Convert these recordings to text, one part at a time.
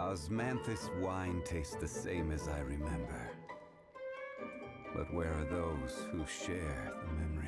Osmanthus wine tastes the same as I remember. But where are those who share the memory?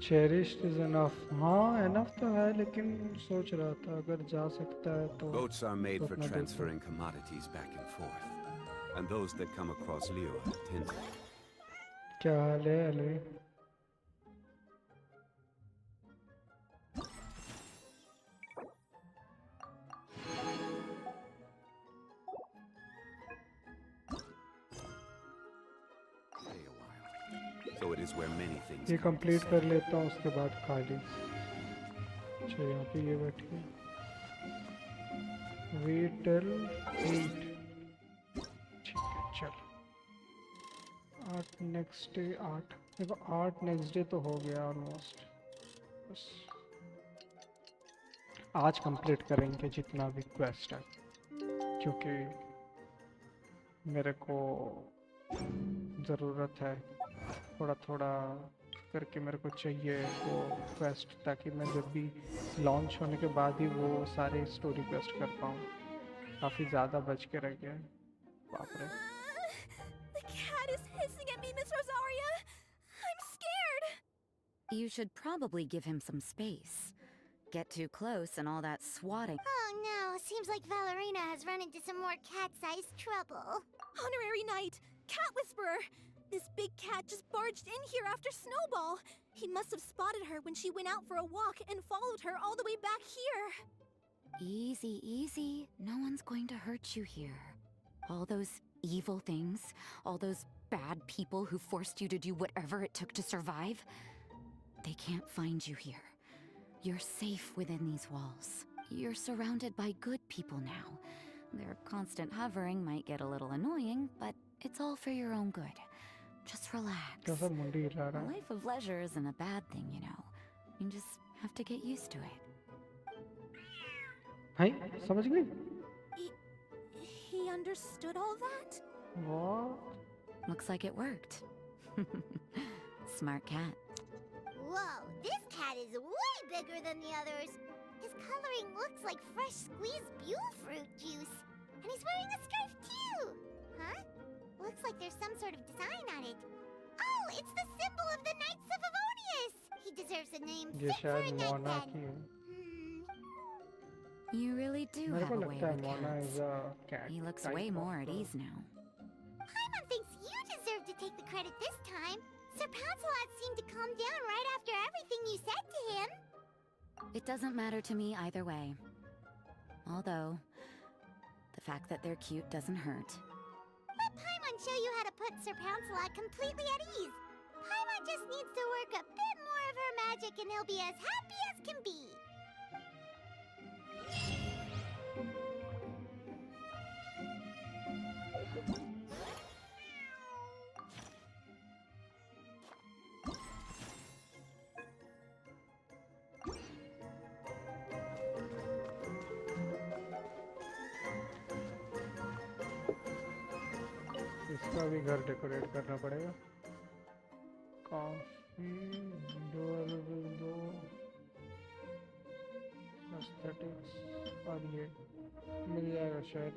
Cherished is enough. हाँ enough तो है, लेकिन सोच रहा था अगर जा सकता है तो Boats are made for अपना देखो। transferring commodities back and forth, and those that come across Leo tend to. क्या हाल है Alvi? Stay a while. So it is where many things ये come to कंप्लीट stay. कर लेता हूँ उसके बाद खाली। अच्छा यहाँ पे ये बैठी है। Wait till 8। ठीक है चल। 8 नेक्स्ट डे 8 देखो 8 नेक्स्ट डे तो हो गया ऑलमोस्ट। बस आज कंप्लीट करेंगे जितना भी क्वेस्ट है, क्योंकि मेरे को ज़रूरत है थोड़ा थोड़ा करके, मेरे को चाहिए वो क्वेस्ट, ताकि मैं जब भी लॉन्च होने के बाद ही वो सारे स्टोरी क्वेस्ट कर पाऊँ। काफ़ी ज़्यादा बच के रह गया है। बाप रे। The cat is hissing at me, Miss Rosaria. I'm scared. You should probably give him some space. Get too close and all that swatting. Oh no, seems like Valerina has run into some more cat-sized trouble. Honorary Knight, Cat Whisperer. This big cat just barged in here after Snowball. He must have spotted her when she went out for a walk and followed her all the way back here. Easy, easy. No one's going to hurt you here. All those evil things, all those bad people who forced you to do whatever it took to survive, they can't find you here. You're safe within these walls. You're surrounded by good people now. Their constant hovering might get a little annoying, but it's all for your own good. Just relax. कैसा मुंडी हिला A रहा है? life of leisure isn't a bad thing, you know. You just have to get used to it. भाई समझ गई? understood all that? What? Looks like it worked. Smart cat. Whoa, this cat is way bigger than the others. His coloring looks like fresh squeezed Buell fruit juice. And he's wearing a scarf too. Huh? Looks like there's some sort of design on it. Oh, it's the symbol of the Knights of Avonius. He deserves a name ये fit for a शायद knight Mona then. की है। You really do मेरे have को a way लगता है with Mona cats. is a cat. He looks type way of, more at ease now. Paimon thinks you deserve to take the credit this time. Sir Pouncelot seemed to calm down right after everything you said to him. It doesn't matter to me either way. Although, the fact that they're cute doesn't hurt. Let Paimon show you how to put Sir Pouncelot completely at ease. Paimon just needs to work a bit more of her magic and he'll be as happy as can be. इसका भी घर decorate करना पड़ेगा। काफी डोरेबल दो aesthetics और ये मिल जाएगा शायद।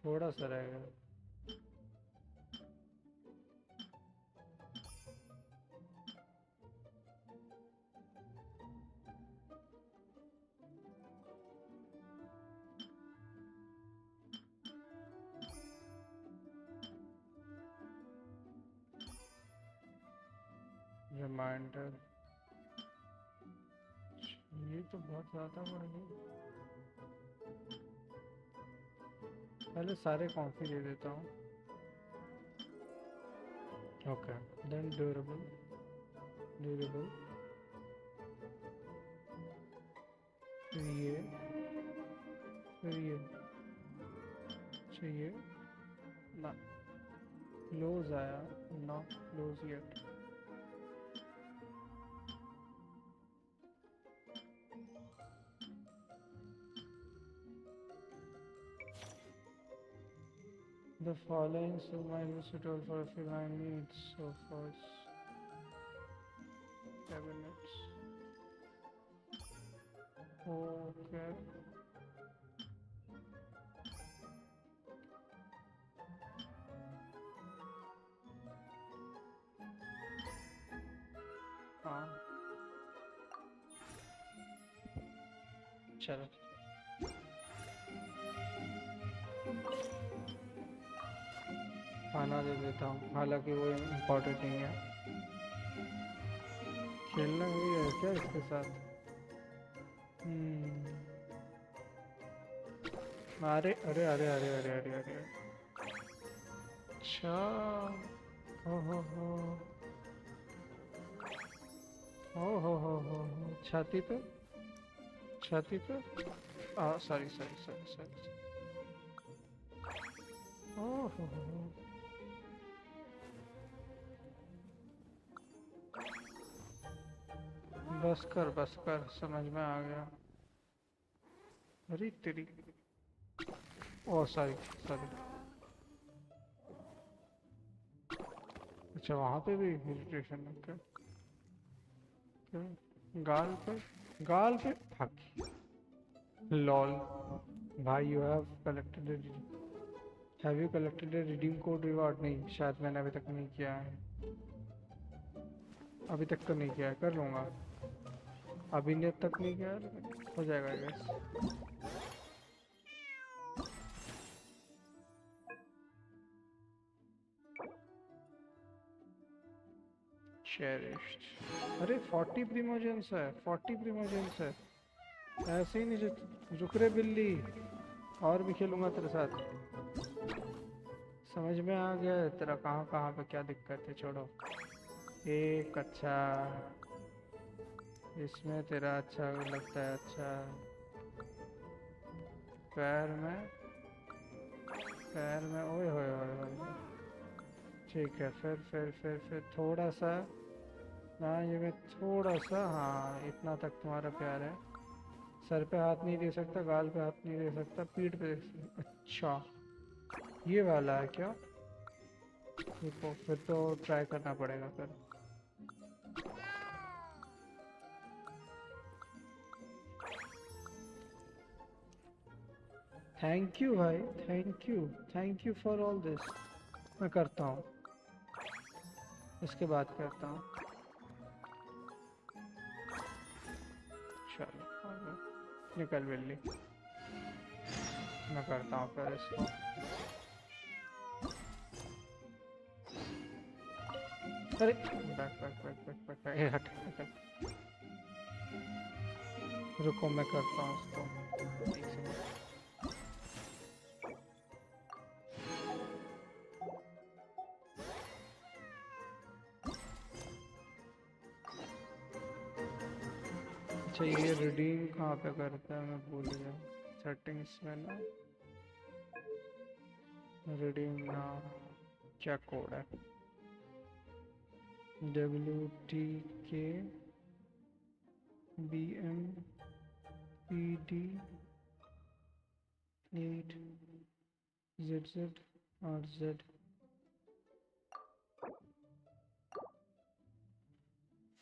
थोड़ा सा रहेगा। रिमाइंडर ये तो बहुत ज़्यादा बढ़ गया। पहले सारे कॉफी दे देता हूँ। ओके देन ड्यूरेबल ड्यूरेबल फिर ये चाहिए ना क्लोज आया not close yet. The following might be suitable for feline needs, so first cabinets. Okay. हाँ चलो खाना दे देता हूँ, हालांकि वो इम्पोर्टेंट नहीं है। खेलना भी है क्या इसके साथ? अरे अरे अरे अरे अरे अरे अरे अच्छा हो छाती पे सॉरी सॉरी सॉरी सॉरी हो बस कर समझ में आ गया। अरे तेरी ओ सॉरी अच्छा वहाँ पे भी इरिटेशन है क्या? गाल पे फक लॉल भाई you have collected A redeem code reward? नहीं शायद मैंने अभी तक नहीं किया है। अभी तक तो नहीं किया है, कर लूँगा। अभी तक नहीं किया है, हो जाएगा आई गेस। चेरिश्ड अरे 40 प्रिमोजेंस है, 40 प्रिमोजेंस है। ऐसे ही नहीं रुक रे बिल्ली, और भी खेलूंगा तेरे साथ। समझ में आ गया है तेरा कहाँ कहाँ पे क्या दिक्कत है। छोड़ो। एक अच्छा, इसमें तेरा अच्छा लगता है। अच्छा, पैर में, पैर में, ओए होए होए होए। ठीक है, फिर थोड़ा सा, हाँ ये मैं थोड़ा सा, हाँ इतना तक तुम्हारा प्यार है। सर पे हाथ नहीं दे सकता, गाल पे हाथ नहीं दे सकता, पीठ पे दे सकता। अच्छा, ये वाला है क्या? रुको, फिर तो ट्राई करना पड़ेगा फिर। थैंक यू भाई, thank you for all this. मैं करता हूँ, इसके बाद करता हूँ। चलो निकल बिल्ली, मैं करता हूँ फिर इसको। अरे बैक, हट हट। रुको मैं करता हूँ इसको, एक सेकंड। अच्छा, ये रिडीम कहाँ पे करता है, मैं भूल गया। सेटिंग्स में ना, रिडीम ना, क्या कोड है? WTKBMPD8ZZRZ,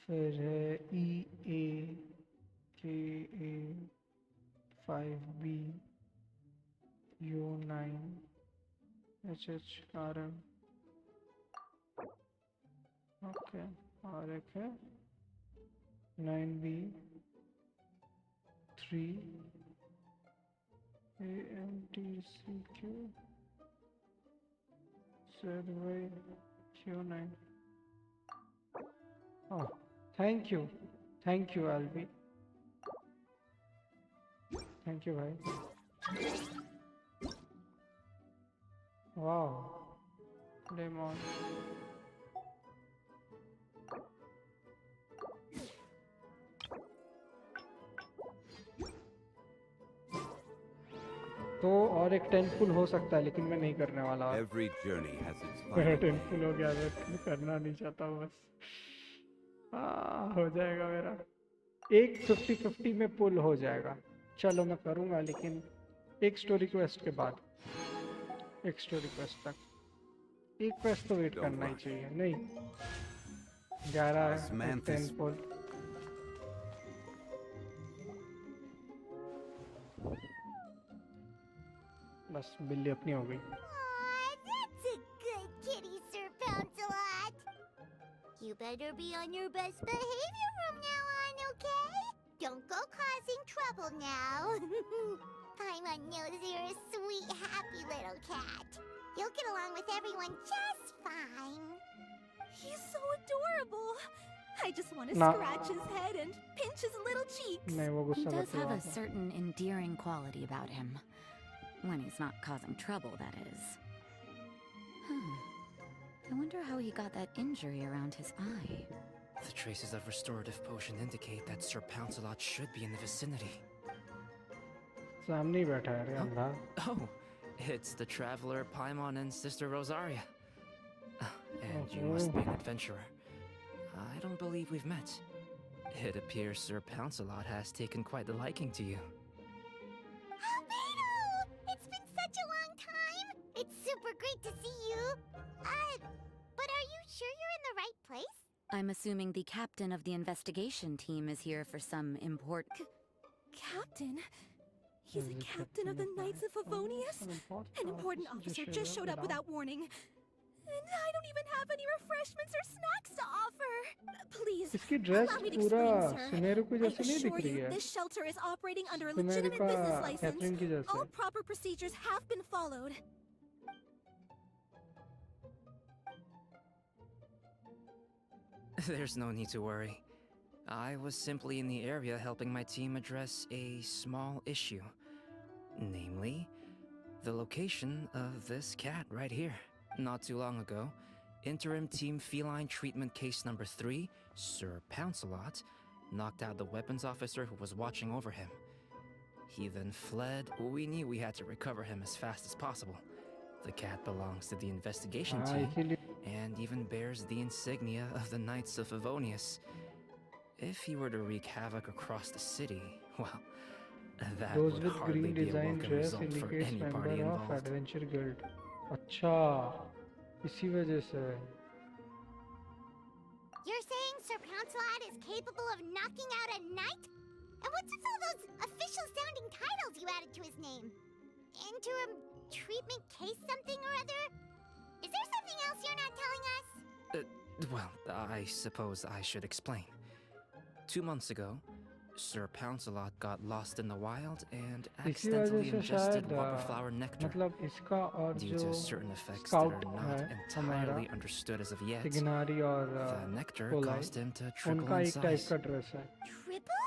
फिर है EAKA5BU9HHRM। ओके, और एक है 9B3AMTCQZYQ9। Oh, thank you, Albi, thank you भाई। वाह, लेमन। तो और एक 10 पुल हो सकता है, लेकिन मैं नहीं करने वाला। Every journey has its मेरा final 10 end. पुल हो गया, मैं करना नहीं चाहता हूँ बस। हो जाएगा मेरा, एक 50-50 में पुल हो जाएगा। चलो मैं करूँगा, लेकिन एक स्टोरी क्वेस्ट के बाद, एक स्टोरी क्वेस्ट तक। एक क्वेस्ट तो वेट Don't करना ही rush. चाहिए। नहीं, 11 है, एक 10 Osmanthus पुल। बस बिल्ली अपनी हो गई। Aw, that's a good kitty, Sir Pouncelot. You better be on your best behavior from now on, okay? Don't go causing trouble now. Paimon knows you're a sweet, happy little cat. You'll get along with everyone just fine. He's so adorable. I just want to Nah. scratch his head and pinch his little cheeks. नहीं, वो He गुस्सा does करते have a वहाँ पे। certain endearing quality about him. When he's not causing trouble, that is. I wonder how he got that injury around his eye. The traces of restorative potion indicate that Sir Pouncelot should be in the vicinity. सामने ही बैठा है रे अंधा। Oh, it's the traveler Paimon and Sister Rosaria. And you must be an adventurer. I don't believe we've met. It appears Sir Pouncelot has taken quite the liking to you. Albedo! It's been such a long time! It's super great to see you! But are you sure you're in the right place? I'm assuming the captain of the investigation team is here for some important... Captain? He's a captain of the Knights of Favonius? An important officer just showed up without warning. And I don't even have any refreshments or snacks to offer. Please, इसकी dress allow me to पूरा explain, sir. Scenario को I जैसे नहीं दिख assure रही you, है। this shelter is operating under a scenario legitimate का business license. Catherine की जैसे। All proper procedures have been followed. There's no need to worry. I was simply in the area helping my team address a small issue. Namely, The location of this cat right here. Not too long ago, Interim Team Feline Treatment Case number 3, Sir Pouncelot, knocked out the weapons officer who was watching over him. He then fled. We knew we had to recover him as fast as possible. The cat belongs to the investigation team इसीलिए and even bears the insignia of the Knights of Favonius. If he were to wreak havoc across the city, well, that those would with hardly green be a design welcome dress result for indicates any member party of involved. adventure guild. अच्छा, इसी वजह से You're saying Sir Pouncelot is capable of knocking out a knight? And what's with all those official-sounding titles you added to his name? Interim treatment case something or other? Is there something else you're not telling us? Well, I suppose I should explain. 2 months ago, Sir Pouncelot got lost in the wild and इसी वजह accidentally से ingested शायद wildflower nectar. मतलब इसका और Due जो to certain effects that scout are है not हमारा entirely understood as of yet, सिग्नारी और the nectar coli, caused him to triple उनका in एक टाइप size. का ड्रेस है. Triple?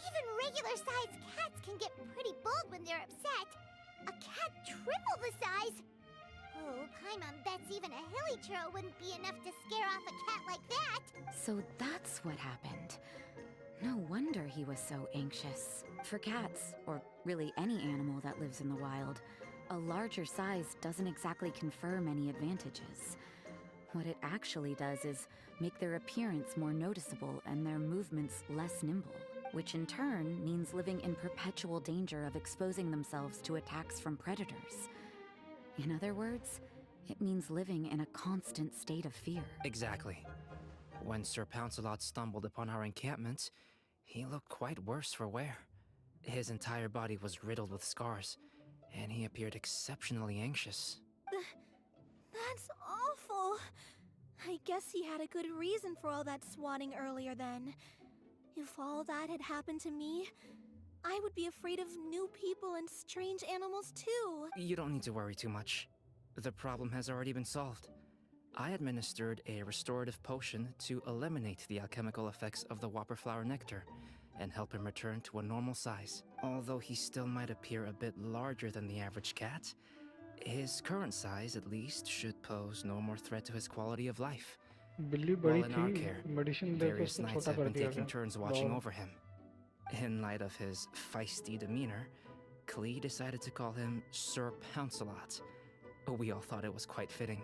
Even regular-sized cats can get pretty bold when they're upset. A cat triple the size? Oh, Paimon bets even a hilly churl wouldn't be enough to scare off a cat like that. So that's what happened. No wonder he was so anxious. For cats, or really any animal that lives in the wild, a larger size doesn't exactly confer many advantages. What it actually does is make their appearance more noticeable and their movements less nimble, which in turn means living in perpetual danger of exposing themselves to attacks from predators. In other words, it means living in a constant state of fear. Exactly. When Sir Pouncelot stumbled upon our encampment, he looked quite worse for wear. His entire body was riddled with scars, and he appeared exceptionally anxious. That's awful. I guess he had a good reason for all that swatting earlier then. If all that had happened to me, I would be afraid of new people and strange animals too. You don't need to worry too much. The problem has already been solved. I administered a restorative potion to eliminate the alchemical effects of the whopperflower nectar and help him return to a normal size. Although he still might appear a bit larger than the average cat, his current size, at least, should pose no more threat to his quality of life. बिल्ली While बड़ी in our थी, care, medicine देके various उसको knights छोटा have कर been दिया taking गया. turns watching Lol. over him. In light of his feisty demeanor, Klee decided to call him Sir Pouncelot. We all thought it was quite fitting.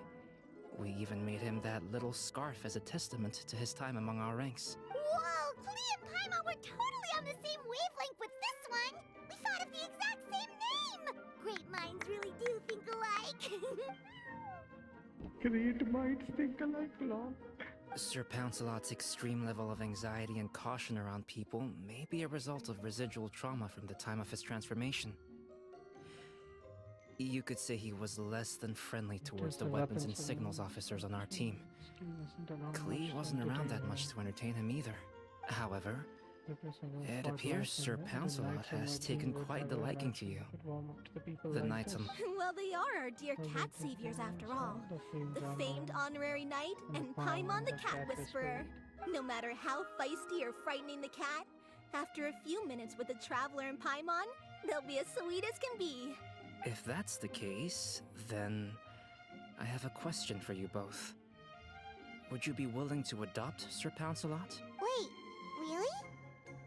We even made him that little scarf as a testament to his time among our ranks. Whoa, Klee and Paimon were totally on the same wavelength with this one. We thought of the exact same name. Great minds really do think alike. Great minds think alike. Lol. Sir Pouncelot's extreme level of anxiety and caution around people may be a result of residual trauma from the time of his transformation. You could say he was less than friendly towards the weapons and signals officers on our team. Klee wasn't around that much to entertain him either. However, it appears Sir Pouncelot has taken quite the liking to you. The Knights Well, they are our dear cat saviors after all. The famed honorary knight and Paimon the cat whisperer. No matter how feisty or frightening the cat, after a few minutes with the traveler and Paimon, they'll be as sweet as can be. If that's the case, then I have a question for you both. Would you be willing to adopt Sir Pouncelot? Wait, really?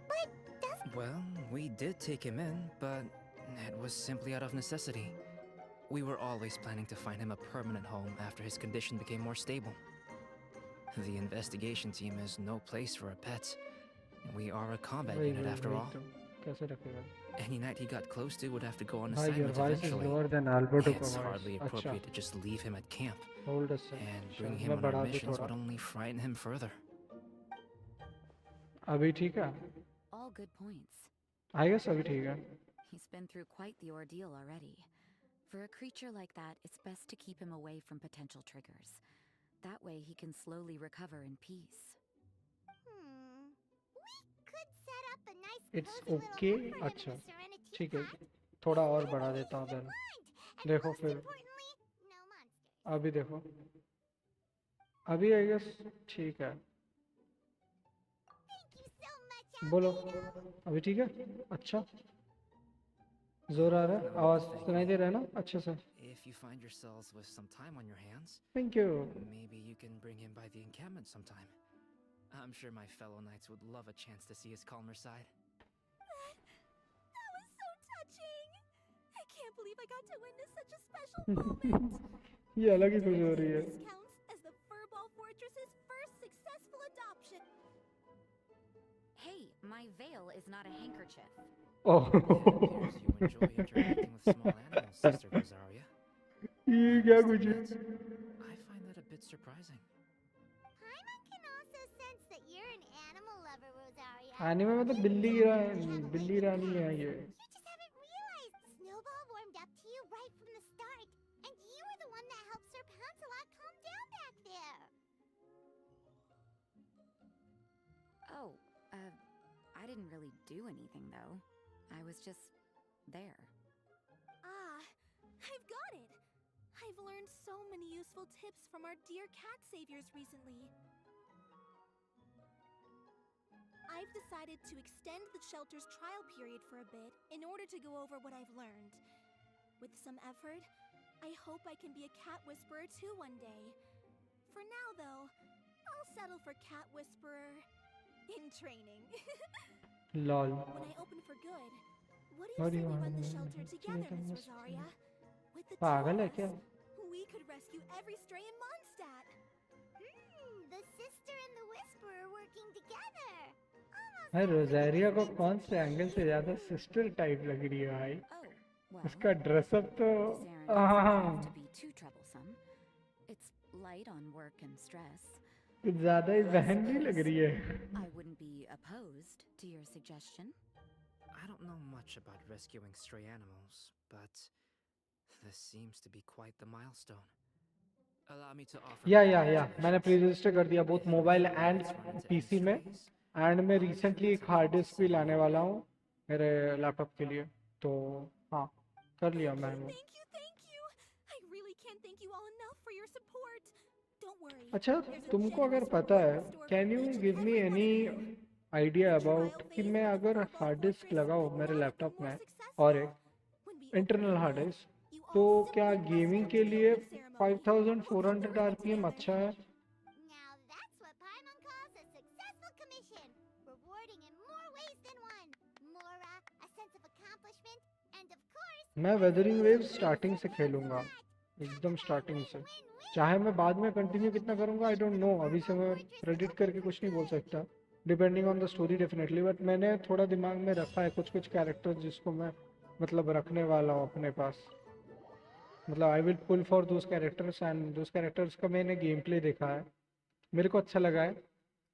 But does Well, we did take him in, but it was simply out of necessity. We were always planning to find him a permanent home after his condition became more stable. The investigation team is no place for a pet. We are a combat unit after all. कैसे रखेगा? Any knight he got close to would have to go on भाई, your assignment voice is eventually. lower than Alberto It's का hardly voice. अच्छा, appropriate to just leave him at camp, hold a sec. and अच्छा, bringing him मैं on our बढ़ा दूँ missions would थोड़ा. only frighten him further. अभी ठीक है? All good points. I guess अभी ठीक है. He's been through quite the ordeal already. For a creature like that, it's best to keep him away from potential triggers. That way he can slowly recover in peace. we could set up a nice It's cozy little okay. home for him in अच्छा, the Serenity ठीक है. Path. थोड़ा और Anything बढ़ा you देता हूँ then. want. And देखो most फिर. importantly, no monsters. अभी देखो. अभी I guess ठीक है. Thank you so much, बोलो. Albino. अभी ठीक है? अच्छा. जोर आ रहा है, No need आवाज to thank सुनाई me. दे रहा है ना अच्छे से? If you find yourselves with some time on your hands, thank you. maybe you can bring him by the encampment sometime. I'm sure my fellow knights would love a chance to see his calmer side. That was so touching. I can't believe I got to witness such a special moment. ये अलग ही खुशी हो रही है। This counts as the Furball Fortress's first successful adoption. Hey, my veil is not a handkerchief. Oh It appears you enjoy interacting with small animals, Sister Rosaria. ये I क्या must कुछ है? admit, I find that a bit surprising. Paimon can also sense that you're an animal lover, Rosaria. Anime में तो बिल्ली रानी है ये। You just haven't realized Snowball warmed up to you right from the start, and you were the one that helped Sir Pouncelot calm down back there. Oh, I didn't really do anything though. I was just there. Ah, I've got it. I've learned so many useful tips from our dear cat saviors recently. I've decided to extend the shelter's trial period for a bit in order to go over what I've learned. With some effort, I hope I can be a cat whisperer too one day. For now, though, I'll settle for cat whisperer in training. Lol. When I open for good, what do you say we run the shelter together, Miss Rosaria? With the two पागल है of क्या? us, we could rescue every stray in Mondstadt. The sister and the whisperer working together. Almost भाई sounds like a रोजारिया को different कौन से species. Angle से ज्यादा sister type लग रही है भाई? Oh, well, उसका ड्रेसअप तो this errand doesn't have to हाँ, be too troublesome. It's light on work and stress. कुछ ज्यादा ही बहन नहीं लग रही है। I wouldn't be opposed to your suggestion. I don't know much about rescuing stray animals, but this seems to be quite the milestone. Allow me to offer या my मैंने pre congratulations. Register कर दिया both If mobile your and efforts run into any PC में, strays, and मैं I'll be recently sure एक to hard help disc भी send लाने you वाला away. हूँ मेरे लैपटॉप के लिए, तो हाँ कर लिया मैं वो। Thank you. I really can't thank you all enough for your support. Don't worry. अच्छा There's a तुमको अगर generous पता reward है, in store can for you each and give me every one any of you. Idea The trial about कि phase मैं of the अगर Furball hard disk Fortress लगाऊँ could मेरे not have laptop been more में successful. और एक When we open internal for hard good, disk, you तो all क्या simply must गेमिंग come के to the लिए opening ceremony. We'll get 5400 to it RPM together. अच्छा है? Now that's what Paimon calls a successful commission. Rewarding in more ways than one. Mora, a sense of accomplishment, and of course, मैं a weathering special wave treat starting for से खेलूंगा, Pouncelot. एकदम Talk about starting से, win-win-win. चाहे मैं बाद में continue कितना करूंगा आई डोंट नो, अभी से मैं प्रेडिक्ट करके कुछ नहीं बोल सकता, depending on the story definitely, but मैंने थोड़ा दिमाग में रखा है कुछ कैरेक्टर्स जिसको मैं मतलब रखने वाला हूँ अपने पास, मतलब I will pull for those characters, and those characters का मैंने गेम प्ले देखा है, मेरे को अच्छा लगा है,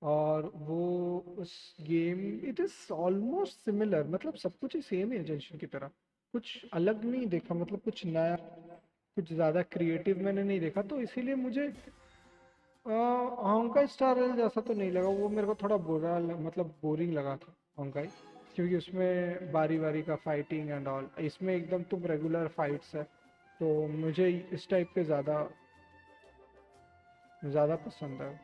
और वो उस game it is almost similar, मतलब सब कुछ ही सेम है जंक्शन की तरह, कुछ अलग नहीं देखा, मतलब कुछ नया, कुछ ज़्यादा क्रिएटिव मैंने नहीं देखा, तो इसीलिए मुझे होंकाई स्टार रेल जैसा तो नहीं लगा, वो मेरे को थोड़ा मतलब बोरिंग लगा था होंकाई, क्योंकि उसमें बारी बारी का फाइटिंग एंड ऑल, इसमें एकदम तुम रेगुलर फाइट्स है, तो मुझे इस टाइप के ज़्यादा ज़्यादा पसंद है।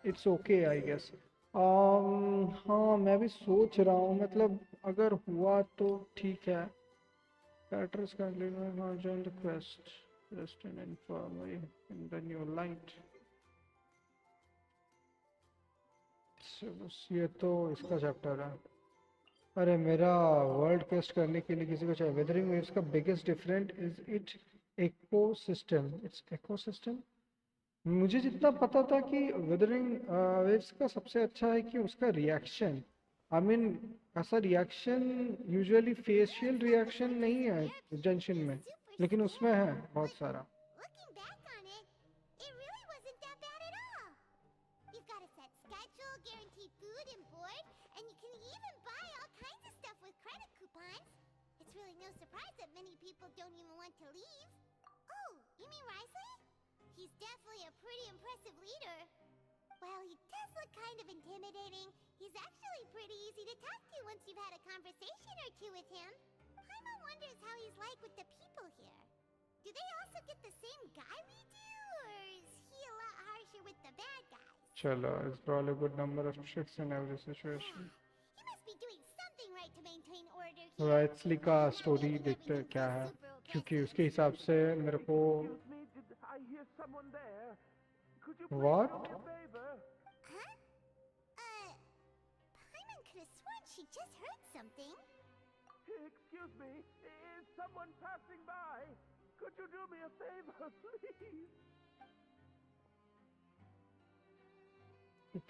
It's okay I guess. हाँ मैं भी सोच रहा हूँ, मतलब अगर हुआ तो ठीक है। Characters currently have joined the quest. Rest in infirmary in the new light. बस ये तो इसका चैप्टर है। अरे मेरा वर्ल्ड क्वेस्ट करने के लिए किसी को चाहिए। वेदरिंग वेव्स का biggest different is it ecosystem, it's ecosystem. मुझे जितना पता था कि वेदरिंग वेव्स का सबसे अच्छा है कि उसका रिएक्शन, आई मीन ऐसा रिएक्शन यूजुअली फेशियल रिएक्शन नहीं है जंक्शन में, लेकिन उसमें है बहुत सारा। Looking back on it, it really wasn't that bad at all. You've got a set schedule, guaranteed food and board, and you can even buy all kinds of stuff with credit coupons. It's really no surprise that many people don't even want to leave. Oh, you mean Risley? He's definitely a pretty impressive leader. Well, he does look kind of intimidating. He's actually pretty easy to talk to once you've had a conversation or two with him. Paimon wonders how he's like with the people here. Do they also get the same guy we do, or is he a lot harsher with the bad guys? चलो, it's probably a good number of tricks in every situation. He must be doing something right to maintain order here. राइट्सली का story देखते हैं क्या है, क्योंकि उसके हिसाब से मेरे को what Huh? Paimon could have sworn she just heard something. Excuse me, is someone passing by? Could you do me a favor, please?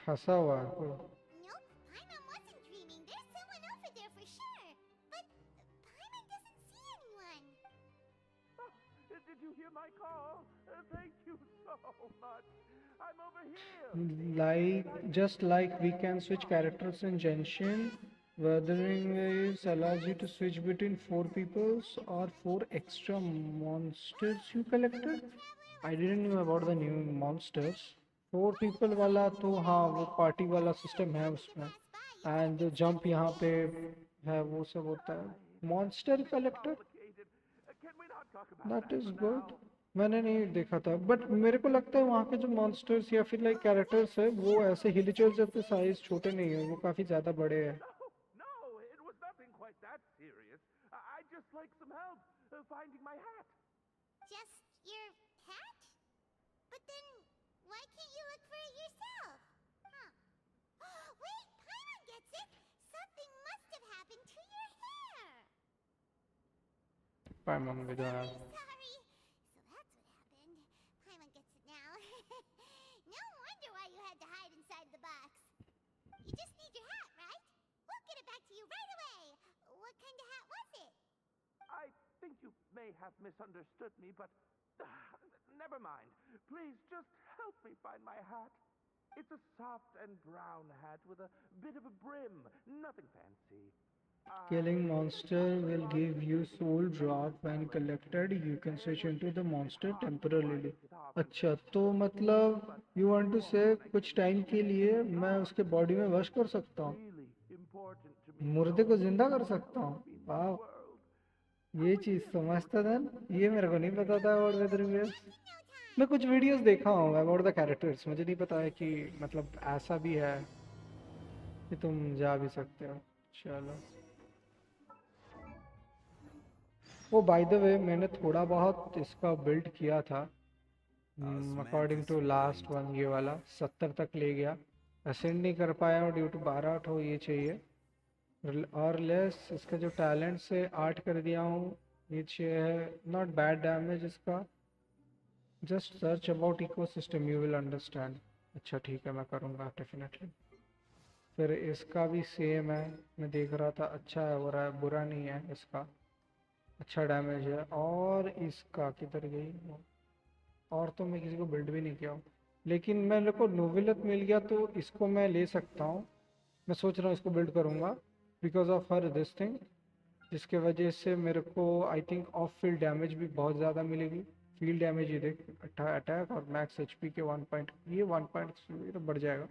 फंसा हुआ है कोई। Nope, Paimon wasn't dreaming. There's someone over there for sure. But Paimon doesn't see anyone. Oh, did you hear my call? Thank you so much. I'm over here. Like just like we can switch characters in Genshin, weathering waves allows you to switch between 4 peoples or 4 extra monsters you collected. I didn't know about the new monsters. 4 people वाला तो हाँ वो party वाला system है उसमें, and जो jump यहाँ पे है वो सब होता है। Monster collector, Can we not talk about that that is for good. now? मैंने नहीं देखा था, बट मेरे को लगता है वहाँ के जो मॉन्स्टर्स या फिर लाइक कैरेक्टर्स है वो ऐसे हिलचुल जैसे साइज छोटे नहीं है, वो काफी ज्यादा बड़े हैं। No, it was nothing quite that serious. I'd just like some help finding my hat. Just your hat? But then, why can't you look for it yourself? Huh. Wait, Paimon gets it! Something must have happened to your hair! पाइमन with Sorry. So that's what happened. Paimon gets it now. No wonder why you had to hide inside the box. You just need your hat, right? We'll get it back to you right away. What kind of hat was it? I think you may have misunderstood me, but never mind. Please just help me find my hat. It's a soft and brown hat with a bit of a brim. Nothing fancy. Killing monster will give you soul drop when collected. You can switch into the monster temporarily. अच्छा तो मतलब you want to say कुछ time के लिए मैं उसके body में वश कर सकता हूँ, Really important to me. मुर्दे को जिंदा कर सकता हूँ। वाह, ये चीज समझता था, ये मेरे को नहीं पता था अबाउट वेदरिंग वेव्स। मैं कुछ वीडियोस देखा हूँ अबाउट द कैरेक्टर्स, मुझे नहीं पता है कि मतलब ऐसा भी है कि तुम जा भी सकते हो। चलो, वो बाय द वे मैंने थोड़ा बहुत इसका बिल्ड किया था अकॉर्डिंग टू लास्ट वन, ये वाला 70 तक ले गया, असेंड नहीं कर पाया ड्यू टू 12 ठो ये चाहिए और लेस। इसका जो टैलेंट से 8 कर दिया हूँ, ये 6 है। नॉट बैड डैमेज इसका, just search about ecosystem you will understand. अच्छा ठीक है, मैं करूँगा डेफिनेटली। फिर इसका भी सेम है, मैं देख रहा था, अच्छा है, हो रहा है, बुरा नहीं है, इसका अच्छा डैमेज है। और इसका किधर गई, और तो मैं किसी को बिल्ड भी नहीं किया हूँ, लेकिन मेरे को नोवेलत मिल गया तो इसको मैं ले सकता हूँ। मैं सोच रहा हूँ इसको बिल्ड करूँगा because of her this thing, जिसके वजह से मेरे को I think of field damage भी बहुत ज़्यादा मिलेगी। फील्ड डैमेज ये देख, अटैक और मैक्स एचपी के 1 पॉइंट, ये 1 पॉइंट तो बढ़ जाएगा,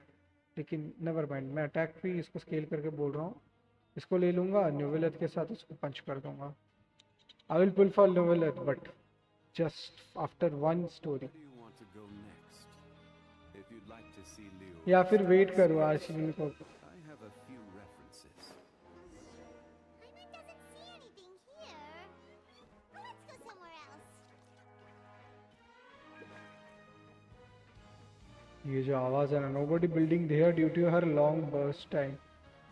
लेकिन नेवर माइंड, मैं अटैक भी इसको स्केल करके बोल रहा हूँ। इसको ले लूँगा, नोवेलत के साथ इसको पंच कर दूँगा। I will pull for novelette but just after one story, Where do you want to go next? If you'd like to see Liu, या फिर वेट करूँ आर्चिन को। I have a few references. Paimon doesn't see anything here. Let's go somewhere else. ये जो आवाज़ है ना, nobody building there due to her long burst time.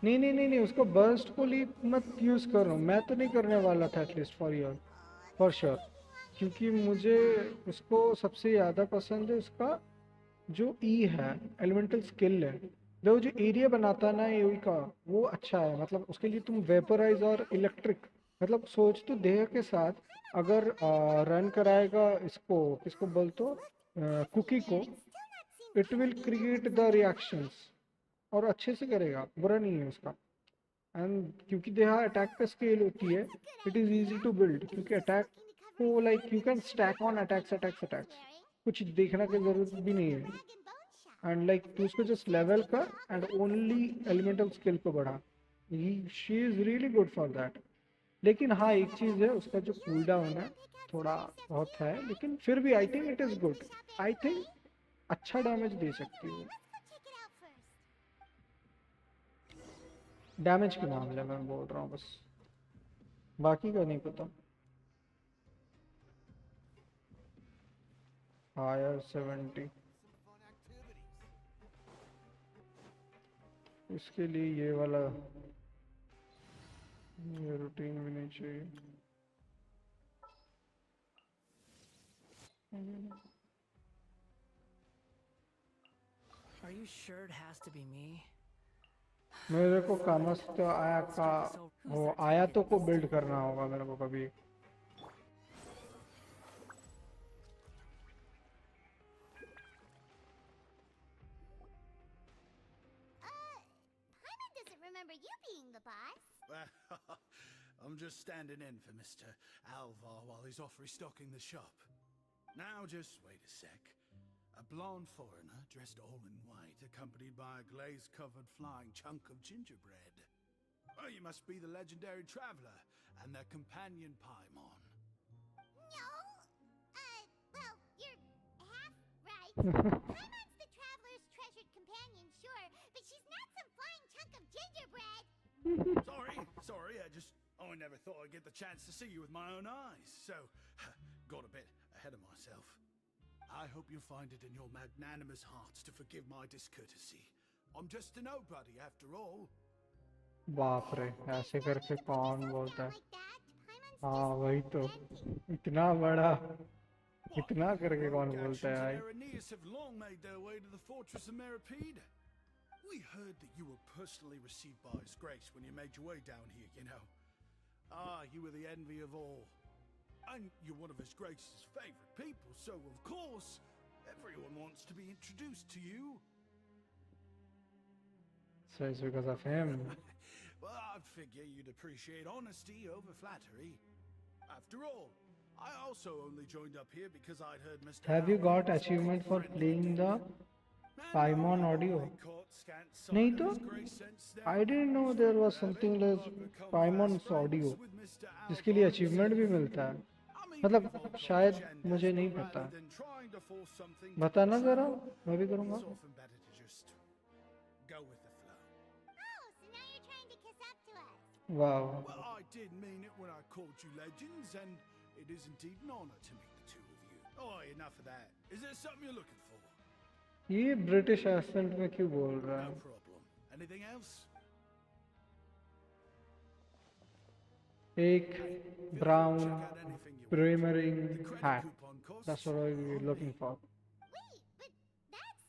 नहीं नहीं नहीं नहीं, उसको बर्स्ट को लिए मत यूज़ करो, मैं तो नहीं करने वाला था एटलीस्ट फॉर श्योर, क्योंकि मुझे उसको सबसे ज़्यादा पसंद है उसका जो ई है, एलिमेंटल स्किल है, वो जो एरिया बनाता है ना ई का, वो अच्छा है। मतलब उसके लिए तुम वेपराइज और इलेक्ट्रिक, मतलब सोच तो देह के साथ अगर रन कराएगा इसको, किसको बोलते कुकी को, it will create the reactions और अच्छे से करेगा, बुरा नहीं है उसका। एंड क्योंकि देहा अटैक पे स्केल होती है, it is easy to build, क्योंकि अटैक को like you can stack on attacks, कुछ देखने की ज़रूरत भी नहीं है। एंड लाइक तू उसको जस्ट लेवल कर एंड ओनली एलिमेंटल स्किल को बढ़ा, she is really good for that. लेकिन हाँ एक चीज़ है, उसका जो कूल डाउन है थोड़ा बहुत है, लेकिन फिर भी I think it is good. I think अच्छा डैमेज दे सकती है। डैमेज के मामले में बोल रहा हूँ बस, बाकी का नहीं पता। हायर 70, इसके लिए ये वाला ये रूटीन भी नहीं चाहिए। Are you sure it has to be me? मेरे को कामस्त आया का वो आयातों को बिल्ड करना होगा मेरे को कभी। Paimon doesn't remember you being the boss. I'm just standing in for Mr. Alvar while he's off restocking the shop. Now just wait a sec. A blonde foreigner dressed all in white, accompanied by a glaze-covered flying chunk of gingerbread. Oh, you must be the legendary traveler and their companion Paimon. No. Well, you're half right. Paimon's the traveler's treasured companion, sure, but she's not some flying chunk of gingerbread. Sorry, I never thought I'd get the chance to see you with my own eyes, so got a bit ahead of myself. I hope you find it in your magnanimous hearts to forgive my discourtesy. I'm just a nobody after all. बाप रे, ऐसे करके कौन बोलता है? Like that. Paimon's हाँ just वही तो, friendly. इतना बड़ा इतना करके कौन बोलता Actions है in भाई? Irenaeus have long made their way to the fortress of Meripede. We heard that you were personally received by His Grace when you made your way down here, you know. Ah, you were the envy of all. And you're one of His Grace's favorite people, so of course, everyone wants to be introduced to you. So it's because of him. Well, I'd figure you'd appreciate honesty over flattery. After all, I also only joined up here because I'd heard Mr. Have you Alvar got was achievement for friendly playing the dude. Paimon audio? नहीं तो, I didn't know there was something like Paimon's audio, जिसके लिए achievement भी मिलता है। मतलब शायद मुझे नहीं पता, बताना जरा, मैं भी करूँगा। Oh, so now you're trying to kiss up to us. Wow. Well, I did mean it when I called you legends, and it is indeed an honor to meet the two of you. Oh, enough of that. Is there something you're looking for? ये British accent में क्यों बोल रहा No है? problem. Anything else? एक brown Check out anything you want. premiering The credit hat. coupon costs That's what I was are looking me. for. Wait, but that's,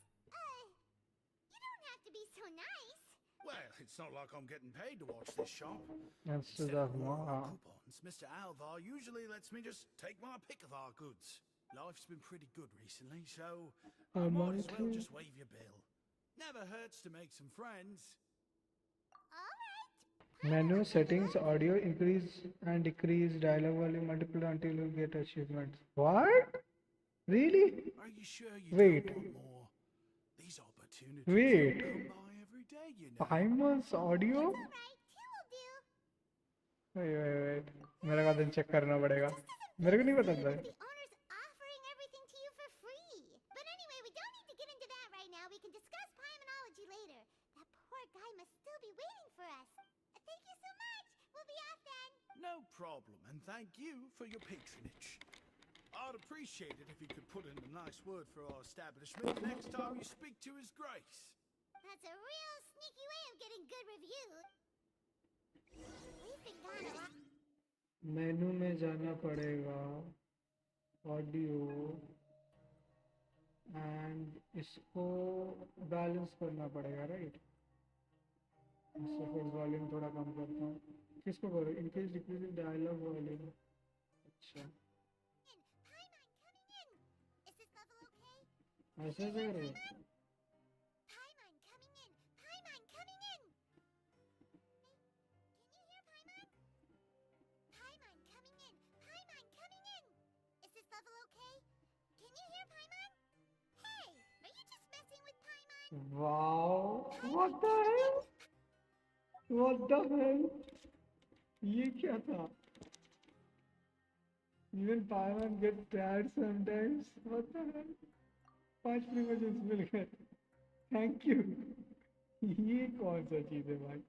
you don't have to be so nice. Well, it's not like I'm getting paid to watch this shop. Instead Instead of of more, more coupons, Mr. Alvar usually lets me just take my pick of our goods. Life's been pretty good recently, so I might as well just waive your bill. Never hurts to make some friends. All right. menu settings, audio increase and decrease, dialogue volume multiple until you get achievements. What? Really? Are you sure you Wait. don't want more? These opportunities Wait. don't come by every day, you know. Paimon's audio? All right, two will do. Wait. मेरे को दिन check करना पड़ेगा। मेरे को नहीं पता था। The owner's offering everything to you for free. But anyway, we don't need to get into that right now. We can discuss Paimonology later. That poor guy must still be waiting for us. Thank you so much. We'll be off then. No problem, and thank you for your patronage. I'd appreciate it if you could put in a nice word for our establishment the next time you speak to His Grace. That's a real sneaky way of getting good reviews. We've been gone a lot. मेनू में जाना पड़ेगा, audio and इसको balance करना पड़ेगा, right? इससे फिर volume थोड़ा कम करता हूँ। किसको करो? Increase decrease dialogue volume. अच्छा, Paimon coming in. Is this level okay? ऐसे कर रहे हो? Paimon coming in. Paimon coming in. Can you hear Paimon? Paimon coming in. Paimon coming in. Is this level okay? Can you hear Paimon? Hey, are you just messing with Paimon? Wow, what the hell? What the hell? ये क्या था? Even Paimon gets tired sometimes. What the hell? 5 privileges मिल गए। Thank you. ये कौन सा चीज है भाई?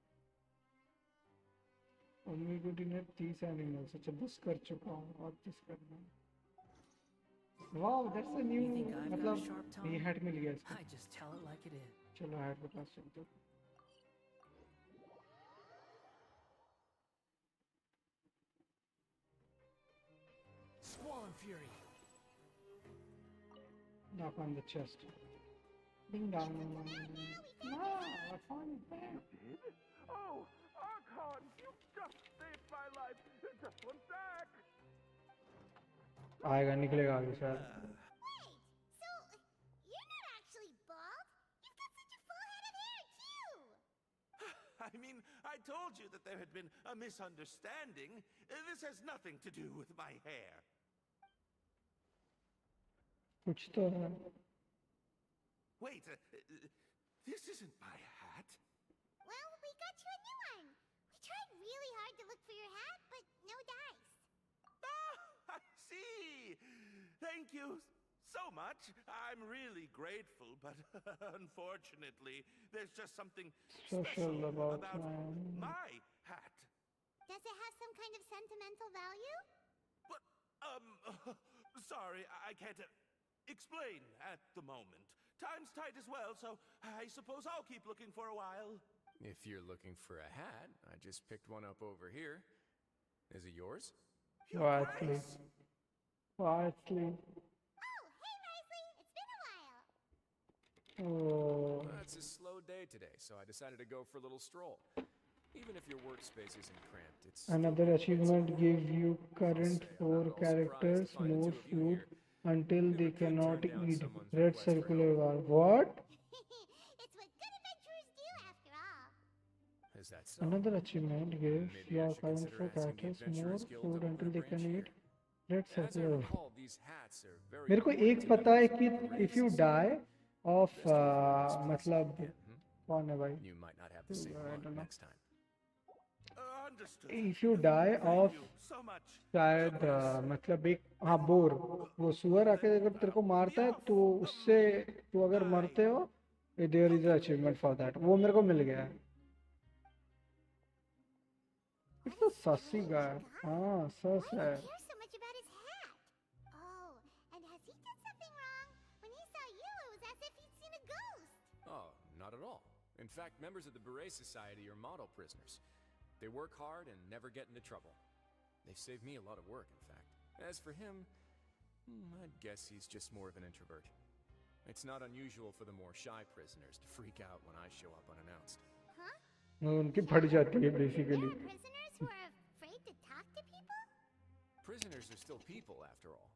मम्मी को डिनर 30 एनिमल्स, अच्छा 10 कर चुका हूँ और 30 करना है। Wow that's a new, You think I've got a मतलब sharp ये tongue? हैट मिल गया इसको। I just tell it like it is. चलो हैट के पास चलते हैं। Squall and fury. Knock on the chest. Ding dong. Ah, I found it there. Did? Oh, Archon, you just saved my life. Just one sec. आएगा निकलेगा आगे शायद। Wait, so you're not actually bald? You've got such a full head of hair, too! I mean, I told you that there had been a misunderstanding. This has nothing to do with my hair. कुछ तो है। Wait, this isn't my hat. Well, we got you a new one. We tried really hard to look for your hat, but no dice. Ah, I see. Thank you so much. I'm really grateful, but unfortunately, there's just something Special about my hat. Does it have some kind of sentimental value? But, sorry, I can't explain at the moment. Time's tight as well, so I suppose I'll keep looking for a while. If you're looking for a hat, I just picked one up over here. Is it yours? Your Quietly. Grace. Quietly. Oh, hey, Risley. It's been a while. Oh. Well, it's a slow day today, so I decided to go for a little stroll. Even if your workspace isn't cramped, it's Another still achievement good. give you I'll current say I'm 4 not all surprised to characters find the more two of you food here. until Never they could cannot turn down eat. someone's Red request for circular help. bar. What? It's what good adventurers do, after all. Is that so? Another achievement gives Maybe I your should current consider 4 asking the characters more Adventurers Guild to food open until a they branch can here. eat. Red As I circular. recall, these hats are very मेरे को important एक to पता है members कि of the if you race. die of Best of luck with this मतलब again, hmm? कौन है भाई? You might not have the same I luck don't know. next time. Understood. If you die Thank of you so much. शायद मतलब एक हाँ bore, वो सुअर आके अगर तेरे को मारता है तो उससे तो अगर मरते हो there is achievement for that, वो मेरे को मिल गया है। It's a sussy guy. हाँ सस Why do है। you care so much about his hat? Oh, and has he done something wrong? When he saw you, it was as if he'd seen a ghost. Oh, not at all. In fact, members of the Beret Society are model prisoners. They work hard and never get into trouble. They've saved me a lot of work, in fact. As for him, I'd guess he's just more of an introvert. It's not unusual for the more shy prisoners to freak out when I show up unannounced. Huh? उनकी फट जाती है There basically. are prisoners who are afraid to talk to people? Prisoners are still people, after all.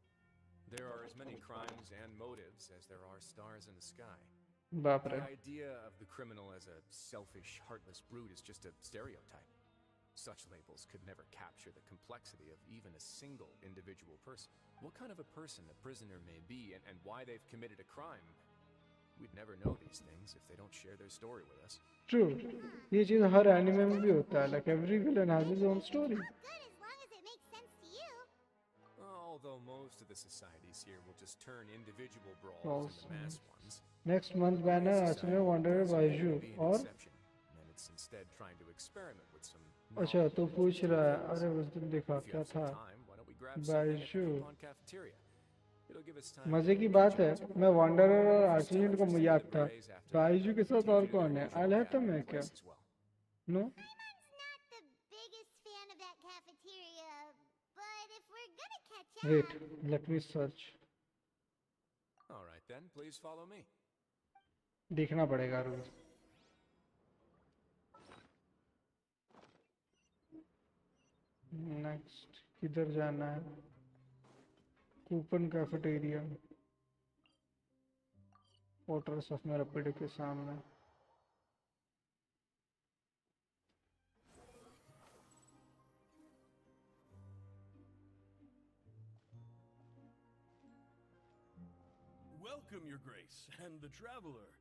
There are as many crimes and motives as there are stars in the sky. बाप रे। The idea of the criminal as a selfish, heartless brute is just a stereotype. Such labels could never capture the complexity of even a single individual person. What kind of a person a prisoner may be and why they've committed a crime, we'd never know these things if they don't share their story with us. True, ये चीज हर anime में भी होता है। Like every villain has his own story. All good as long as it makes sense to you. Although most of the societies here will just turn individual brawls Brawls, into mass ones. Next month banner archon wonder बाइजू Be an और exception, and it's instead trying to experiment with some अच्छा novel तो पूछ materials. रहा है, अरे उस दिन देखा If you क्या have some था। time, why don't we grab something at the Byju coupon cafeteria? It'll give us time मजे to की catch बात up है, to- मैं वंडरर और If you're आर्चन still को interested in याद the था। berets after that, बाइजू के I can साथ take और you to कौन the है? usual आया था gathering मैं क्या? place as well. No Paimon's not the biggest fan of that cafeteria, but if we're gonna catch up... wait let me search. All right then, please follow me. देखना पड़ेगा रोज। Next किधर जाना है? Coupon cafeteria, fortress of मेरापिड के सामने। Welcome, Your Grace, and the Traveler.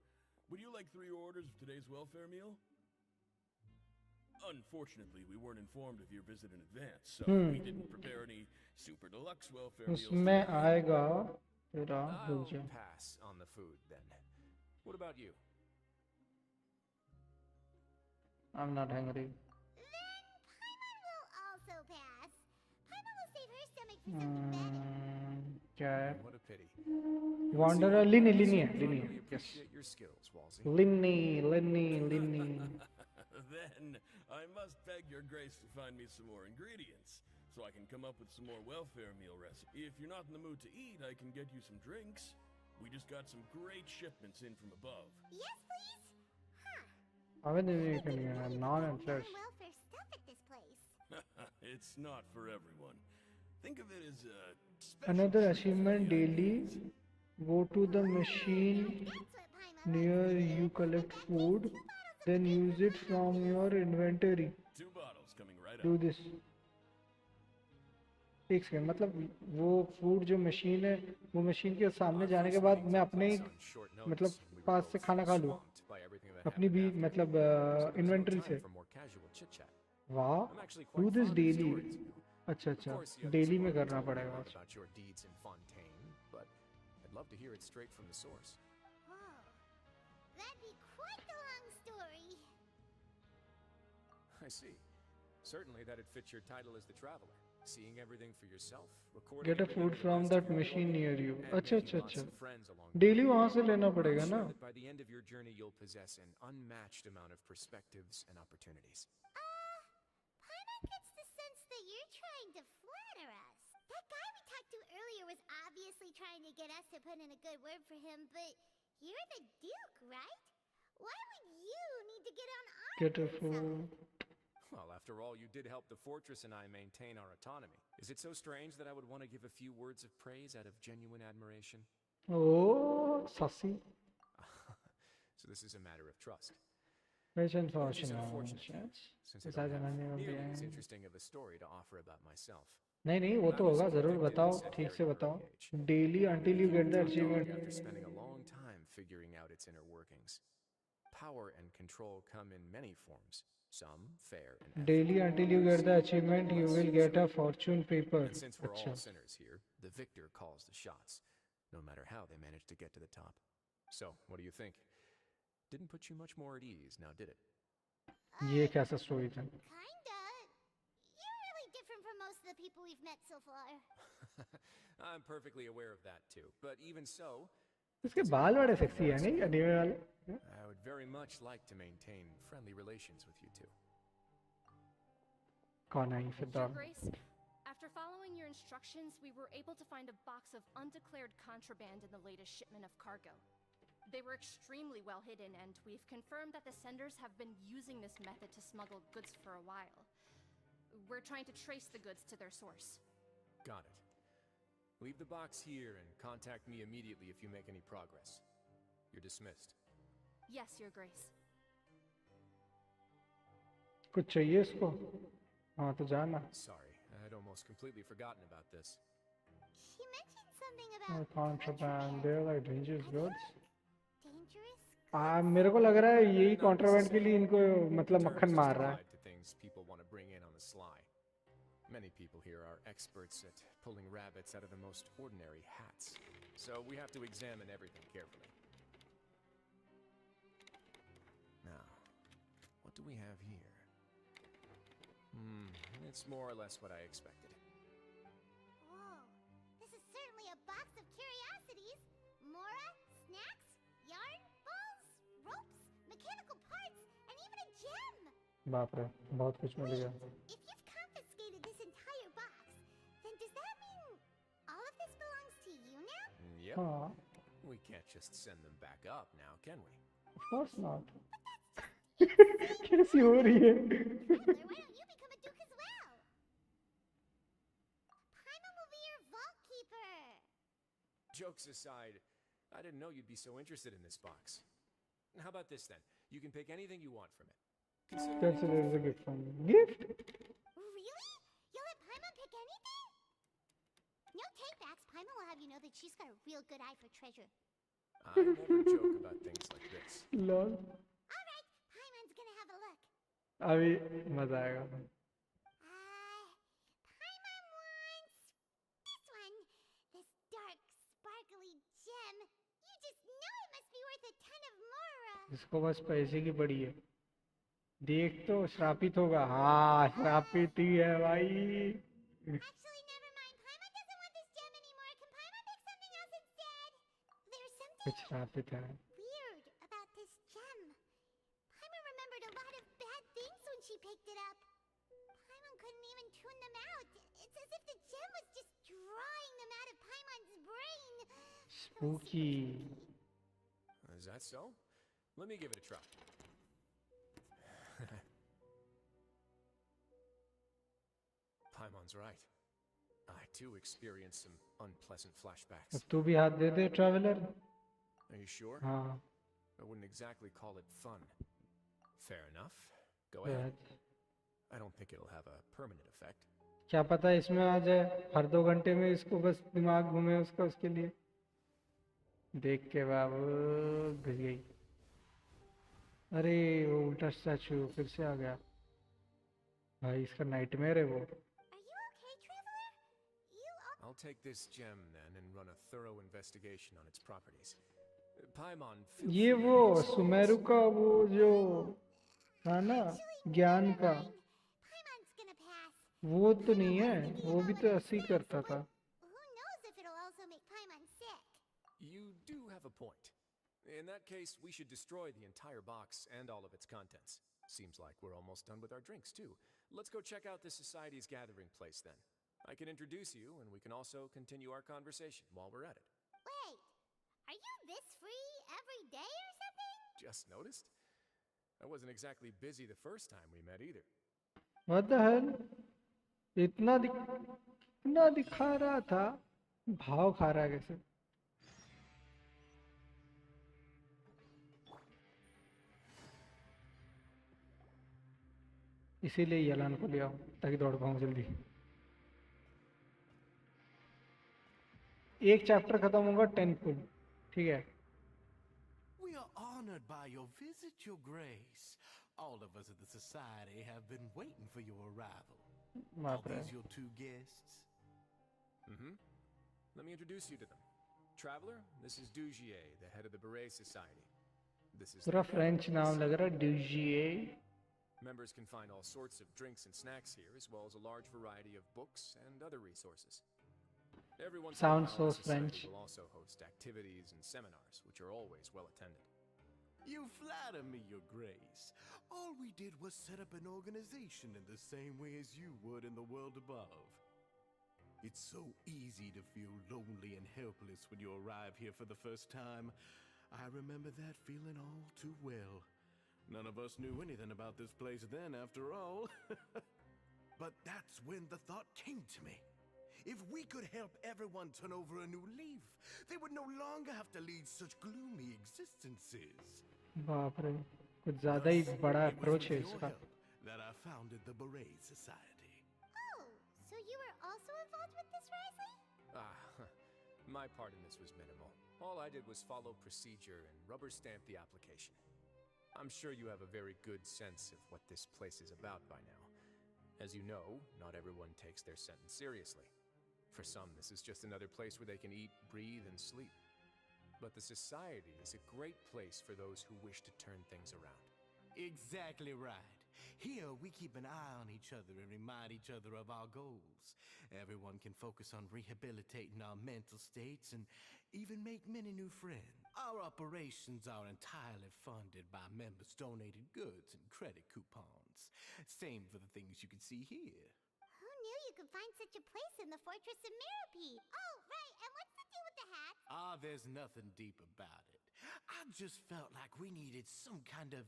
Would you like 3 orders of today's welfare meal? Unfortunately, we weren't informed of your visit in advance, so we didn't prepare any super deluxe welfare meals उसमें today. आएगा तेरा I'll भूजा। pass on the food then. What about you? I'm not hungry. Then Paimon will क्या है? What a pity. Wanderer, Linny, Linny है, I Linny really है, yes. appreciate your skills, Walsey. Linny, Linny, Linny. Then I must beg your grace to find me some more ingredients, so I can come up with some more welfare meal recipes. If you're not in the mood to eat, I can get you some drinks. We just got some great shipments in from above. Yes, please? Huh. अबे नहीं Good करनी है, morning, non-interest. non-welfare stuff at this place. It's not for everyone. Think of it as a special Another treat for achievement the daily. IPs. Go to the machine That's what Paimon near likes to you, do. collect And that food, means 2 bottles of then good use it Paimon from please. your inventory. 2 bottles coming right Do up. this. एक second, मतलब वो food जो machine है, वो machine के सामने जाने के बाद मैं अपने मतलब पास से खाना खा लूँ अपनी भी मतलब इन्वेंटरी से. वाह, डू दिस डेली. अच्छा अच्छा, डेली में करना पड़ेगा. about your deeds in Fontaine, but I'd love to hear it straight from the source. Oh, that'd be quite the long story. I see. Certainly that'd fit your title as the traveler. Seeing everything for yourself, recording Get a everything food to the from best that of your machine ability, near you. and अच्छा making अच्छा lots अच्छा, of friends along the daily way. वहाँ से लेना I'm पड़ेगा ना. sure that by the end of your journey you'll possess an unmatched amount of perspectives and opportunities. Paimon gets the sense that you're trying to flatter us. That guy we talked to earlier was obviously trying to get us to put in a good word for him, but you're the Duke, right? Why would you need to get on our Get a good side? food. Well, after all, you did help the fortress and I maintain our autonomy. Is it so strange that I would want to give a few words of praise out of genuine admiration? Oh, sassy. So this is a matter of trust. Which Which is unfortunate. unfortunate, since I ऐसा don't जनाने have में भी nearly as है. interesting of a story to offer about myself. नहीं नहीं, वो But तो I was होगा, जरूर convicted बताओ, and set ठीक very से early बताओ. age. Daily until you get the Top dog achievement. after spending a long time figuring out its inner workings. Power and control come in many forms, some fair and Daily ethical, until you get the some achievement, you less will so. get a fortune paper. And since we're अच्छा. all sinners here, the victor calls the shots, no matter how they manage to get to the top. So, what do you think? Didn't put you much more at ease, now did it? ये कैसा story था? Kinda. You're really different from most of the people we've met so far. I'm perfectly aware of that too, but even so, इसके बाल बड़े sexy है नहीं, anime वाले. I would very much like to maintain friendly relations with you two. कौन है ये Your फिर? Grace, after following your instructions, we were able to find a box of undeclared contraband in the latest shipment of cargo. They were extremely well hidden, and we've confirmed that the senders have been using this method to smuggle goods for a while. We're trying to trace the goods to their source. Got it. Leave the box here and contact me immediately if you make any progress. You're dismissed. Yes, Your Grace. कुछ चाहिए इसको? हाँ तो जाना. Sorry, I'd almost completely forgotten about this. She mentioned something Oh, about contraband. They're like dangerous goods. dangerous. मेरे को लग रहा है यही Not कॉन्ट्राबैंड के लिए इनको necessarily. मतलब The term मक्खन is मार just रहा है. applied to things people want to bring in on the sly. Many people here are experts at pulling rabbits out of the most ordinary hats, so we have to examine everything carefully. Now, what do we have here? It's more or less what I expected. Whoa, this is certainly a box of curiosities. Mora, snacks, yarn, balls, ropes, mechanical parts, and even a gem. बाप रे, बहुत कुछ मिल गया. If you've confiscated this entire box, then does that mean all of this belongs to you now? Yep. हाँ, We can't just send them back up now, can we? of course not. कैसी हो रही है? Traveler, why don't you become a duke as well? Paimon will be your vault keeper. Jokes aside, I didn't know you'd be so interested in this box. How about this then? You can pick anything you want from it. Consider it a gift from me. Gift? Really? You'll let Paimon pick anything? No takebacks. Paimon will have you know that she's got a real good eye for treasure. I never joke about things like this. Lol. All right, Paimon's gonna have a look. अभी मजा आएगा. Paimon wants this one. This dark, sparkly gem. You just know it must be worth a ton of Mora. जिसको बस पैसे की पड़ी है. देख तो श्रापित होगा. हाँ, श्रापित ही है भाई. Actually, never mind. Paimon कुछ श्रापित है. Weird about this gem. Paimon remembered a lot of bad things when she picked it up. Paimon couldn't even tune them out. It's as if the gem was just drawing them out of Paimon's brain. Spooky. Is that so? Let me give it a try. Paimon's right. I too experienced some unpleasant flashbacks. अब तू भी हाथ दे दे traveller. Are you sure? हाँ. I wouldn't exactly call it fun. Fair enough. Go Go ahead. ahead. I don't think it'll have a permanent effect. क्या पता इसमें आ जाए हर 2 घंटे में इसको बस दिमाग घूमे उसका उसके लिए. देख के बाबू घुस गई. अरे वो उल्टा स्टैचू फिर से आ गया. भाई इसका नाइटमेयर है वो. Are you okay, Traveler? I'll take this gem then and run a thorough investigation on its properties. Paimon, feel ये free to वो explore सुमेरु का वो जो था ना ज्ञान का Paimon's gonna pass. वो तो नहीं है. वो भी तो ऐसे ही करता था. Who knows if it'll also make Paimon sick? You do have a point. In that case, we should destroy the entire box and all of its contents. Seems like we're almost done with our drinks, too. Let's go check out the Society's gathering place, then. I can introduce you, and we can also continue our conversation while we're at it. Wait, are you this free every day or something? Just noticed? I wasn't exactly busy the first time we met either. What the hell? इतना दिखा रहा था. भाव खा रहा है कैसे. इसीलिए यलान को ले आओ ताकि दौड़ पाऊँ जल्दी. एक चैप्टर खत्म होगा 10 फुल. ठीक है. We are honored by your visit, Your Grace. All of us at the Society have been waiting for your arrival. Are बाप रे. these your 2 guests? Mm-hmm. Let me introduce you to them. Traveler, this is Dugier, the head of the Beret Society. This is पूरा French नाम लग रहा है. ड्यूजिए. Members can find all sorts of drinks and snacks here, as well as a large variety of books and other resources. Every once in a Sounds while, the so Society French. will also host activities and seminars, which are always well attended. You flatter me, Your Grace. All we did was set up an organization in the same way as you would in the world above. It's so easy to feel lonely and helpless when you arrive here for the first time. I remember that feeling all too well. None of us knew anything about this place then, after all. But that's when the thought came to me. If we could help everyone turn over a new leaf, they would no longer have to lead such gloomy existences. बाप रे. कुछ ज़्यादा ही बड़ा It was approach है with your इसका. help that I founded the Beret Society. Oh, so you were also involved with this, Risley? My part in this was minimal. All I did was follow procedure and rubber stamp the application. I'm sure you have a very good sense of what this place is about by now. As you know, not everyone takes their sentence seriously. For some, this is just another place where they can eat, breathe, and sleep. But the Society is a great place for those who wish to turn things around. Exactly right. Here, we keep an eye on each other and remind each other of our goals. Everyone can focus on rehabilitating our mental states and even make many new friends. Our operations are entirely funded by members' donated goods and credit coupons. Same for the things you can see here. Who knew you could find such a place in the Fortress of Merope? Oh, right, and what's the deal with the hats? There's nothing deep about it. I just felt like we needed some kind of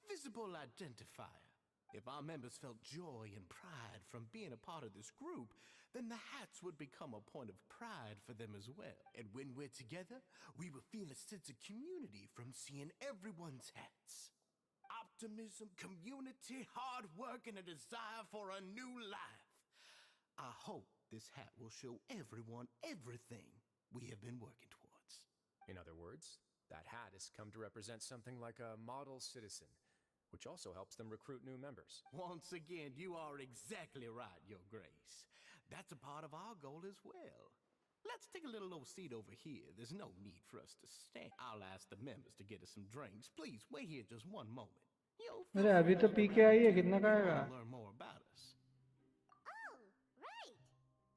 visible identifier. If our members felt joy and pride from being a part of this group, then the hats would become a point of pride for them as well. And when we're together, we will feel a sense of community from seeing everyone's hats. Optimism, community, hard work, and a desire for a new life. I hope this hat will show everyone everything we have been working towards. In other words, that hat has come to represent something like a model citizen, which also helps them recruit new members. Once again, you are exactly right, Your Grace. That's a part of our goal as well. Let's take a little old seat over here. There's no need for us to stand. I'll ask the members to get us some drinks. Please wait here just one moment. अरे अभी तो P के आई है. कितना खाएगा? Learn more about us. Oh, right.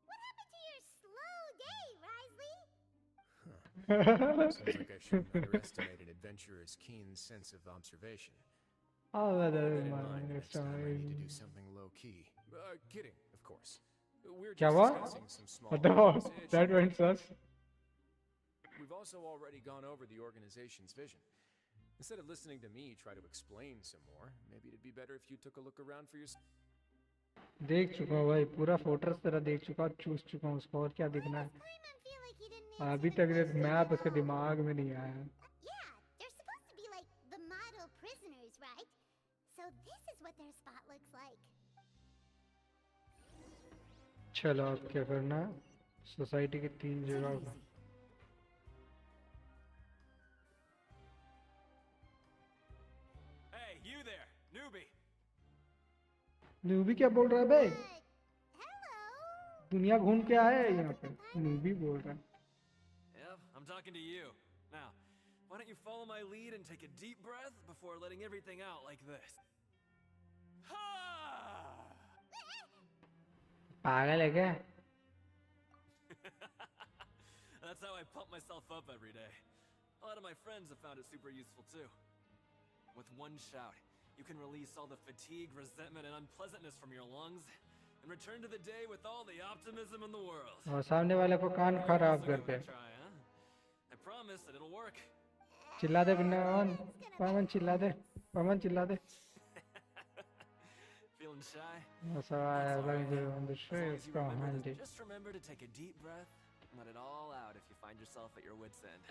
What happened to your slow day, Risley? Seems like I shouldn't underestimate an adventurer's keen sense of observation. Oh, Bear that in man, mind the next next time I need to time. do something low-key. Kidding, of course. We're क्या just हुआ? discussing some small What the fuck? organizational That went sus. We've also already gone over the organization's vision. Instead of listening to me try to explain some more, maybe it'd be better if you took a look around for yourself. देख चुका हूँ भाई, पूरा fortress तेरा देख चुका हूँ, चूस चुका हूँ उसको, और क्या दिखना है? Paimon feel like he didn't अभी answer तक the मैप question? उसके दिमाग में नहीं आया. Yeah, they're supposed to be like the model prisoners, right? So this is what their spot looks like. चलो अब क्या करना है? सोसाइटी की 3 जगह. Hey, you there, newbie! Newbie क्या बोल रहा है बे? Hello. दुनिया घूम के आया है यहाँ पे. न्यूबी बोल रहा है. Yep, I'm talking to you. Now, why don't you follow my lead and take a deep breath before letting everything out like this? Ha! पागल है क्या? That's how I pump myself up every day. A lot of my friends have found it super useful too. With one shout, you can release all the fatigue, resentment, and unpleasantness from your lungs and return to the day with all the optimism in the world. और सामने वाले को कान खराब कर पे. Try, huh? I promise that it'll work. चिल्ला दे पवन. पवन चिल्ला दे. पवन चिल्ला दे. Feeling shy? So I like on the As long as streets. you Go remember handy. just remember to take a deep breath and let it all out if you find yourself at your wit's end.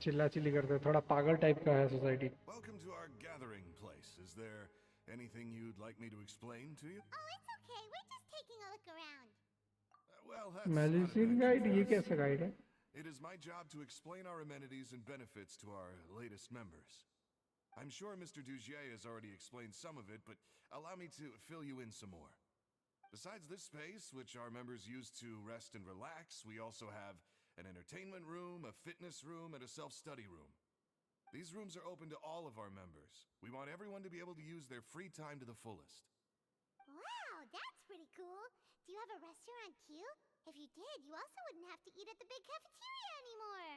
चिल्ला chilli करते, थोड़ा पागल type का है society. Welcome to our gathering place. Is there anything you'd like me to explain to you? Oh, it's okay. We're just taking a look around. Well, that's not a medicine bad guide, ये confess. कैसा guide है? It is my job to explain our amenities and benefits to our latest members. I'm sure Mr. Dugier has already explained some of it, but allow me to fill you in some more. Besides this space, which our members use to rest and relax, we also have an entertainment room, a fitness room, and a self-study room. These rooms are open to all of our members. We want everyone to be able to use their free time to the fullest. Wow, that's pretty cool. Do you have a restaurant too? If you did, you also wouldn't have to eat at the big cafeteria anymore.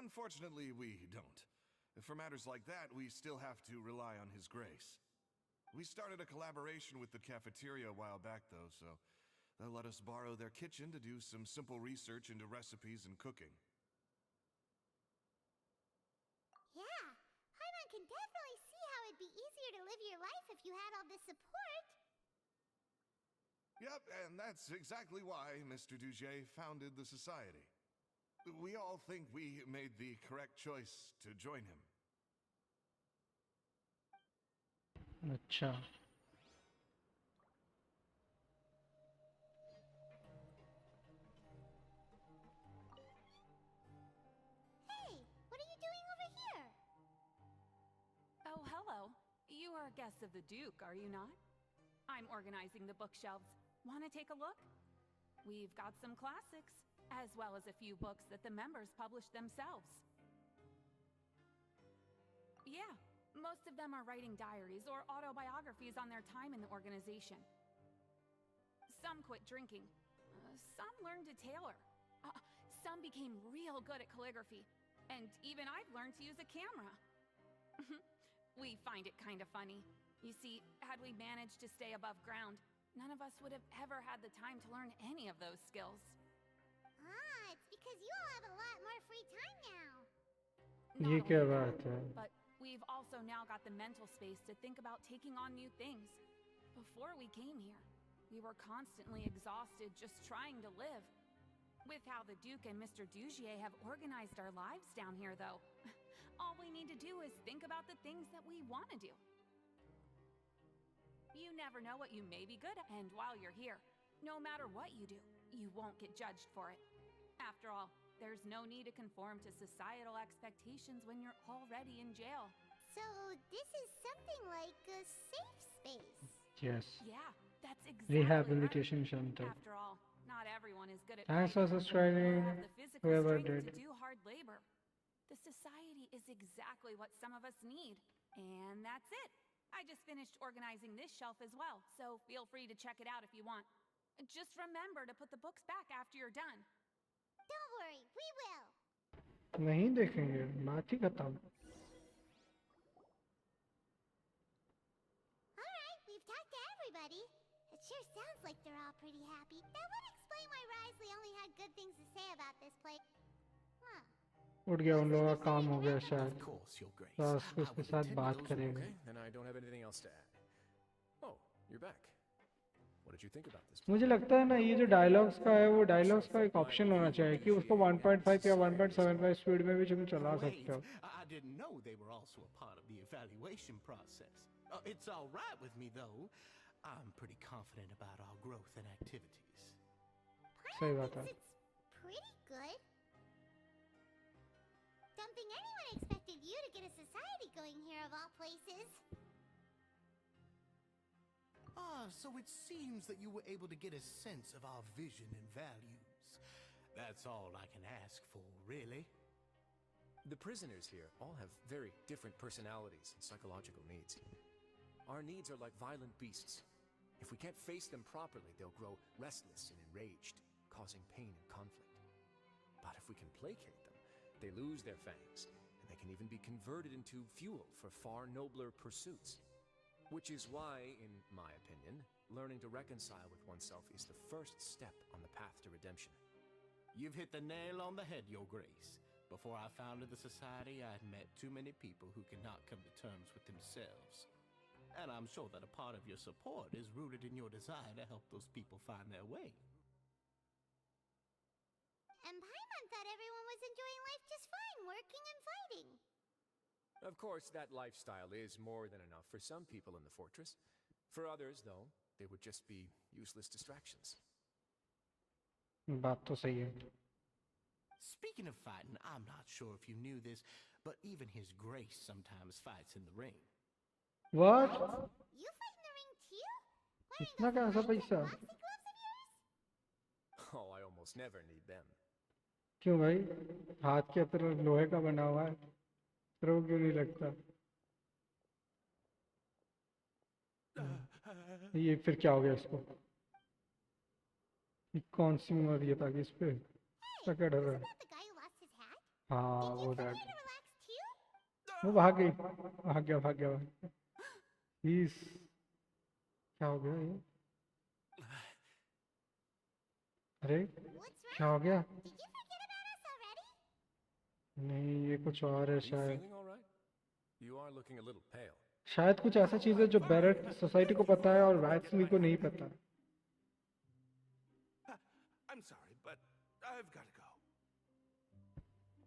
Unfortunately, we don't. For matters like that, we still have to rely on his grace. We started a collaboration with the cafeteria a while back, though, so they'll let us borrow their kitchen to do some simple research into recipes and cooking. Yeah, Paimon can definitely see how it'd be easier to live your life if you had all this support. Yep, and that's exactly why Mr. Dugier founded the society. We all think we made the correct choice to join him. अच्छा. Hey, what are you doing over here? Oh, hello. You are a guest of the Duke, are you not? I'm organizing the bookshelves. Want to take a look? We've got some classics, as well as a few books that the members published themselves. Yeah, most of them are writing diaries or autobiographies on their time in the organization. Some quit drinking. Some learned to tailor. Some became real good at calligraphy. And even I've learned to use a camera. We find it kind of funny. You see, had we managed to stay above ground, none of us would have ever had the time to learn any of those skills. Ah, it's because you all have a lot more free time now. ये Not क्या only बात that, है? but we've also now got the mental space to think about taking on new things. Before we came here, we were constantly exhausted just trying to live. With how the Duke and Mr. Dugier have organized our lives down here, though, all we need to do is think about the things that we want to do. You never know what you may be good at, and while you're here, no matter what you do, you won't get judged for it. After all, there's no need to conform to societal expectations when you're already in jail. So this is something like a safe space. Yes. Yeah, that's exactly Rehabilitation right. center. After all, not everyone is good at Thanks fighting for or subscribing, have the physical whoever strength did. to do hard labor. The society is exactly what some of us need. And that's it. I just finished organizing this shelf as well, so feel free to check it out if you want. Just remember to put the books back after you're done. Don't worry, we will. नहीं देखेंगे, बात ही खत्म। Alright, we've talked to everybody. It sure sounds like they're all pretty happy. That would explain why Risley only had good things to say about this place. Huh. उठ गया, उन लोगों का काम हो गया शायद। Of course, Your Grace. बस उसके साथ बात करेंगे। Okay, then I don't have anything else to add. Oh, you're back. What did you think about this? मुझे लगता है ना, ये जो डायलॉग्स का है वो डायलॉग्स का एक ऑप्शन होना चाहिए कि उसको 1.5 या 1.75 स्पीड में भी तुम चला सकते हो। I didn't know they were also a part of the evaluation process. It's all right with me though. I'm pretty confident about our growth and activities. सही बात है। It's pretty good. Don't think anyone expected you to get a society going here of all places. So it seems that you were able to get a sense of our vision and values. That's all I can ask for, really. The prisoners here all have very different personalities and psychological needs. Our needs are like violent beasts. If we can't face them properly, they'll grow restless and enraged, causing pain and conflict. But if we can placate them, they lose their fangs, and they can even be converted into fuel for far nobler pursuits. Which is why, in my opinion, learning to reconcile with oneself is the first step on the path to redemption. You've hit the nail on the head, Your Grace. Before I founded the Society, I had met too many people who could not come to terms with themselves. And I'm sure that a part of your support is rooted in your desire to help those people find their way. And Paimon thought everyone was enjoying life just fine, working and fighting. Of course, that lifestyle is more than enough for some people in the fortress. For others, though, they would just be useless distractions. बात तो सही है। Speaking of fighting, I'm not sure if you knew this, but even His Grace sometimes fights in the ring. What? You fight in the ring too? इतना कहाँ से पैसा? Oh, I almost never need them. क्यों भाई? हाथ के अंदर लोहे का बना हुआ है, फिर वो क्यों नहीं लगता? ये फिर क्या हो गया इसको? ये कौन सी मरियत आ गई इस पे? क्या डर रहा है? हाँ वो डर, वो भाग गई, भाग गया। He's... क्या हो गया ये? अरे क्या हो गया? नहीं, ये कुछ और है शायद। You are looking a little pale. शायद कुछ ऐसा चीज है जो बैरेट सोसाइटी को पता है और वैक्सली को नहीं पता। I'm sorry, but I've got to go.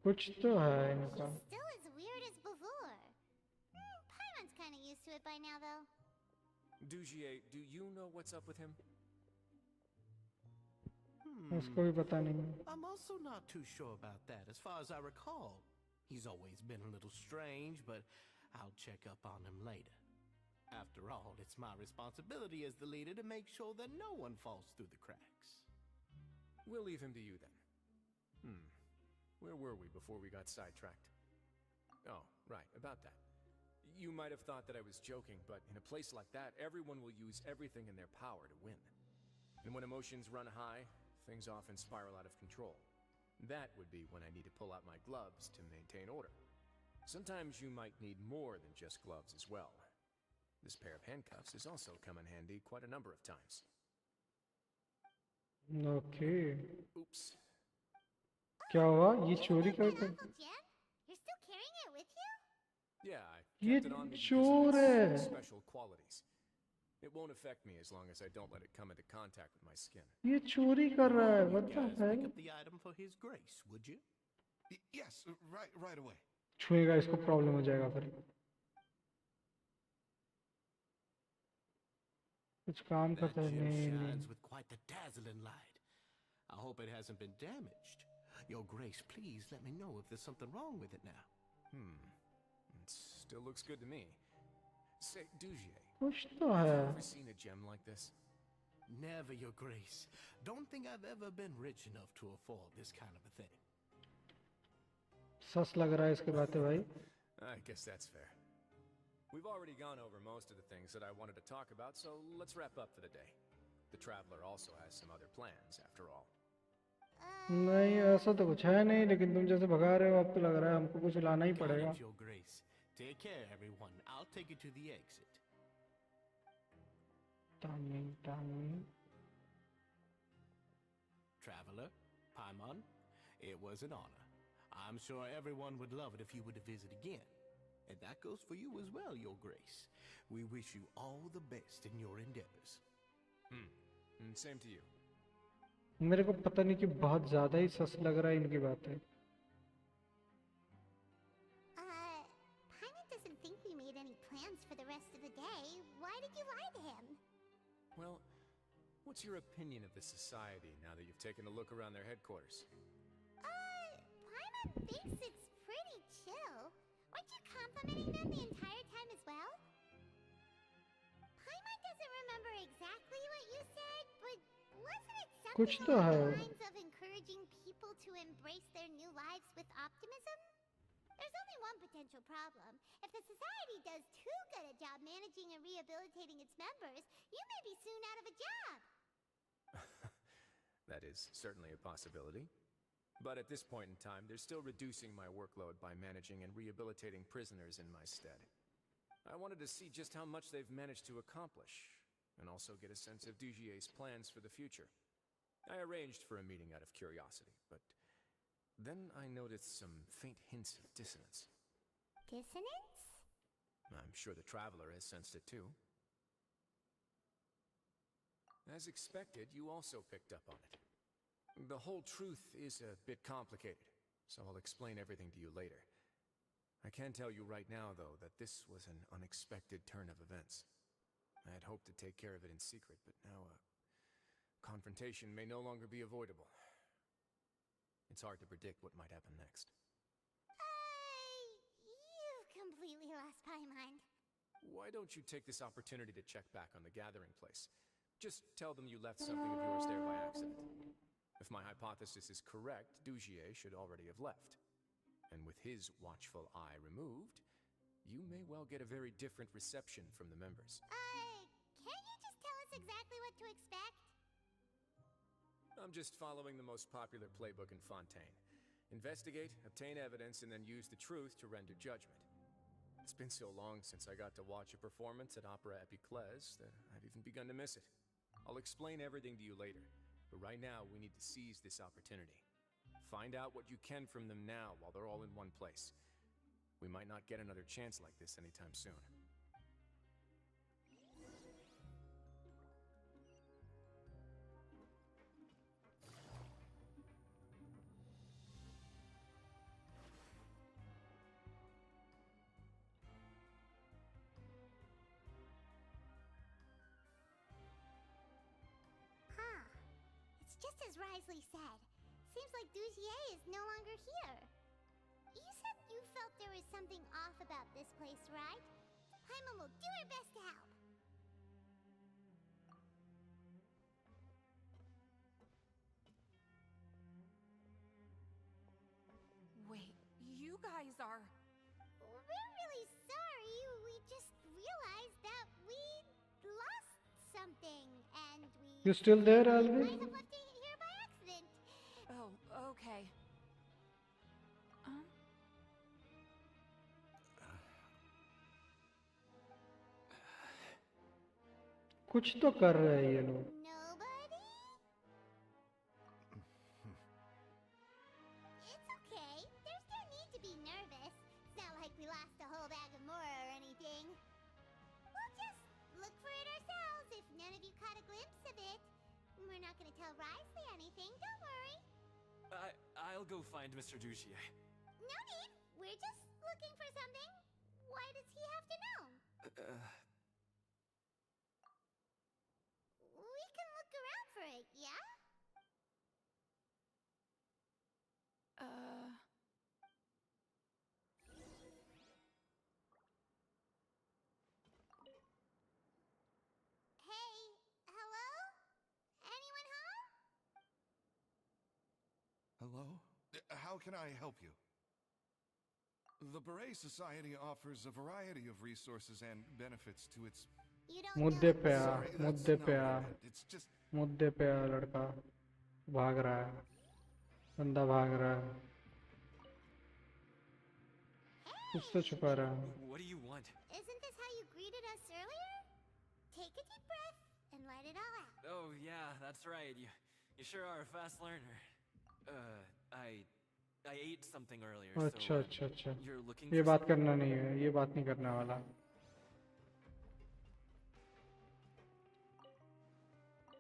कुछ तो है इनका। Still as weird as before. Paimon's kind of used to it by now, though. Dujier, do you know what's up with him? उसको भी पता नहीं। I'm also not too sure about that. As far as I recall, he's always been a little strange, but I'll check up on him later. After all, it's my responsibility as the leader to make sure that no one falls through the cracks. We'll leave him to you then. Where were we before we got sidetracked? Oh, right, about that. You might have thought that I was joking, but in a place like that, everyone will use everything in their power to win. And when emotions run high, things often spiral out of control. That would be when I need to pull out my gloves to maintain order. Sometimes you might need more than just gloves as well. This pair of handcuffs has also come in handy quite a number of times. Okay. Oops. क्या हुआ? ये चोरी करते? You're still carrying it with you? Yeah, I ये kept it on me चोर because of है। its special qualities. It won't affect me as long as I don't let it come into contact with my skin. ये चोरी कर रहा है, what the Guys, hell? pick up the item for His Grace, would you? Yes, right away. छुएगा इसको problem हो जाएगा फिर। कुछ काम करता है? Gem नहीं shines with quite the dazzling light. I hope it hasn't been damaged. Your Grace, please let me know if there's something wrong with it now. It still looks good to me. Say, Dujier, कुछ तो have you है। ever seen a gem like this? Never, Your Grace. Don't think I've ever been rich enough to afford this kind of a thing. सस लग रहा है इसके बातें भाई। I guess that's fair. We've already gone over most of the things that I wanted to talk about, so let's wrap up for the day. The Traveler also has some other plans, after all. नहीं ऐसा तो कुछ है नहीं, लेकिन तुम जैसे भगा रहे हो अब तो लग रहा है हमको कुछ लाना ही Got पड़ेगा. it, Your Grace. Take care, everyone. I'll take you to the exit. Timing. Traveler, Paimon, it was an honor. I'm sure everyone would love it if you were to visit again. And that goes for you as well, Your Grace. We wish you all the best in your endeavors. Same to you. मेरे को पता नहीं कि बहुत ज्यादा ही सस लग रहा है इनकी बातें. Paimon doesn't think we made any plans for the rest of the day. Why did you lie to him? Well, what's your opinion of the society now that you've taken a look around their headquarters? Paimon thinks it's pretty chill. Weren't you complimenting them the entire time as well? Paimon doesn't remember exactly what you said, but wasn't it कुछ something तो along है. the lines of encouraging people to embrace their new lives with optimism? There's only one potential problem. If the society does too good a job managing and rehabilitating its members, you may be soon out of a job. That is certainly a possibility. But at this point in time, they're still reducing my workload by managing and rehabilitating prisoners in my stead. I wanted to see just how much they've managed to accomplish, and also get a sense of Dugier's plans for the future. I arranged for a meeting out of curiosity, but then I noticed some faint hints of dissonance. Dissonance? I'm sure the Traveler has sensed it too. As expected, you also picked up on it. The whole truth is a bit complicated, so I'll explain everything to you later. I can tell you right now, though, that this was an unexpected turn of events. I had hoped to take care of it in secret, but now a confrontation may no longer be avoidable. It's hard to predict what might happen next. You've completely lost my mind. Why don't you take this opportunity to check back on the gathering place? Just tell them you left something of yours there by accident. If my hypothesis is correct, Dugier should already have left. And with his watchful eye removed, you may well get a very different reception from the members. Can't you just tell us exactly what to expect? I'm just following the most popular playbook in Fontaine. Investigate, obtain evidence, and then use the truth to render judgment. It's been so long since I got to watch a performance at Opera Epiclese that I've even begun to miss it. I'll explain everything to you later, but right now we need to seize this opportunity. Find out what you can from them now while they're all in one place. We might not get another chance like this anytime soon. It's just as Risley said. Seems like Dugier is no longer here. You said you felt there was something off about this place, right? Paimon will do her best to help. Wait, you guys are... We're really sorry. We just realized that we lost something, and we... You still there, might Alvin? have left it here by accident. Oh, okay. कुछ तो कर रहे हैं ये लोग. Nobody? It's okay. There's no need to be nervous. It's not like we lost a whole bag of Mora or anything. We'll just look for it ourselves if none of you caught a glimpse of it. We're not gonna tell Risley anything, don't worry. I'll go find Mr. Dugier. No need. We're just looking for something. Why does he have to know? We can look around for it, yeah? Hey, hello? Anyone home? Hello? How can I help you? The Beret Society offers a variety of resources and benefits to its... You don't मुद्दे know? पे आ, Sorry, that's मुद्दे not पे what I uh. meant. It's just मुद्दे पे है लड़का, भाग रहा है, बंदा भाग रहा है, कुछ तो छुपा रहा है। What do you want? Isn't this how you greeted us earlier? Take a deep breath and let it all out. Oh, yeah, that's right. You sure are a fast learner. I ate something earlier, अच्छा so अच्छा अच्छा, you're looking ये for बात something? करना नहीं है, ये बात नहीं करने वाला।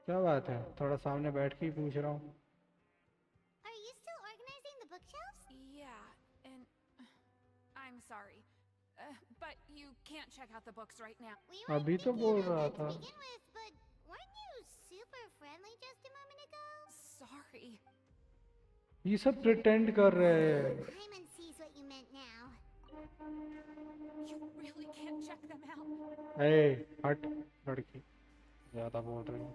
क्या बात है, थोड़ा सामने बैठ के ही पूछ रहा हूँ। Are you still organizing the bookshelves? Yeah, and I'm sorry. But you can't check out the books right now. We were अभी तो thinking बोल about रहा that था। to begin with, but weren't you super friendly just a moment ago? Sorry. ये सब pretend कर रहे हैं। Hyman sees what you meant now. You really can't check them out. ए, हट लड़की, ज्यादा बोल रही है।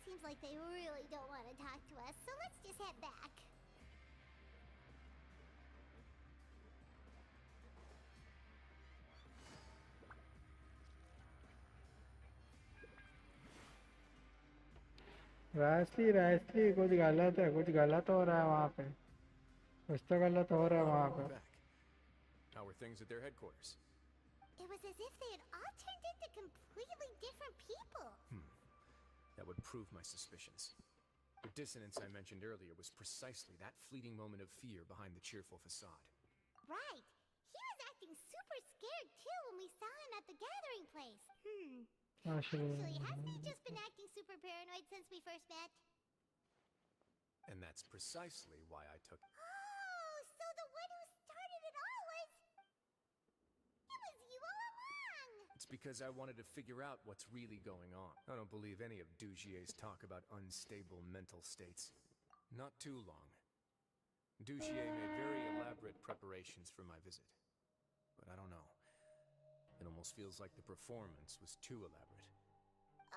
Seems like they really don't want to talk to us, so let's just head back. रास्ती कुछ गलत है, कुछ गलत हो रहा है वहाँ पे, कुछ तो गलत हो रहा है वहाँ पे। Back. How were things at their headquarters? It was as if they had all turned into completely different people. That would prove my suspicions. The dissonance I mentioned earlier was precisely that fleeting moment of fear behind the cheerful facade. Right. He was acting super scared too when we saw him at the gathering place. Actually, hasn't he just been acting super paranoid since we first met? And that's precisely why I took... Oh, so the one who started it all was... It was you all along! It's because I wanted to figure out what's really going on. I don't believe any of Dugier's talk about unstable mental states. Not too long. Dugier made very elaborate preparations for my visit. But I don't know. It almost feels like the performance was too elaborate.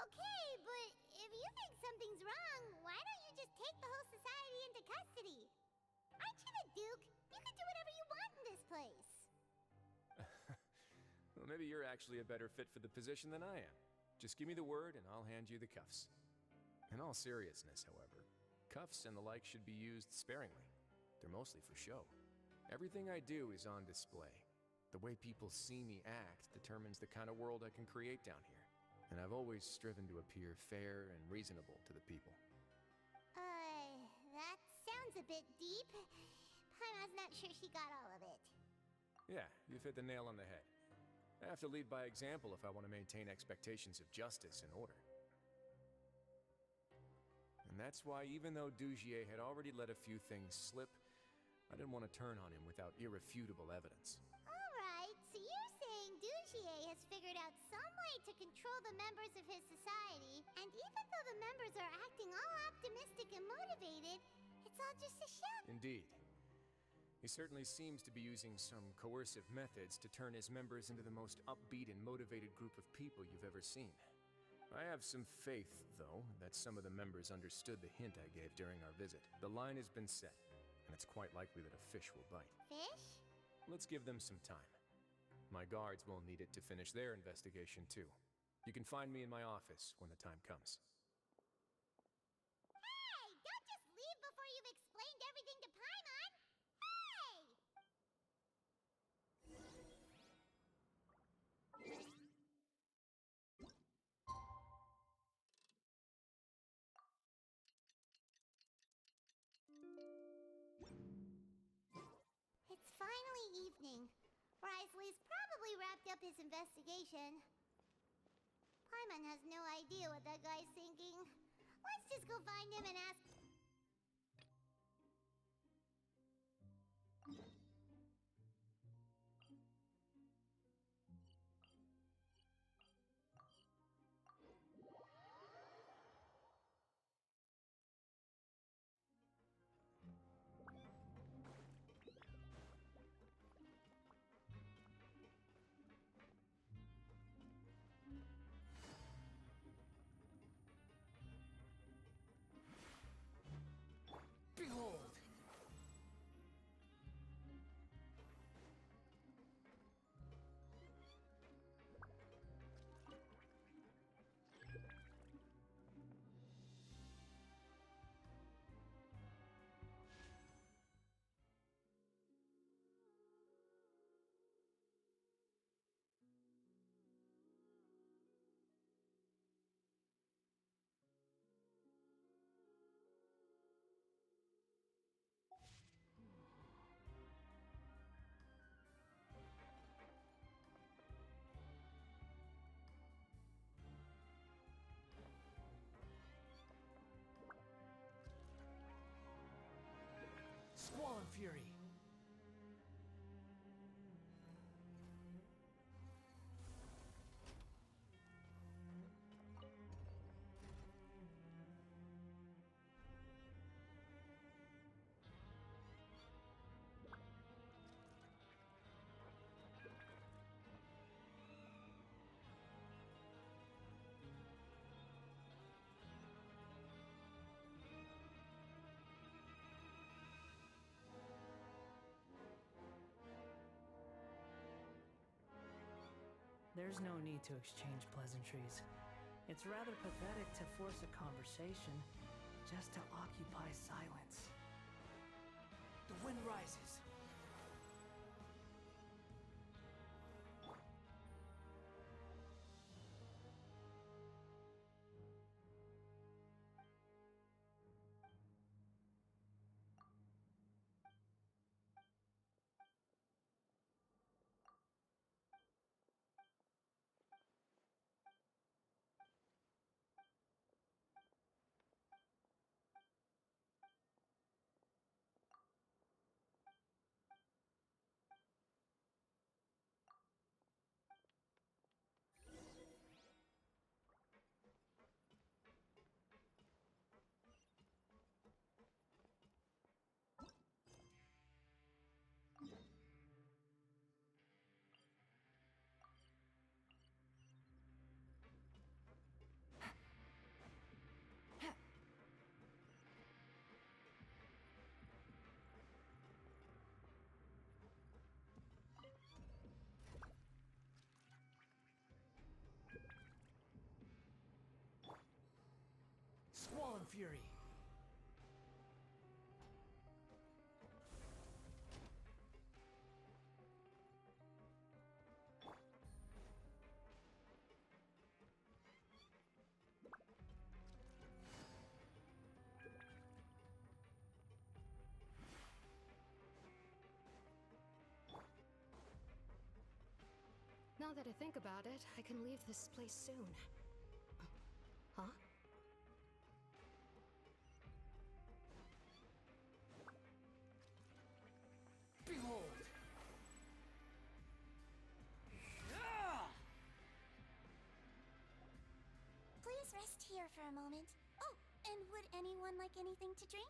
Okay, but if you think something's wrong, why don't you just take the whole society into custody? Aren't you the Duke? You can do whatever you want in this place. Well, maybe you're actually a better fit for the position than I am. Just give me the word and I'll hand you the cuffs. In all seriousness, however, cuffs and the like should be used sparingly. They're mostly for show. Everything I do is on display. The way people see me act determines the kind of world I can create down here. And I've always striven to appear fair and reasonable to the people. That sounds a bit deep. Paimon's not sure she got all of it. Yeah, you've hit the nail on the head. I have to lead by example if I want to maintain expectations of justice and order. And that's why, even though Dugier had already let a few things slip, I didn't want to turn on him without irrefutable evidence. Alright, so you're saying Dugier has figured out some way to control the members of his society, and even though the members are acting all optimistic and motivated, it's all just a show? Indeed. He certainly seems to be using some coercive methods to turn his members into the most upbeat and motivated group of people you've ever seen. I have some faith, though, that some of the members understood the hint I gave during our visit. The line has been set, and it's quite likely that a fish will bite. Fish? Let's give them some time. My guards will need it to finish their investigation, too. You can find me in my office when the time comes. Hey! Don't just leave before you've explained everything to Paimon! Hey! It's finally evening. Risley's probably wrapped up his investigation. Paimon has no idea what that guy's thinking. Let's just go find him and ask... There's no need to exchange pleasantries. It's rather pathetic to force a conversation just to occupy silence. The wind rises. Squall and Fury. Now that I think about it, I can leave this place soon. Huh? Behold! Please rest here for a moment. Oh, and would anyone like anything to drink?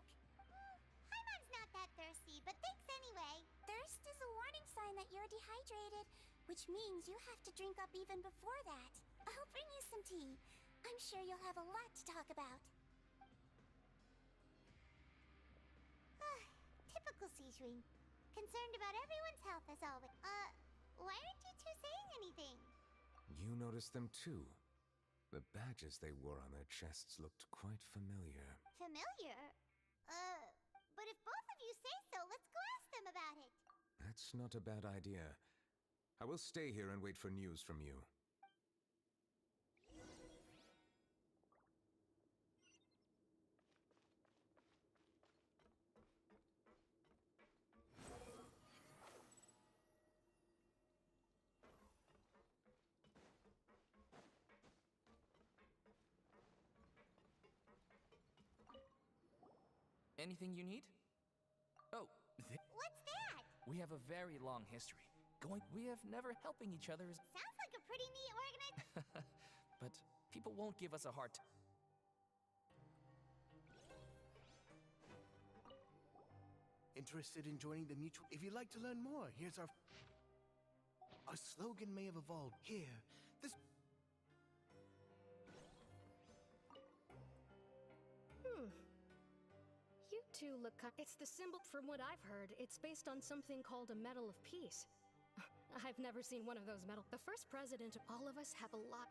Paimon's not that thirsty, but thanks anyway. Thirst is a warning sign that you're dehydrated, which means you have to drink up even before that. I'll bring you some tea. I'm sure you'll have a lot to talk about. Typical Sijui. Concerned about everyone's health as always. Why aren't you two saying anything? You noticed them too. The badges they wore on their chests looked quite familiar. Familiar? But if both of you say so, let's go ask them about it. That's not a bad idea. I will stay here and wait for news from you. Anything you need? Oh, What's that? we have a very long history. We have never helping each other is... Sounds like a pretty neat organization. But people won't give us a hard time. Interested in joining the mutual? If you'd like to learn more, here's our slogan may have evolved. Here, this... You two look It's the symbol, from what I've heard, it's based on something called a Medal of Peace. I've never seen one of those medals. The first president, all of us have a lot.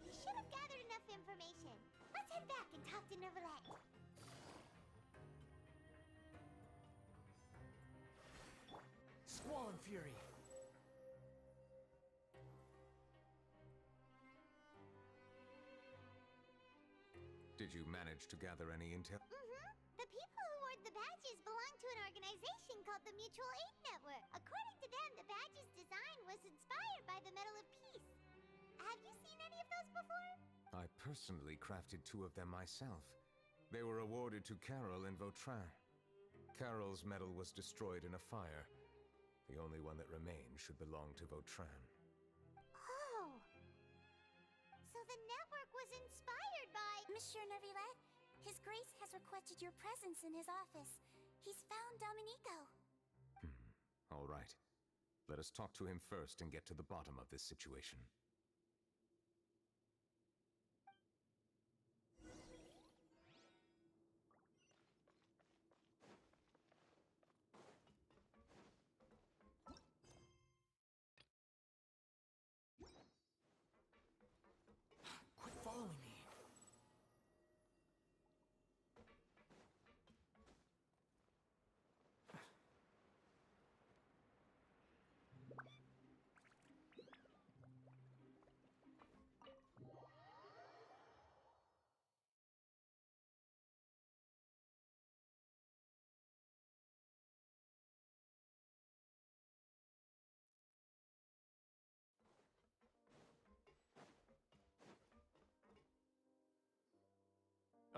You should have gathered enough information. Let's head back and talk to Neuvillette. Squall and Fury. Did you manage to gather any intel? The people who wore the badges belong to an organization called the Mutual Aid Network. According to them, the badge's design was inspired by the Medal of Peace. Have you seen any of those before? I personally crafted 2 of them myself. They were awarded to Carol in Vautrin. Carol's medal was destroyed in a fire. The only one that remained should belong to Vautrin. Oh. So the network was inspired by... Monsieur Neuvillette, His Grace has requested your presence in his office. He's found Dominico. All right. Let us talk to him first and get to the bottom of this situation.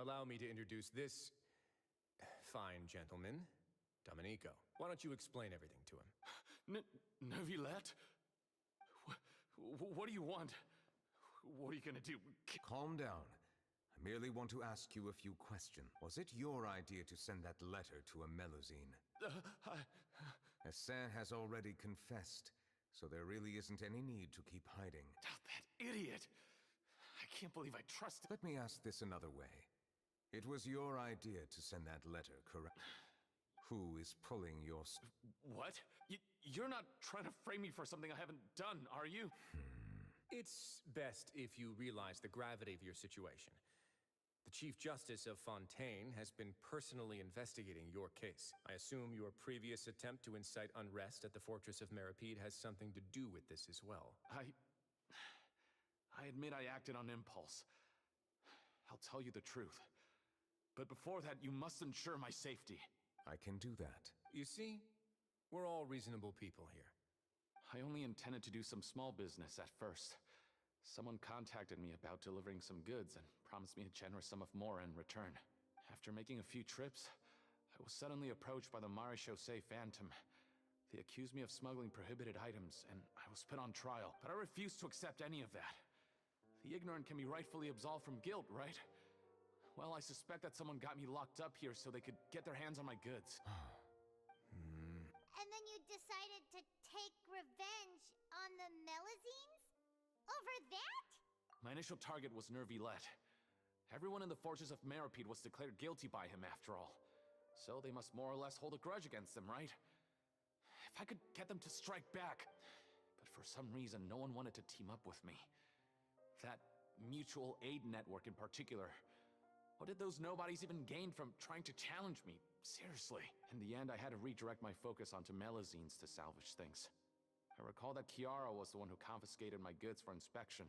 Allow me to introduce this fine gentleman, Domenico. Why don't you explain everything to him? Neuvillette? What do you want? What are you gonna do? Calm down. I merely want to ask you a few questions. Was it your idea to send that letter to a Melusine? Hassan has already confessed, so there really isn't any need to keep hiding. That idiot! I can't believe I trusted— Let me ask this another way. It was your idea to send that letter, correct? Who is pulling your— What? You're not trying to frame me for something I haven't done, are you? It's best if you realize the gravity of your situation. The Chief Justice of Fontaine has been personally investigating your case. I assume your previous attempt to incite unrest at the Fortress of Meripede has something to do with this as well. I admit I acted on impulse. I'll tell you the truth. But before that, you must ensure my safety. I can do that. You see, we're all reasonable people here. I only intended to do some small business at first. Someone contacted me about delivering some goods and promised me a generous sum of more in return. After making a few trips, I was suddenly approached by the Marechaussee Phantom. They accused me of smuggling prohibited items, and I was put on trial. But I refused to accept any of that. The ignorant can be rightfully absolved from guilt, right? Well, I suspect that someone got me locked up here so they could get their hands on my goods. And then you decided to take revenge on the Melusines? Over that? My initial target was Neuvillette. Everyone in the Fortress of Meripede was declared guilty by him, after all. So they must more or less hold a grudge against them, right? If I could get them to strike back. But for some reason, no one wanted to team up with me. That mutual aid network in particular. What did those nobodies even gain from trying to challenge me? Seriously. In the end, I had to redirect my focus onto Melusines to salvage things. I recall that Chiara was the one who confiscated my goods for inspection.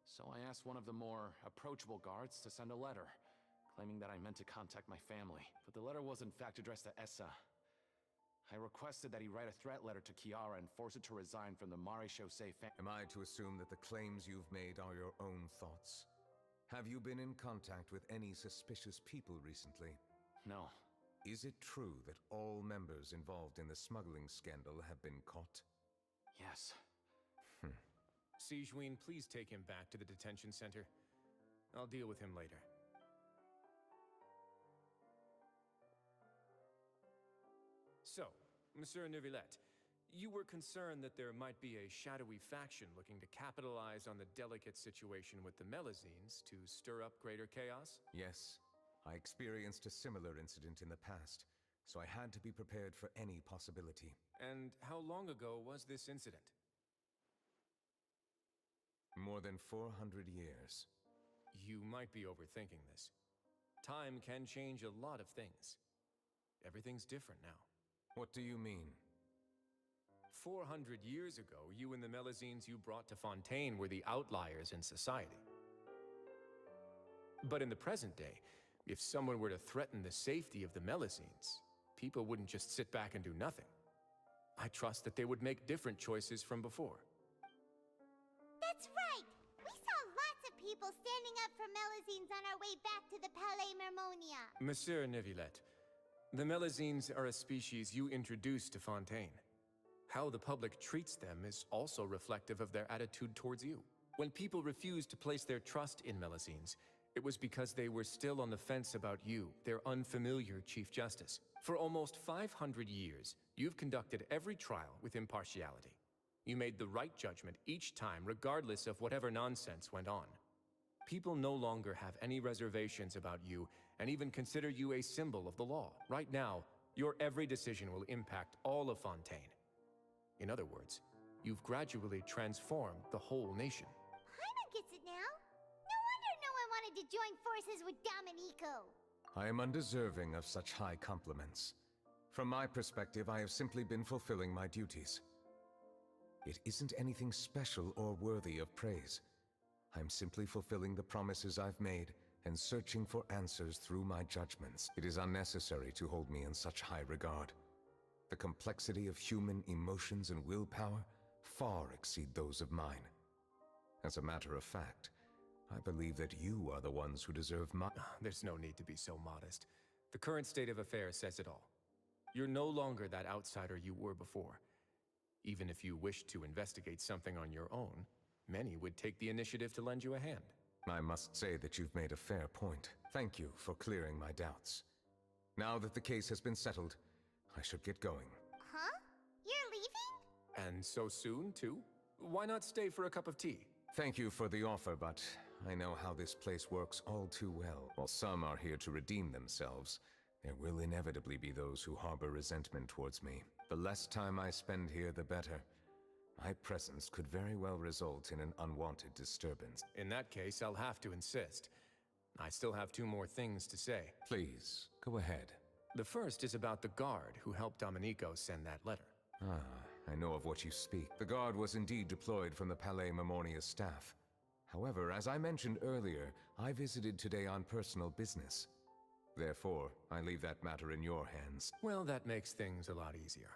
So I asked one of the more approachable guards to send a letter, claiming that I meant to contact my family. But the letter was in fact addressed to Essa. I requested that he write a threat letter to Chiara and force her to resign from the Marechaussee family. Am I to assume that the claims you've made are your own thoughts? Have you been in contact with any suspicious people recently? No. Is it true that all members involved in the smuggling scandal have been caught? Yes. Sigewinne, please take him back to the detention center. I'll deal with him later. So, Monsieur Neuvillette, you were concerned that there might be a shadowy faction looking to capitalize on the delicate situation with the Melusines to stir up greater chaos? Yes. I experienced a similar incident in the past, so I had to be prepared for any possibility. And how long ago was this incident? More than 400 years. You might be overthinking this. Time can change a lot of things. Everything's different now. What do you mean? 400 years ago, you and the Melusines you brought to Fontaine were the outliers in society. But in the present day, if someone were to threaten the safety of the Melusines, people wouldn't just sit back and do nothing. I trust that they would make different choices from before. That's right! We saw lots of people standing up for Melusines on our way back to the Palais Mermonia. Monsieur Neuvillette, the Melusines are a species you introduced to Fontaine. How the public treats them is also reflective of their attitude towards you. When people refused to place their trust in Melusines, it was because they were still on the fence about you, their unfamiliar Chief Justice. For almost 500 years, you've conducted every trial with impartiality. You made the right judgment each time, regardless of whatever nonsense went on. People no longer have any reservations about you, and even consider you a symbol of the law. Right now, your every decision will impact all of Fontaine. In other words, you've gradually transformed the whole nation. Paimon gets it now. No wonder no one wanted to join forces with Domenico. I am undeserving of such high compliments. From my perspective, I have simply been fulfilling my duties. It isn't anything special or worthy of praise. I'm simply fulfilling the promises I've made and searching for answers through my judgments. It is unnecessary to hold me in such high regard. The complexity of human emotions and willpower far exceed those of mine. As a matter of fact, I believe that you are the ones who deserve my... There's no need to be so modest. The current state of affairs says it all. You're no longer that outsider you were before. Even if you wished to investigate something on your own, many would take the initiative to lend you a hand. I must say that you've made a fair point. Thank you for clearing my doubts. Now that the case has been settled, I should get going. Huh? You're leaving? And so soon, too? Why not stay for a cup of tea? Thank you for the offer, but I know how this place works all too well. While some are here to redeem themselves, there will inevitably be those who harbor resentment towards me. The less time I spend here, the better. My presence could very well result in an unwanted disturbance. In that case, I'll have to insist. I still have 2 more things to say. Please, go ahead. The first is about the guard who helped Domenico send that letter. Ah, I know of what you speak. The guard was indeed deployed from the Palais Memornia's staff. However, as I mentioned earlier, I visited today on personal business. Therefore, I leave that matter in your hands. Well, that makes things a lot easier.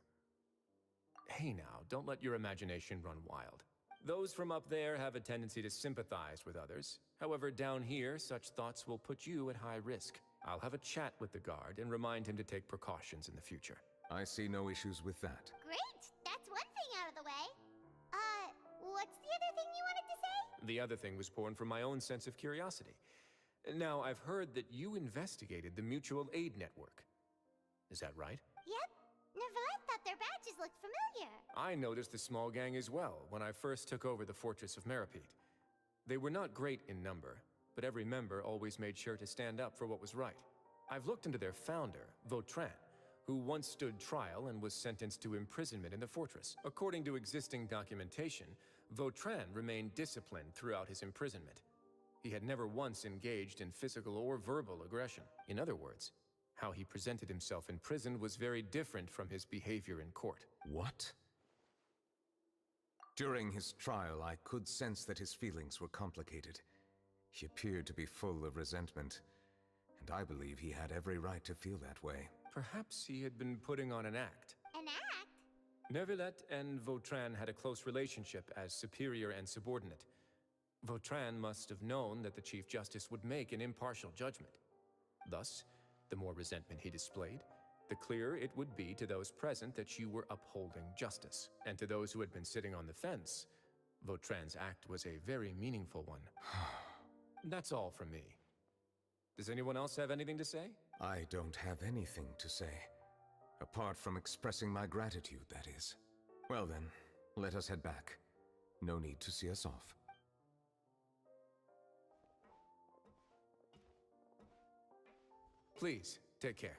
Hey now, don't let your imagination run wild. Those from up there have a tendency to sympathize with others. However, down here, such thoughts will put you at high risk. I'll have a chat with the guard and remind him to take precautions in the future. I see no issues with that. Great! That's one thing out of the way. What's the other thing you wanted to say? The other thing was born from my own sense of curiosity. Now, I've heard that you investigated the Mutual Aid Network. Is that right? Yep. Neverland thought their badges looked familiar. I noticed the small gang as well when I first took over the Fortress of Meripede. They were not great in number, but every member always made sure to stand up for what was right. I've looked into their founder, Vautrin, who once stood trial and was sentenced to imprisonment in the fortress. According to existing documentation, Vautrin remained disciplined throughout his imprisonment. He had never once engaged in physical or verbal aggression. In other words, how he presented himself in prison was very different from his behavior in court. What? During his trial, I could sense that his feelings were complicated. He appeared to be full of resentment, and I believe he had every right to feel that way. Perhaps he had been putting on an act. An act? Neuvillette and Vautrin had a close relationship as superior and subordinate. Vautrin must have known that the Chief Justice would make an impartial judgment. Thus, the more resentment he displayed, the clearer it would be to those present that you were upholding justice. And to those who had been sitting on the fence, Vautrin's act was a very meaningful one. That's all from me. Does anyone else have anything to say? I don't have anything to say. Apart from expressing my gratitude, that is. Well then, let us head back. No need to see us off. Please, take care.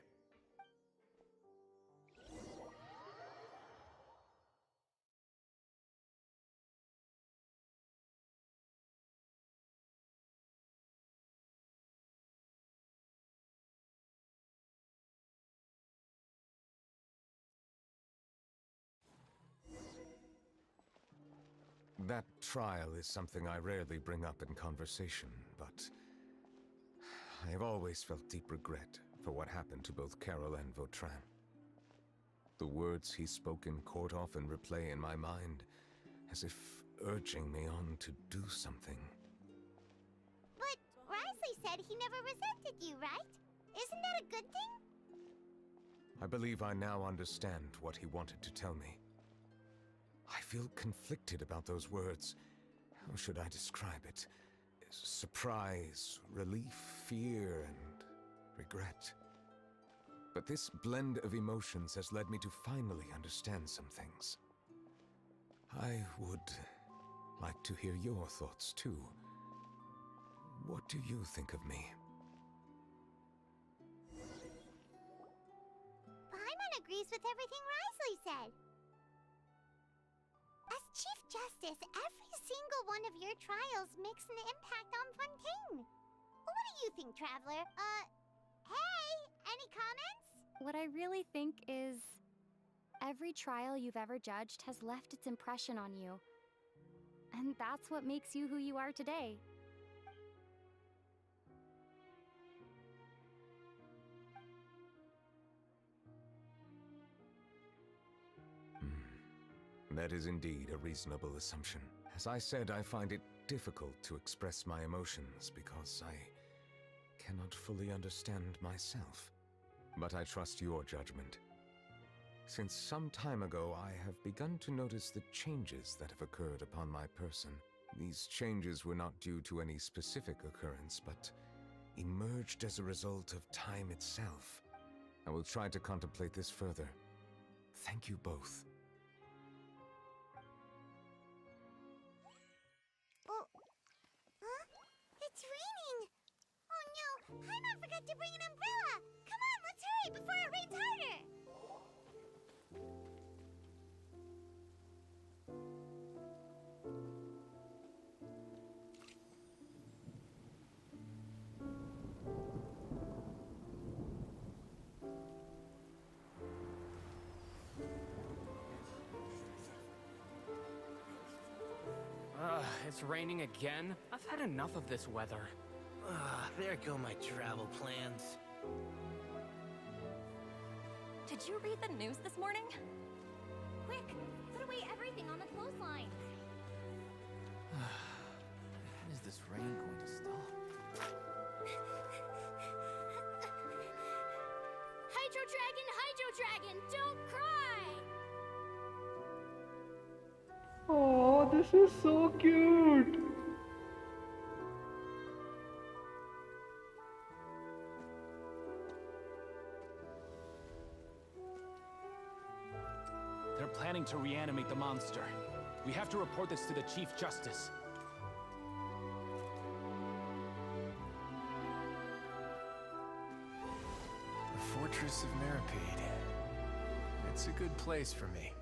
That trial is something I rarely bring up in conversation, but I have always felt deep regret for what happened to both Carol and Vautrin. The words he spoke in court often replay in my mind, as if urging me on to do something. But Risley said he never resented you, right? Isn't that a good thing? I believe I now understand what he wanted to tell me. I feel conflicted about those words. How should I describe it? Surprise, relief, fear, and regret. But this blend of emotions has led me to finally understand some things. I would like to hear your thoughts too. What do you think of me? Paimon agrees with everything Risley said. As Chief Justice, every single one of your trials makes an impact on Fontaine. What do you think, Traveler? Hey, any comments? What I really think is, every trial you've ever judged has left its impression on you. And that's what makes you who you are today. That That is indeed a reasonable assumption. As I said, I find it difficult to express my emotions because I cannot fully understand myself. But I trust your judgment. Since some time ago, I have begun to notice the changes that have occurred upon my person. These changes were not due to any specific occurrence, but emerged as a result of time itself. I will try to contemplate this further. Thank you both. Oh, huh? It's raining! Oh no, Paimon forgot to bring an umbrella! Come on, let's hurry before it rains harder! It's raining again? I've had enough of this weather. There go my travel plans. Did you read the news this morning? Quick, put away everything on the clothesline. When is this rain going to stop? Hydro Dragon, don't cry! Oh, this is so cute. They're planning to reanimate the monster. We have to report this to the Chief Justice. The Fortress of Meropide. It's a good place for me.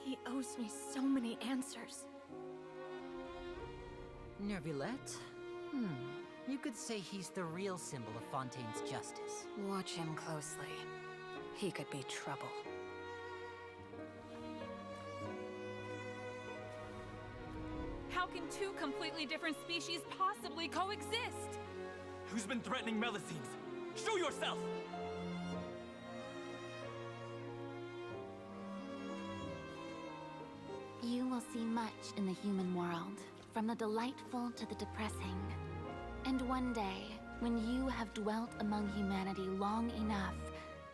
He owes me so many answers. Nervillette? You could say he's the real symbol of Fontaine's justice. Watch him closely. He could be trouble. How can two completely different species possibly coexist? Who's been threatening Melusines? Show yourself! You will see much in the human world, from the delightful to the depressing. And one day, when you have dwelt among humanity long enough,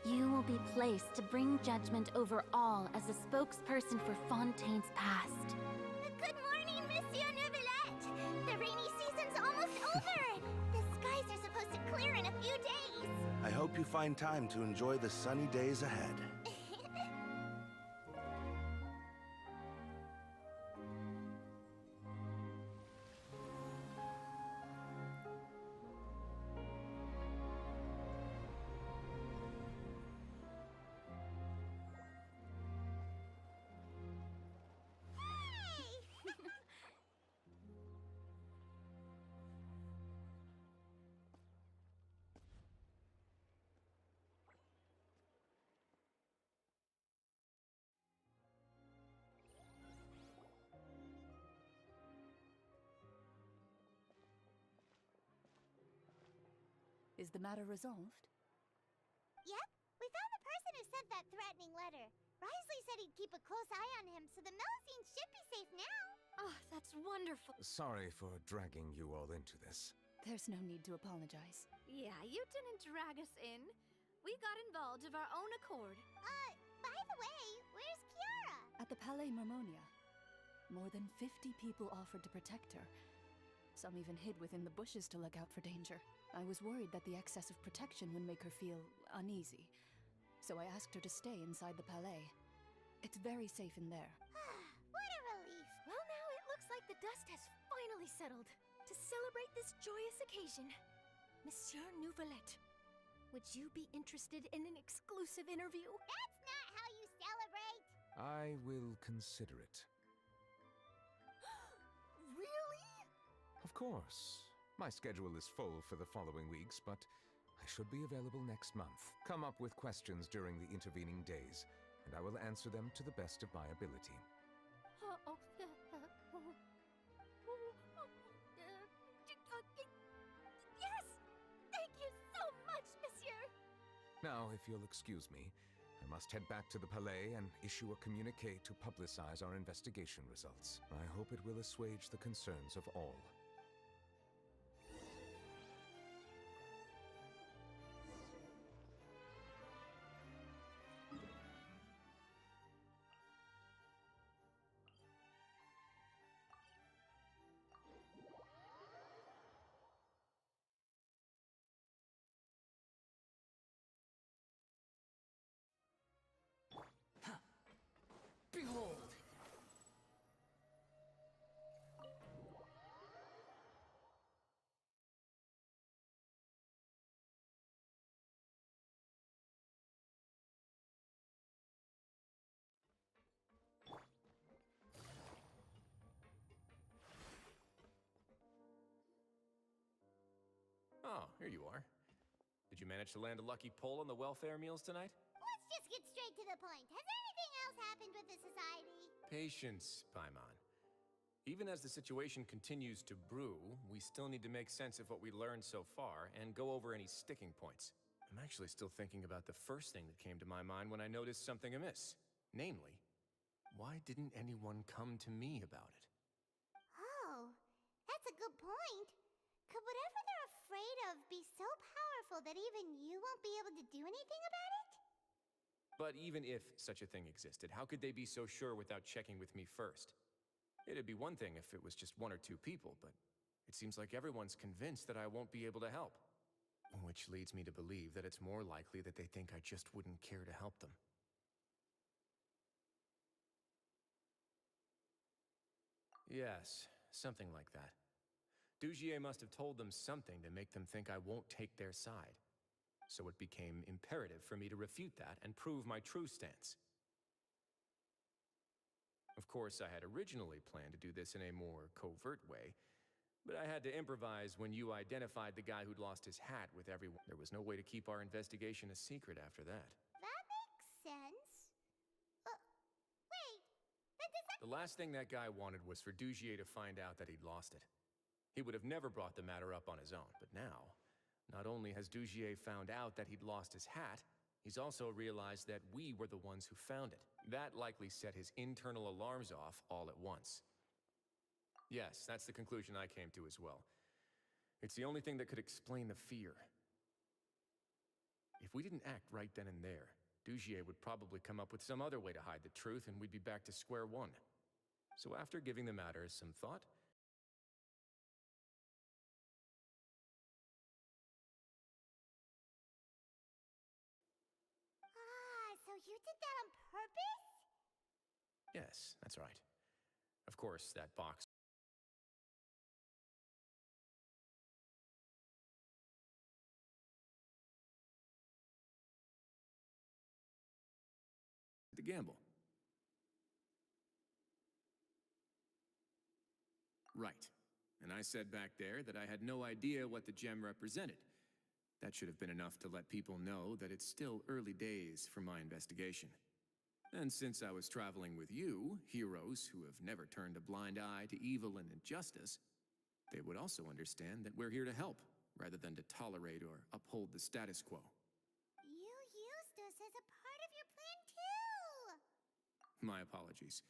you will be placed to bring judgment over all as a spokesperson for Fontaine's past. Good morning, Monsieur Neuvillette! The rainy season's almost over! The skies are supposed to clear in a few days! I hope you find time to enjoy the sunny days ahead. Is the matter resolved? Yep, we found the person who sent that threatening letter. Risley said he'd keep a close eye on him, so the Melusines should be safe now. Oh, that's wonderful. Sorry for dragging you all into this. There's no need to apologize. Yeah, you didn't drag us in. We got involved of our own accord. By the way, where's Kiara? At the Palais Mermonia. More than 50 people offered to protect her. Some even hid within the bushes to look out for danger. I was worried that the excess of protection would make her feel uneasy. So I asked her to stay inside the Palais. It's very safe in there. What a relief. Well, now it looks like the dust has finally settled. To celebrate this joyous occasion, Monsieur Neuvillette, would you be interested in an exclusive interview? That's not how you celebrate! I will consider it. Really? Of course. My schedule is full for the following weeks, but I should be available next month. Come up with questions during the intervening days, and I will answer them to the best of my ability. Now, if you'll excuse me, I must head back to the Palais and issue a communique to publicize our investigation results. I hope it will assuage the concerns of all. Behold! Oh, here you are. Did you manage to land a lucky pull on the welfare meals tonight? Let's just get straight to the point. Has anything else happened with the society? Patience, Paimon. Even as the situation continues to brew, we still need to make sense of what we learned so far and go over any sticking points. I'm actually still thinking about the first thing that came to my mind when I noticed something amiss. Namely, why didn't anyone come to me about it? Oh, that's a good point. Could whatever they're afraid of be so powerful that even you won't be able to do anything about it? But even if such a thing existed, how could they be so sure without checking with me first? It'd be one thing if it was just one or two people, but it seems like everyone's convinced that I won't be able to help. Which leads me to believe that it's more likely that they think I just wouldn't care to help them. Yes, something like that. Dugier must have told them something to make them think I won't take their side. So it became imperative for me to refute that and prove my true stance. Of course, I had originally planned to do this in a more covert way, but I had to improvise when you identified the guy who'd lost his hat with everyone. There was no way to keep our investigation a secret after that. That makes sense. Wait, that does The last thing that guy wanted was for Dugier to find out that he'd lost it. He would have never brought the matter up on his own, but now, not only has Dugier found out that he'd lost his hat, he's also realized that we were the ones who found it. That likely set his internal alarms off all at once. Yes, that's the conclusion I came to as well. It's the only thing that could explain the fear. If we didn't act right then and there, Dugier would probably come up with some other way to hide the truth and we'd be back to square one. So after giving the matter some thought, so you did that on purpose? yes, that's right. Of course, that box to gamble. Right. And I said back there that I had no idea what the gem represented. That should have been enough to let people know that it's still early days for my investigation. And since I was traveling with you, heroes who have never turned a blind eye to evil and injustice, they would also understand that we're here to help, rather than to tolerate or uphold the status quo. You used us as a part of your plan too! My apologies.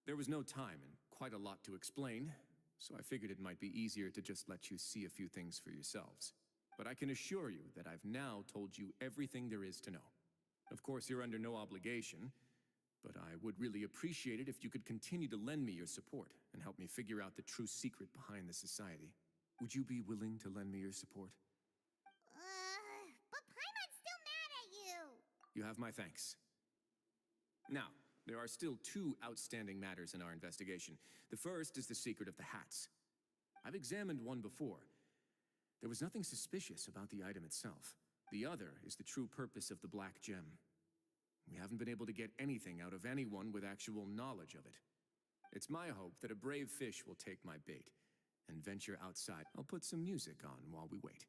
There was no time and quite a lot to explain, so I figured it might be easier to just let you see a few things for yourselves. But I can assure you that I've now told you everything there is to know. Of course, you're under no obligation, but I would really appreciate it if you could continue to lend me your support and help me figure out the true secret behind the society. Would you be willing to lend me your support? But Paimon's still mad at you! You have my thanks. Now, there are still two outstanding matters in our investigation. The first is the secret of the hats. I've examined one before. There was nothing suspicious about the item itself. The other is the true purpose of the black gem. We haven't been able to get anything out of anyone with actual knowledge of it. It's my hope that a brave fish will take my bait and venture outside. I'll put some music on while we wait.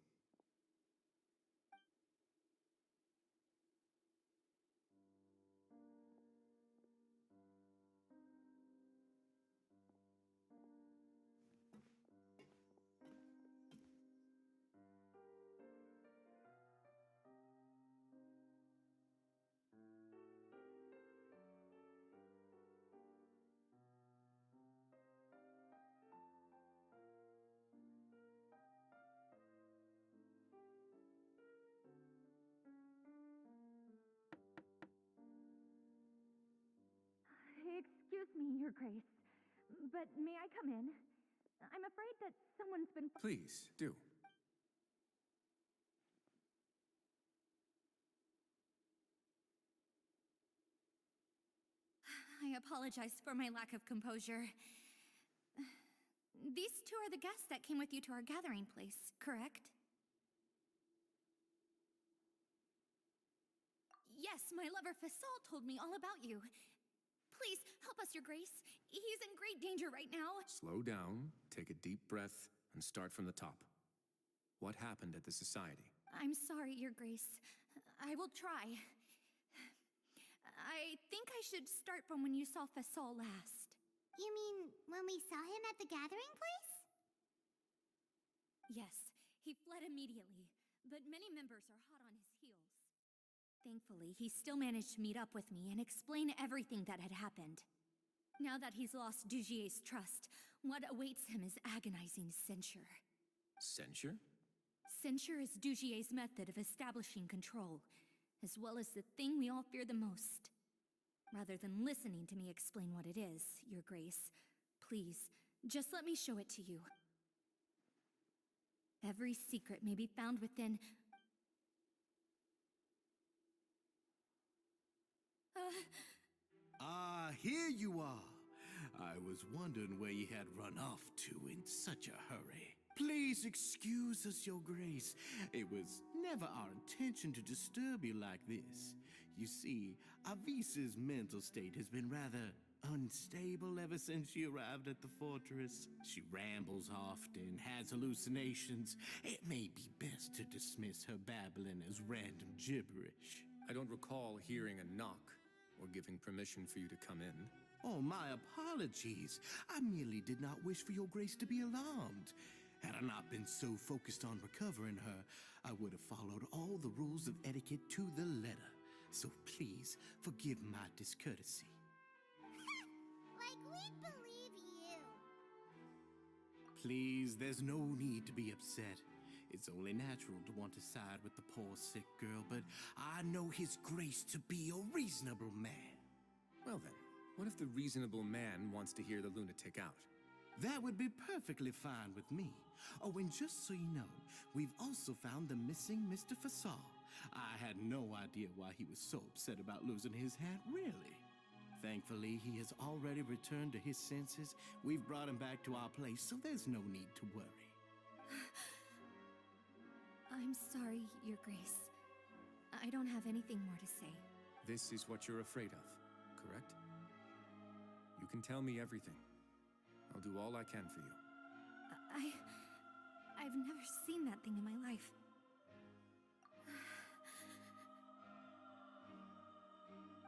me, Your Grace, but may I come in? I'm afraid that someone's been... Please, do. I apologize for my lack of composure. These two are the guests that came with you to our gathering place, correct? Yes, my lover Fasol told me all about you. Please, help us, Your Grace. He's in great danger right now. Slow down, take a deep breath, and start from the top. What happened at the Society? I'm sorry, Your Grace. I will try. I think I should start from when you saw Fasol last. You mean when we saw him at the gathering place? Yes, he fled immediately, but many members are hot on his heels. Thankfully, he still managed to meet up with me and explain everything that had happened. Now that he's lost Dugier's trust, what awaits him is agonizing censure. Censure? Censure is Dugier's method of establishing control, as well as the thing we all fear the most. Rather than listening to me explain what it is, Your Grace, please, just let me show it to you. Every secret may be found within... Here you are. I was wondering where you had run off to in such a hurry. Please excuse us, Your Grace. It was never our intention to disturb you like this. You see, Avisa's mental state has been rather unstable ever since she arrived at the fortress. She rambles often, has hallucinations. It may be best to dismiss her babbling as random gibberish. I don't recall hearing a knock or giving permission for you to come in. Oh, my apologies. I merely did not wish for Your Grace to be alarmed. Had I not been so focused on recovering her, I would have followed all the rules of etiquette to the letter. So please, forgive my discourtesy. Like we'd believe you. Please, there's no need to be upset. It's only natural to want to side with the poor sick girl, but I know His Grace to be a reasonable man. Well then, what if the reasonable man wants to hear the lunatic out? That would be perfectly fine with me. Oh, and just so you know, we've also found the missing Mr. Fasol. I had no idea why he was so upset about losing his hat, really. Thankfully, he has already returned to his senses. We've brought him back to our place, so there's no need to worry. I'm sorry, Your Grace. I don't have anything more to say. This is what you're afraid of, correct? You can tell me everything. I'll do all I can for you. I've never seen that thing in my life.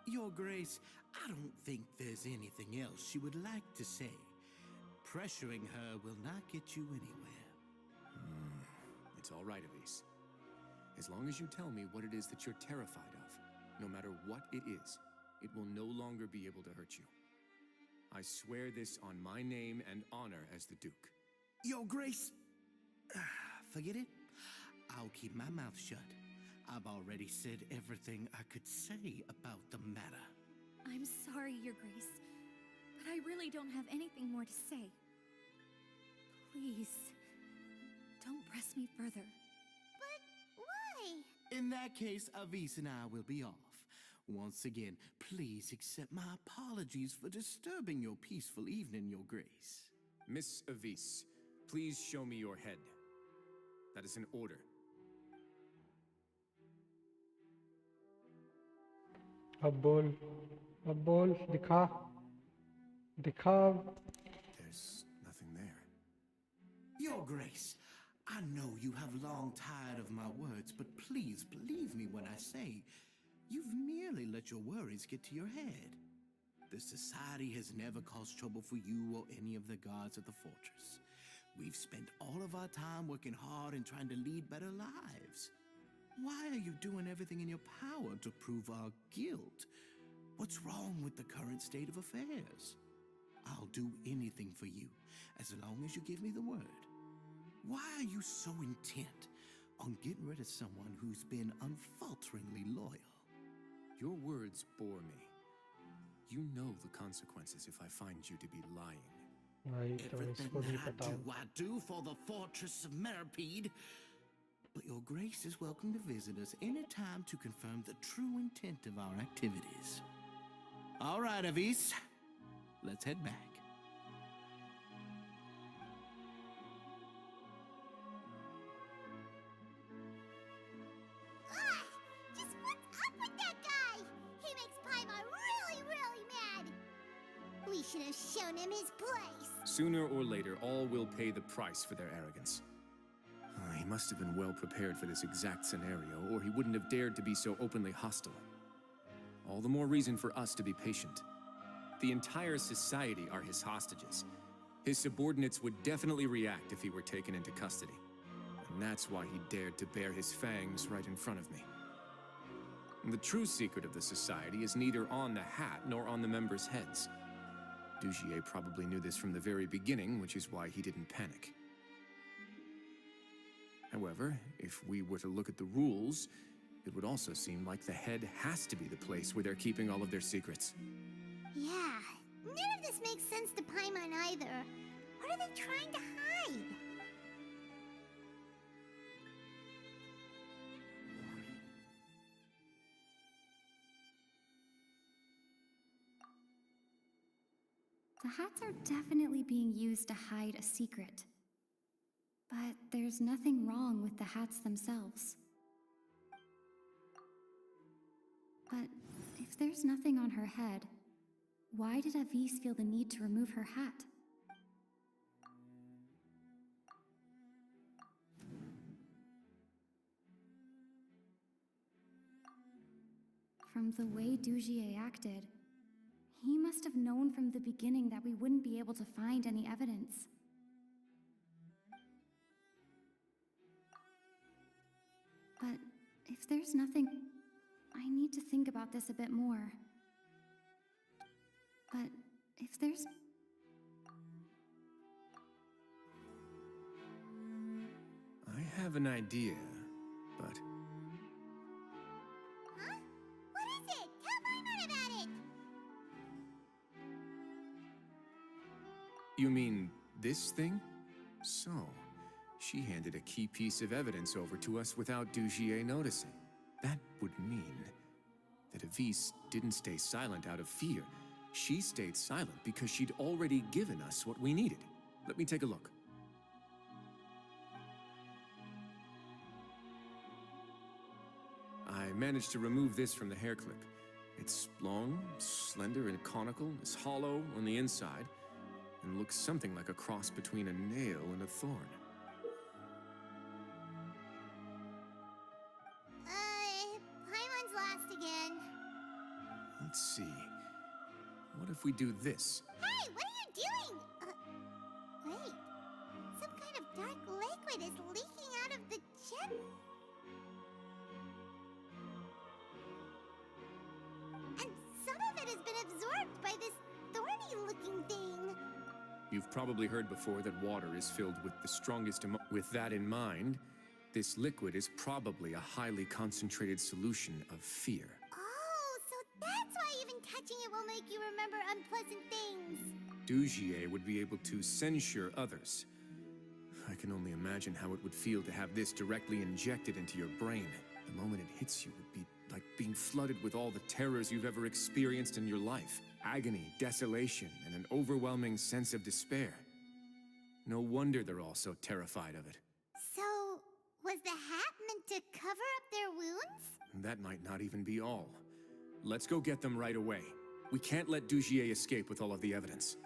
Your Grace, I don't think there's anything else she would like to say. Pressuring her will not get you anywhere. It's all right, Avise. As long as you tell me what it is that you're terrified of, no matter what it is, it will no longer be able to hurt you. I swear this on my name and honor as the Duke. Your Grace, forget it. I'll keep my mouth shut. I've already said everything I could say about the matter. I'm sorry, Your Grace, but I really don't have anything more to say. Please, don't press me further. But why? In that case, Avise and I will be off. Once again, please accept my apologies for disturbing your peaceful evening, Your Grace. Miss Avise, please show me your head. That is an order. अब बोल दिखा There's nothing there. Your Grace, I know you have long tired of my words, but please believe me when I say you've merely let your worries get to your head. The Society has never caused trouble for you or any of the guards at the fortress. We've spent all of our time working hard and trying to lead better lives. Why are you doing everything in your power to prove our guilt? What's wrong with the current state of affairs? I'll do anything for you, as long as you give me the word. Why are you so intent on getting rid of someone who's been unfalteringly loyal? Your words bore me. You know the consequences if I find you to be lying. भाई तो Everything इसको भी that बताओ. I do for the Fortress of Meripede. But your grace is welcome to visit us anytime to confirm the true intent of our activities. All right, Avis. Let's head back. Just what's up with that guy? He makes Paimon really, really mad. We should have shown him his place. Sooner or later, all will pay the price for their arrogance. He must have been well prepared for this exact scenario, or he wouldn't have dared to be so openly hostile. All the more reason for us to be patient. The entire society are his hostages. His subordinates would definitely react if he were taken into custody. And that's why he dared to bare his fangs right in front of me. The true secret of the society is neither on the hat nor on the members' heads. Dugier probably knew this from the very beginning, which is why he didn't panic. However, if we were to look at the rules, it would also seem like the head has to be the place where they're keeping all of their secrets. Yeah, none of this makes sense to Paimon either. What are they trying to hide? The hats are definitely being used to hide a secret. But there's nothing wrong with the hats themselves. But if there's nothing on her head, why did Avis feel the need to remove her hat? From the way Dugier acted, he must have known from the beginning that we wouldn't be able to find any evidence. But if there's nothing, I need to think about this a bit more. But if there's... I have an idea, but... Huh? What is it? Tell Paimon about it! You mean this thing? So, she handed a key piece of evidence over to us without Dugier noticing. That would mean that Avis didn't stay silent out of fear. She stayed silent because she'd already given us what we needed. Let me take a look. I managed to remove this from the hair clip. It's long, slender, and conical, is hollow on the inside, and looks something like a cross between a nail and a thorn. Paimon's last again. Let's see. What if we do this? Hey, what are you doing? Wait. Some kind of dark liquid is leaking out of the chip. And some of it has been absorbed by this thorny-looking thing. You've probably heard before that water is filled with the strongest With that in mind, this liquid is probably a highly concentrated solution of fear. Oh, so that's why even touching it will make you remember unpleasant things. Dugier would be able to censure others. I can only imagine how it would feel to have this directly injected into your brain. The moment it hits you would be like being flooded with all the terrors you've ever experienced in your life. Agony, desolation, and an overwhelming sense of despair. No wonder they're all so terrified of it. So, was the hat meant to cover up their wounds? That might not even be all. Let's go get them right away. We can't let Dugier escape with all of the evidence.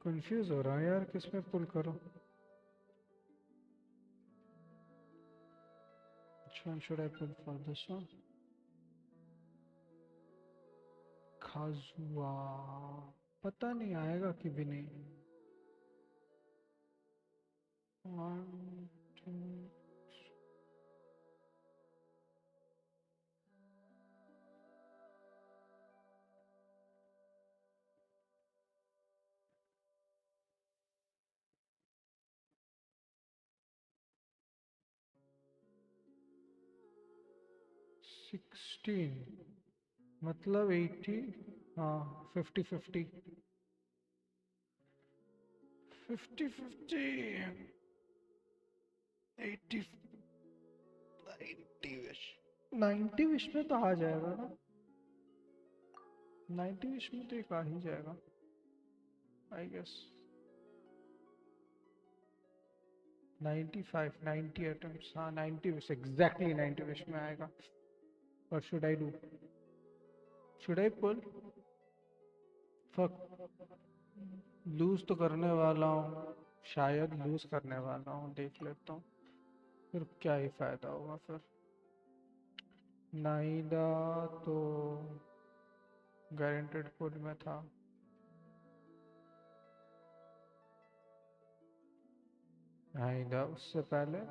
Confuse हो रहा है यार, किसमें पुल करो? Which one should I pull for this one? खाजुआ पता नहीं आएगा कि भी नहीं. 1 2 16 मतलब 80. हाँ 50-50 50-50 80 90 विश 90 विश में तो आ जाएगा ना. 90 विश में तो एक आ ही जाएगा आई गेस. 95 90 अटेम्प्ट्स. हाँ 90 विश एग्जैक्टली 90 विश में आएगा. What should I do? Should I pull? Fuck. Lose तो करने वाला हूँ, शायद लूज करने वाला हूँ. देख लेता हूँ फिर क्या ही फायदा होगा फिर. नाइडा तो गारंटेड पुल में था. नाइडा उससे पहले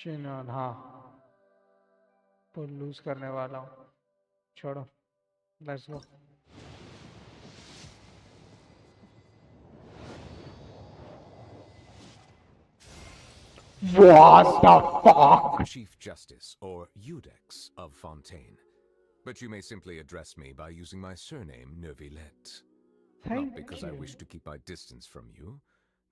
शिनॉन. हाँ पुल लूज करने वाला हूँ. छोड़ो, let's go. What the fuck? Chief Justice, or Eudex, of Fontaine. But you may simply address me by using my surname, Neuvillette. Not because I wish to keep my distance from you.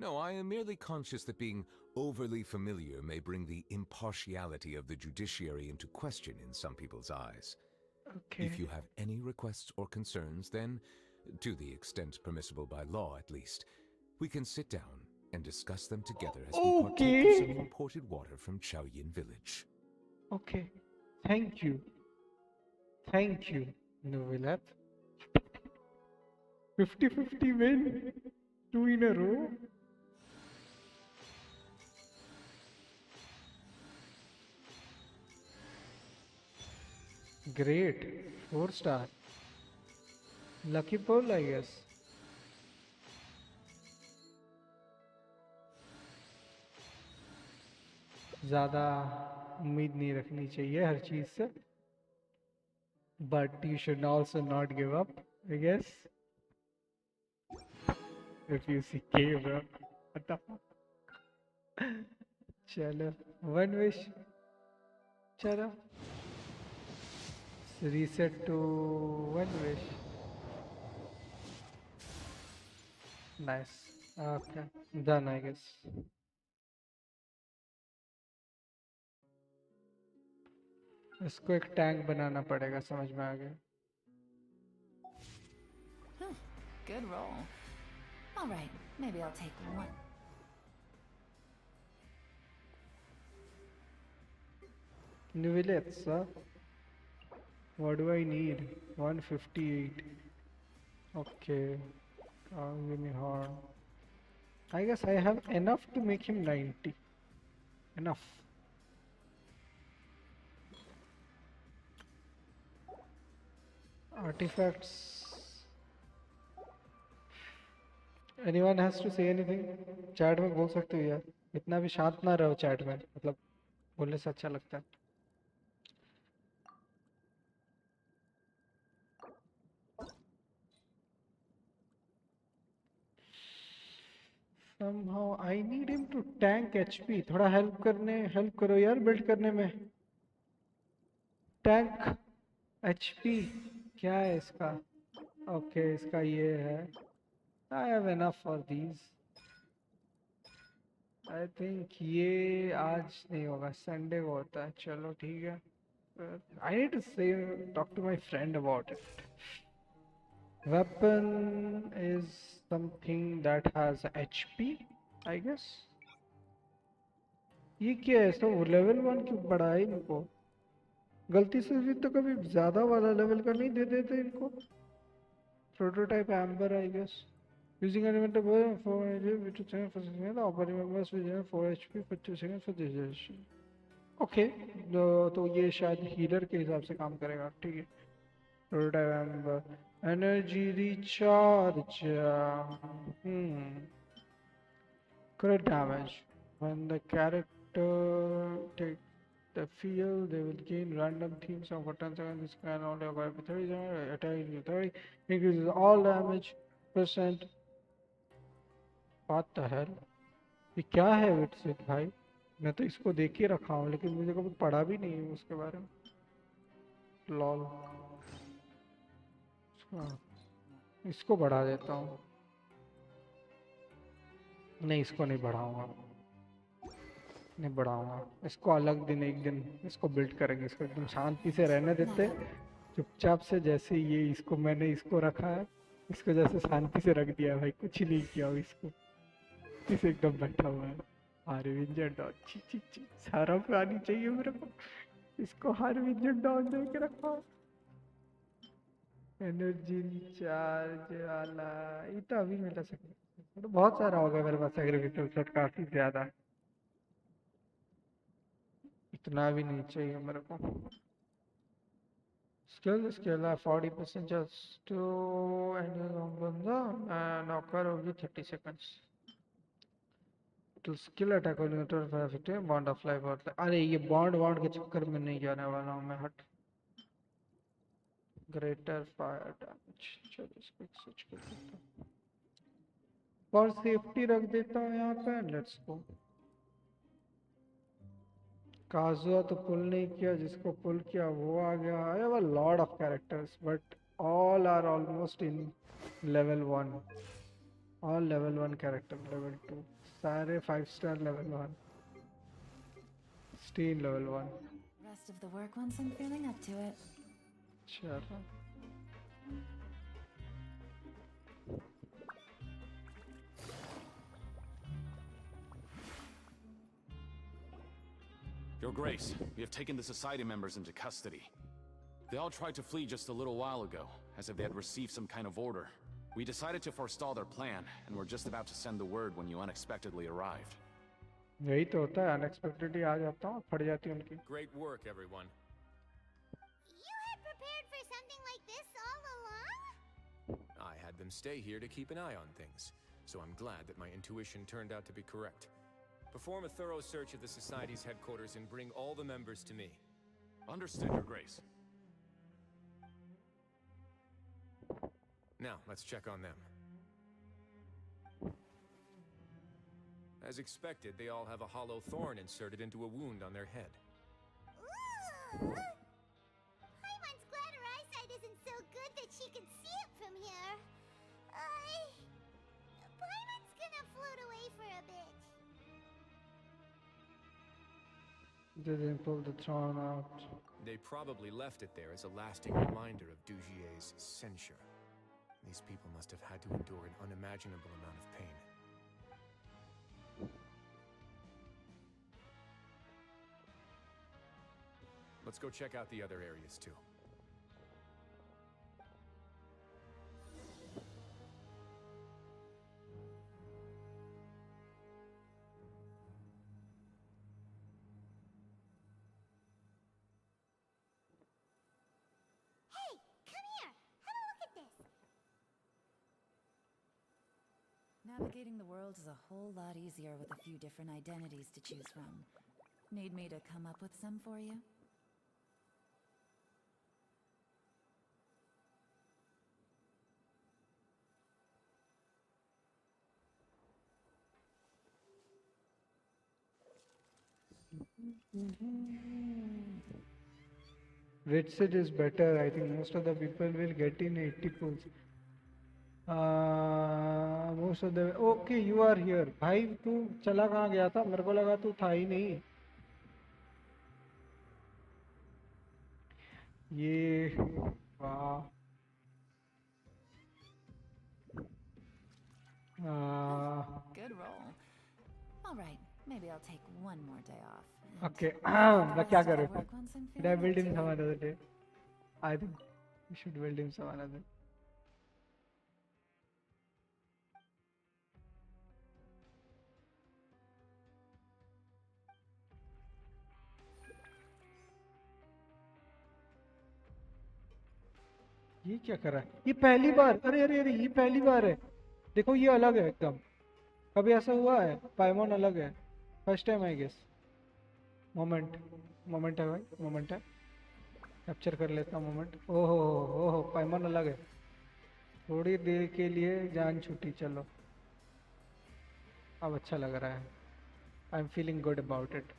No, I am merely conscious that being overly familiar may bring the impartiality of the judiciary into question in some people's eyes. Okay. If you have any requests or concerns, then, to the extent permissible by law at least, we can sit down and discuss them together as we partake of some imported water from Chaoyin village. Okay. Thank you. Thank you, Neuvillette. 50-50 win. 2 in a row. Great. 4 star. Lucky pull, I guess. ज़्यादा उम्मीद नहीं रखनी चाहिए हर चीज़ से. But you should also not give up, I guess. If you see cave, bro. What the fuck? चलो, 1 wish. चलो. Reset to 1 wish. Nice. Okay. Done, I guess. इसको एक टैंक बनाना पड़ेगा, समझ में आ गया. Good roll. All right, maybe I'll take one. Neuvillette, sir. What do I need? 158. Okay. Unicorn. I guess I have enough to make him 90. Enough. Artifacts. Anyone has to say anything? Chat में बोल सकते हो यार. इतना भी शांत ना रहो चैट में. मतलब बोलने से अच्छा लगता है. Somehow I need him to tank HP. थोड़ा help करो यार build करने में. Tank HP क्या है इसका? Okay, इसका ये है. I have enough for these. I think ये आज नहीं होगा, Sunday को होता है. चलो ठीक है. I need to talk to my friend about it. Weapon is something that has HP, I guess. ये क्या है? सब लेवल 1 क्यों बढ़ा है इनको? गलती से भी तो कभी ज्यादा वाला लेवल का नहीं दे देते इनको। Prototype Amber I guess using an event for to turn for the operating members with 4 HP for 2 seconds for this duration. Okay तो ये शायद हीलर के हिसाब से काम करेगा, ठीक है। Prototype amber energy recharge correct damage when the character takes the field, they will gain random themes of for 10 seconds. This can only occur for 30 seconds. Attack is 30, increases all damage percent. What the hell? ये क्या है विटसिट भाई? मैं तो इसको देख ही रखा हूँ लेकिन मुझे कभी पढ़ा भी नहीं है उसके बारे में। लॉल। इसको बढ़ा देता हूँ। नहीं, इसको नहीं बढ़ाऊंगा, नहीं बढ़ाऊंगा। इसको अलग दिन एक दिन इसको बिल्ड करेंगे। इसको एकदम शांति से रहने देते, चुपचाप से। जैसे ये इसको मैंने इसको रखा है, इसको जैसे शांति से रख दिया भाई, कुछ नहीं किया इसको। इसे एकदम बैठा हुआ है। हार्विंजर डॉग, ची ची ची, सारा आनी चाहिए मेरे को। इसको हार्विंजर डॉग दे के रखा। एनर्जी रिचार्ज वाला ये तो अभी मिला सकता, तो बहुत सारा हो गया मेरे पास एग्रीकल्चर सेट, काफी ज्यादा। इतना भी नहीं चाहिए मेरे को। skill 40% just to end on बंदा and occur होगी 30 seconds to skill attack on neutral for 50 bond of life और अरे ये बॉन्ड के चक्कर में नहीं जाने वाला हूँ मैं, हट। ग्रेटर फायर डैमेज, चलो इसको स्विच कर देता हूँ, फॉर सेफ्टी रख देता हूँ यहाँ पे। Let's go. काजुआ तो पुल नहीं किया, जिसको पुल किया वो आ गया। I have a lot of characters but all are almost in level 1। All level 1 character, level 2 सारे 5 स्टार लेवल 1, स्टीन level 1। Rest of the work once I'm feeling up to it. चलो Your Grace, we have taken the Society members into custody. They all tried to flee just a little while ago, as if they had received some kind of order. We decided to forestall their plan, and were just about to send the word when you unexpectedly arrived. यही तो होता है, unexpectedly आ जाता हूँ, फट जाती है उनकी। Great work, everyone. You had prepared for something like this all along? I had them stay here to keep an eye on things, so I'm glad that my intuition turned out to be correct. Perform a thorough search of the Society's headquarters and bring all the members to me. Understood, Your Grace. Now, let's check on them. As expected, they all have a hollow thorn inserted into a wound on their head. Ooh! Paimon's glad her eyesight isn't so good that she can see it from here. Paimon's gonna float away for a bit. They didn't pull the thorn out. They probably left it there as a lasting reminder of Dugier's censure. These people must have had to endure an unimaginable amount of pain. Let's go check out the other areas too. Hey, come here. Have a look at this. Navigating the world is a whole lot easier with a few different identities to choose from. Need me to come up with some for you? Ritsit is better. I think most of the people will get in 80 pulls. Most of the okay, you are here. भाई तू चला कहाँ गया था? मेरे को लगा तू था ही नहीं। ये वाह। Good roll. All right, Maybe I'll take one more day off. Okay. and मैं the क्या rest of करूँ the फिर? work once I'm Should I feeling build up him to some it. another day? I think we should build him some another. ये क्या कर रहा है? ये पहली बार, अरे अरे अरे, ये पहली बार है. देखो ये अलग है एकदम. कभी ऐसा हुआ है? पाइमोन अलग है. First time I guess. Moment moment है भाई, मोमेंट है. कैप्चर कर लेता हूँ मोमेंट. ओहो ओहो, पाइमोन अलग है. थोड़ी देर के लिए जान छूटी. चलो अब अच्छा लग रहा है. I am feeling good about it.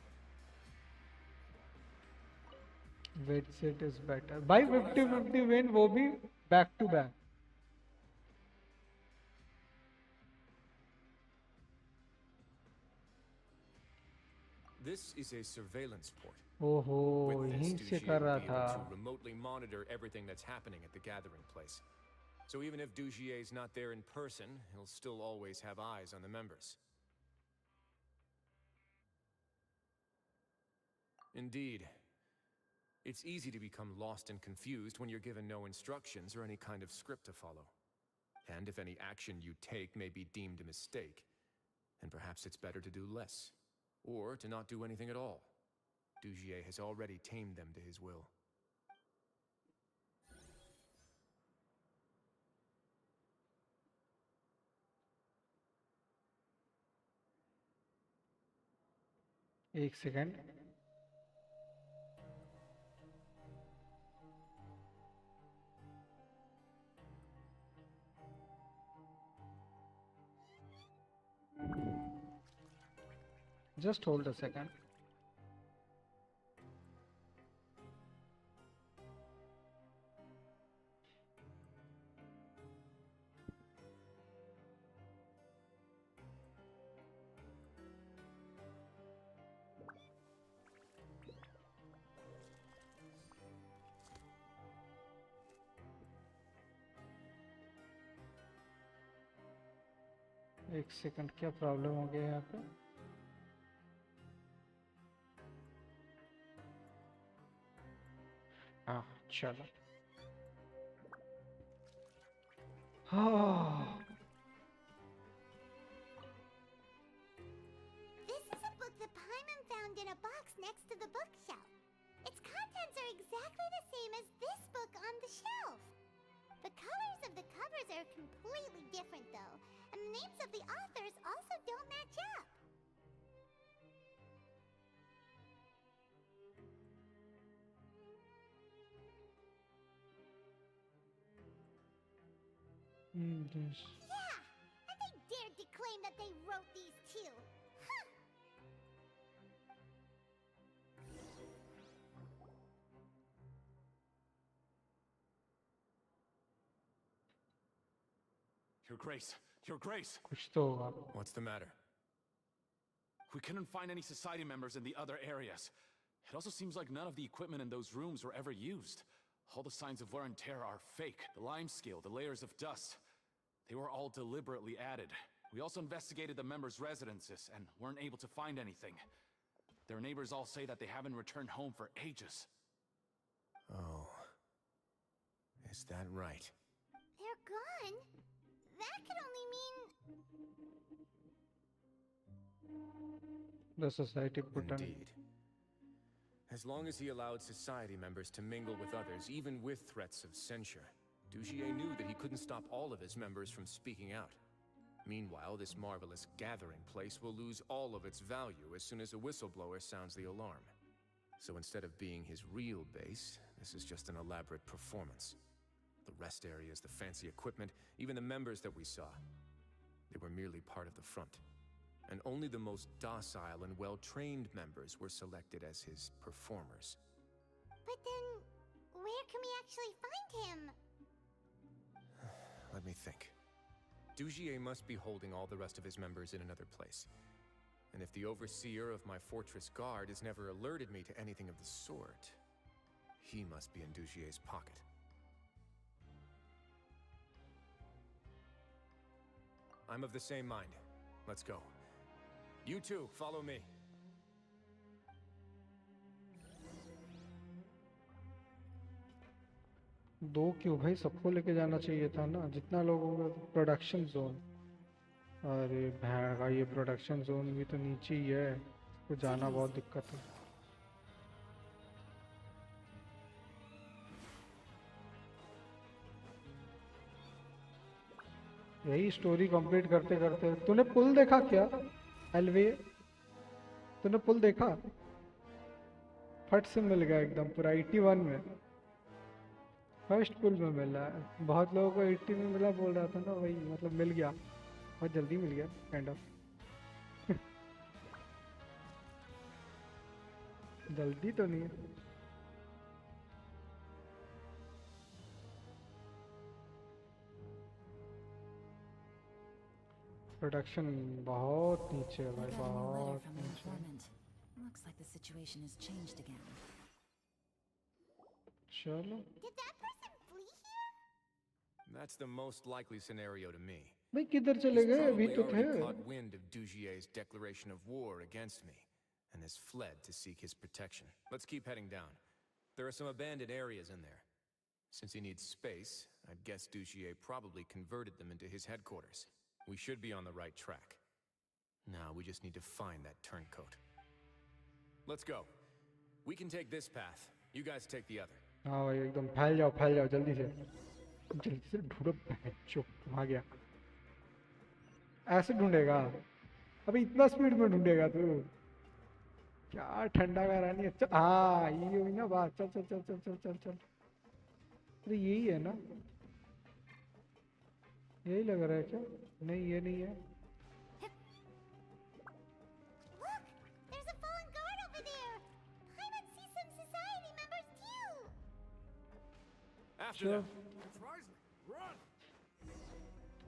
Vincent is better. By 50-50 win, वो भी back to back. This is a surveillance port. ओहो, यहीं से कर रहा Dugier will be था. able to remotely monitor everything that's happening at the gathering place. So even if Dugier's not there in person, he'll still always have eyes on the members. Indeed. It's easy to become lost and confused when you're given no instructions or any kind of script to follow. And if any action you take may be deemed a mistake, then perhaps it's better to do less. Or to not do anything at all. Dugier has already tamed them to his will. एक second. Just hold a second. एक second, क्या problem हो गया यहाँ पे? हाँ चलो. हाँ. This is a book that Paimon found in a box next to the bookshelf. Its contents are exactly the same as this book on the shelf. The colors of the covers are completely different though, and the names of the authors also don't match up. This. Yeah, and they dared to claim that they wrote these too. Huh. Your Grace, Your Grace! कुछ तो होगा. What's the matter? We couldn't find any society members in the other areas. It also seems like none of the equipment in those rooms were ever used. All the signs of wear and tear are fake. The lime scale, the layers of dust. They were all deliberately added. We also investigated the members' residences and weren't able to find anything. Their neighbors all say that they haven't returned home for ages. Oh. Is that right? They're gone? That could only mean... The society put on. Indeed. As long as he allowed society members to mingle with others, even with threats of censure, Dugier knew that he couldn't stop all of his members from speaking out. Meanwhile, this marvelous gathering place will lose all of its value as soon as a whistleblower sounds the alarm. So instead of being his real base, this is just an elaborate performance. The rest areas, the fancy equipment, even the members that we saw, they were merely part of the front. And only the most docile and well-trained members were selected as his performers. But then, where can we actually find him? Let me think. Dugier must be holding all the rest of his members in another place. And if the overseer of my fortress guard has never alerted me to anything of the sort, he must be in Dugier's pocket. I'm of the same mind. Let's go. You too, follow me. दो क्यों भाई, सबको लेके जाना चाहिए था ना, जितना लोग होंगे। प्रोडक्शन जोन, अरे भागा, ये प्रोडक्शन जोन भी तो नीचे ही है, तो जाना बहुत दिक्कत है। यही स्टोरी कंप्लीट करते करते। तूने पुल देखा क्या एलवे? तूने पुल देखा? फट से मिल गया एकदम पूरा 81 में। फर्स्ट पुल में मिला है। बहुत लोगों को 80 में मिला बोल रहा था ना, वही मतलब मिल गया, बहुत जल्दी मिल गया काइंड ऑफ। जल्दी तो नहीं है। प्रोडक्शन बहुत नीचे है I भाई, got a new letter बहुत from an नीचे। informant. Looks like the situation has changed again. चलो Did that person flee here? That's the most likely scenario to me. भाई किधर चले He's गए? अभी probably तो थे। already caught wind of Dugier's declaration of war against me and has fled to seek his protection. Let's keep heading down. There are some abandoned areas in there. Since he needs space, I'd guess Dugier probably converted them into his headquarters. We should be on the right track. Now we just need to find that turncoat. Let's go. We can take this path. You guys take the other. हाँ भाई एकदम फैल जाओ जल्दी से ढूंढो। चुप, वहाँ गया। ऐसे ढूंढेगा? अभी इतना स्पीड में ढूंढेगा तू? क्या ठंडा का रानी। अच्छा हाँ, ये हुई ना बात। चल चल चल चल चल चल चल। अरे यही है ना, यही लग रहा है क्या? नहीं, ये नहीं है। Look! There's a fallen guard over there! Paimon sees some society members too! After them.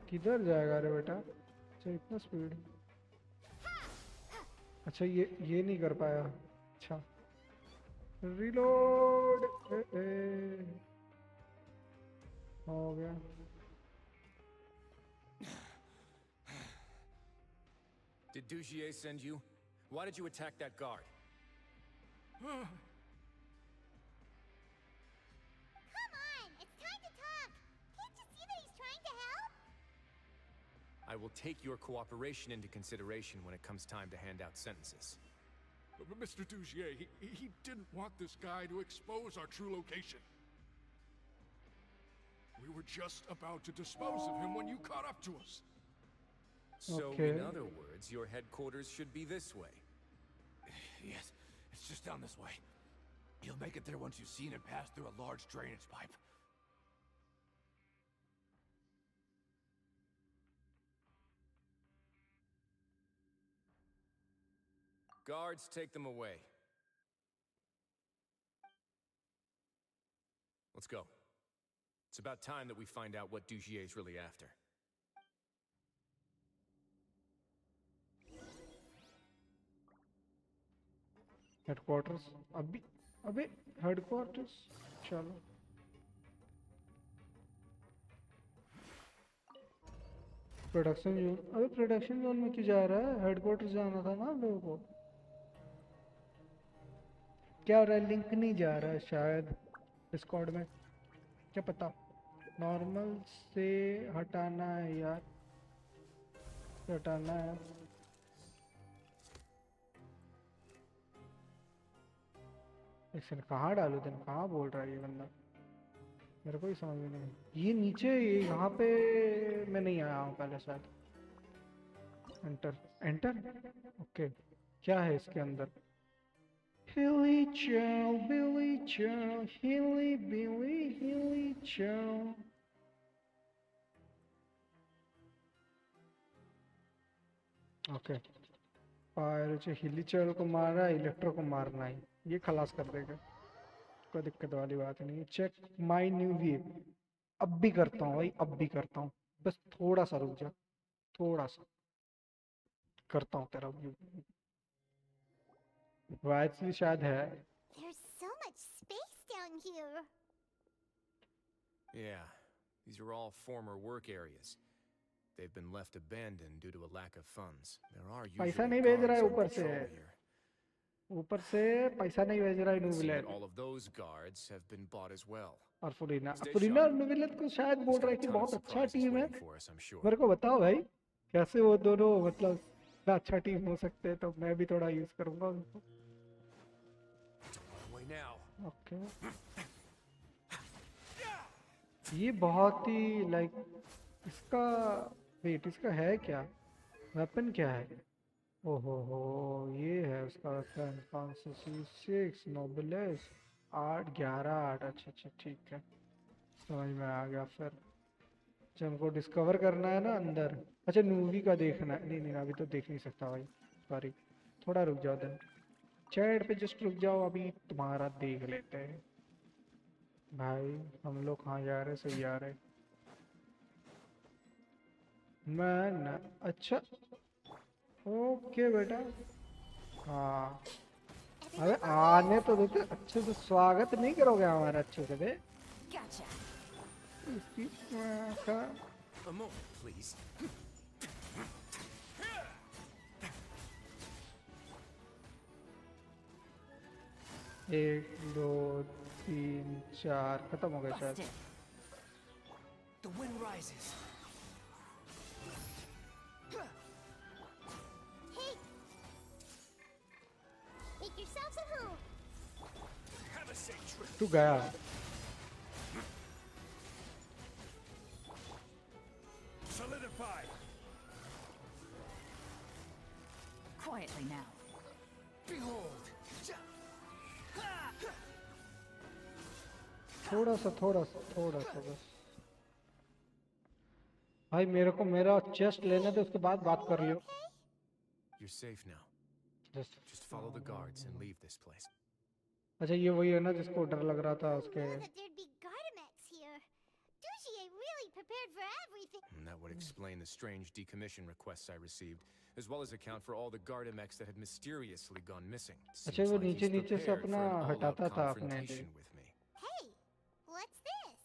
किधर जाएगा रे बेटा? अच्छा इतना स्पीड। अच्छा ये नहीं कर पाया। अच्छा रिलोड हो गया। Did Dugier send you? Why did you attack that guard? Come on! It's time to talk! Can't you see that he's trying to help? I will take your cooperation into consideration when it comes time to hand out sentences. But Mr. Dugier, he didn't want this guy to expose our true location. We were just about to dispose of him when you caught up to us. So, Okay. in other words, your headquarters should be this way. Yes, it's just down this way. You'll make it there once you've seen it pass through a large drainage pipe. Guards, take them away. Let's go. It's about time that we find out what Dugier's really after. Headquarters अभी, अबे headquarters. चलो production zone. अबे production zone में क्यों जा रहा है? Headquarters जाना था ना हम लोगों को। क्या हो रहा है? लिंक नहीं जा रहा है शायद डिस्कॉर्ड में, क्या पता। नॉर्मल से हटाना है यार, हटाना है। इसे कहाँ डालूं? दिन कहाँ बोल रहा है ये बंदा? मेरे को ही समझ में नहीं। ये नीचे यहाँ पे मैं नहीं आया हूँ पहले शायद। Enter enter, okay. क्या है इसके अंदर? हिली चल बिली चल, हिली बिली हिली चल। ओके, पायरो हिली चल को मारा, इलेक्ट्रो को मारना है, ये खलास कर देगा। कोई दिक्कत वाली बात नहीं है। Check my new V. अब भी करता हूँ भाई, अब भी करता हूँ। बस थोड़ा सा रुक जा, थोड़ा सा करता हूँ तेरा व्यू। वाइट्स भी शायद है। There's so much space down here! Yeah, these are all former work areas. They've been left abandoned due to a lack of funds. There are पैसा usually नहीं भेज रहा है guards on ऊपर से, patrol here. ऊपर से पैसा नहीं भेज रहा है It seems न्यूविलेट. that all of those guards have been bought as well. और फुरीना Stay फुरीना sharp. न्यूविलेट को शायद बोल He's रहा got है a कि ton of बहुत अच्छा surprises टीम है. waiting for us, I'm sure. मेरे को बताओ भाई कैसे वो दोनों मतलब इतना अच्छा टीम हो सकते हैं, तो मैं भी थोड़ा यूज करूंगा उनको. Way now. ओके. ये बहुत ही लाइक इसका वेट इसका है क्या, वेपन क्या है? ओहो हो, ये है उसका वेपन. कॉन्सेसी 6 नोबलेस 8 11 8. अच्छा अच्छा ठीक है, समझ में आ गया. फिर अच्छा हमको डिस्कवर करना है ना अंदर. अच्छा मूवी का देखना है. नहीं नहीं अभी तो देख नहीं सकता भाई, सॉरी. थोड़ा रुक जाओ देन, चैट पे जस्ट रुक जाओ, अभी तुम्हारा देख लेते हैं. भाई हम लोग कहाँ जा रहे हैं? सही जा रहे हैं. मैं ना अच्छा ओके बेटा. हाँ अबे आने तो देते, अच्छे से स्वागत नहीं करोगे हमारा अच्छे से बे? Gotcha. इसकी का A moment, please. 1 2 3 4 खत्म हो गया शायद. The wind rises. Hey! Make yourselves at home. Have a safe trip. तू गया. Solidify. Quietly now. Behold. थोड़ा सा बस. भाई मेरे को मेरा चेस्ट लेने दे, उसके बाद बात कर लियो. You're safe now. Just follow the guards and leave this place. अच्छा ये वही है ना जिसको डर लग रहा था उसके. That there'd be Gardamex here. Dougie really prepared for everything. And that would explain the strange decommission requests I received, as well as account for all the Gardamex that had mysteriously gone missing. अच्छा वो नीचे नीचे से अपना हटाता था अपने से. Hey, what's this?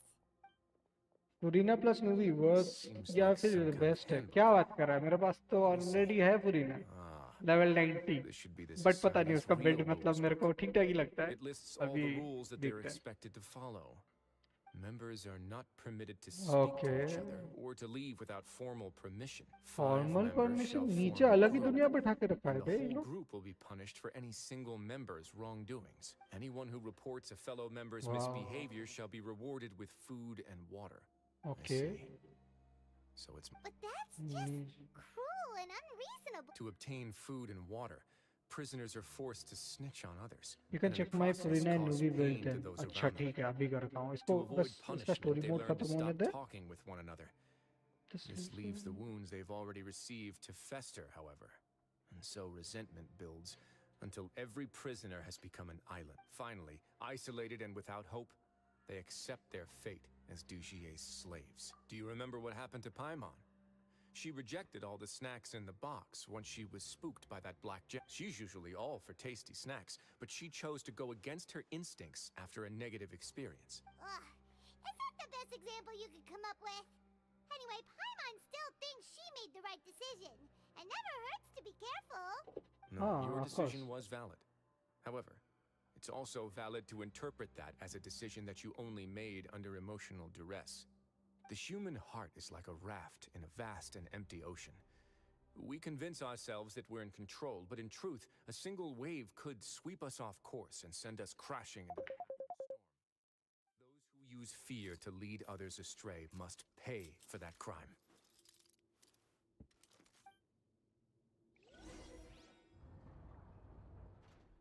पुरीना प्लस मूवी वर्थ या फिर बेस्ट है? क्या बात कर रहा है? मेरे पास तो ऑलरेडी है पुरीना लेवल 90, बट पता नहीं उसका बिल्ड मतलब मेरे को ठीक ठाक ही लगता है. It lists all अभी the rules that they're देखते हैं. expected to follow. Members are not permitted to speak to each other or to leave without formal permission. Formal Members permission shall नीचे form a अलग ही group, दुनिया बैठा के रखा है and बे the ये whole लोग. group will be punished for any single member's wrongdoings. Anyone who reports a fellow member's Wow. misbehavior shall be rewarded with food and water. Okay. I see. So it's But that's just cruel and unreasonable. to obtain food and water. Prisoners are forced to snitch on others. You can and in check the my process Purina cause movie built pain to in. those अच्छा around them. ठीक है अभी करता हूँ To इसको. avoid बस इसका punishment, story they mode learn to खत्म होने stop they. talking with one another. This This leaves the wounds they've already received to fester, however. And so resentment builds until every prisoner has become an island. Finally, isolated and without hope, they accept their fate as Dugier's slaves. Do you remember what happened to Paimon? She rejected all the snacks in the box once she was spooked by that black gem. She's usually all for tasty snacks, but she chose to go against her instincts after a negative experience. Ugh, is that the best example you could come up with? Anyway, Paimon still thinks she made the right decision. It never hurts to be careful. No, Ah, your of decision course. was valid. However, it's also valid to interpret that as a decision that you only made under emotional duress. The human heart is like a raft in a vast and empty ocean. We convince ourselves that we're in control, but in truth, a single wave could sweep us off course and send us crashing into the storm. Those who use fear to lead others astray must pay for that crime.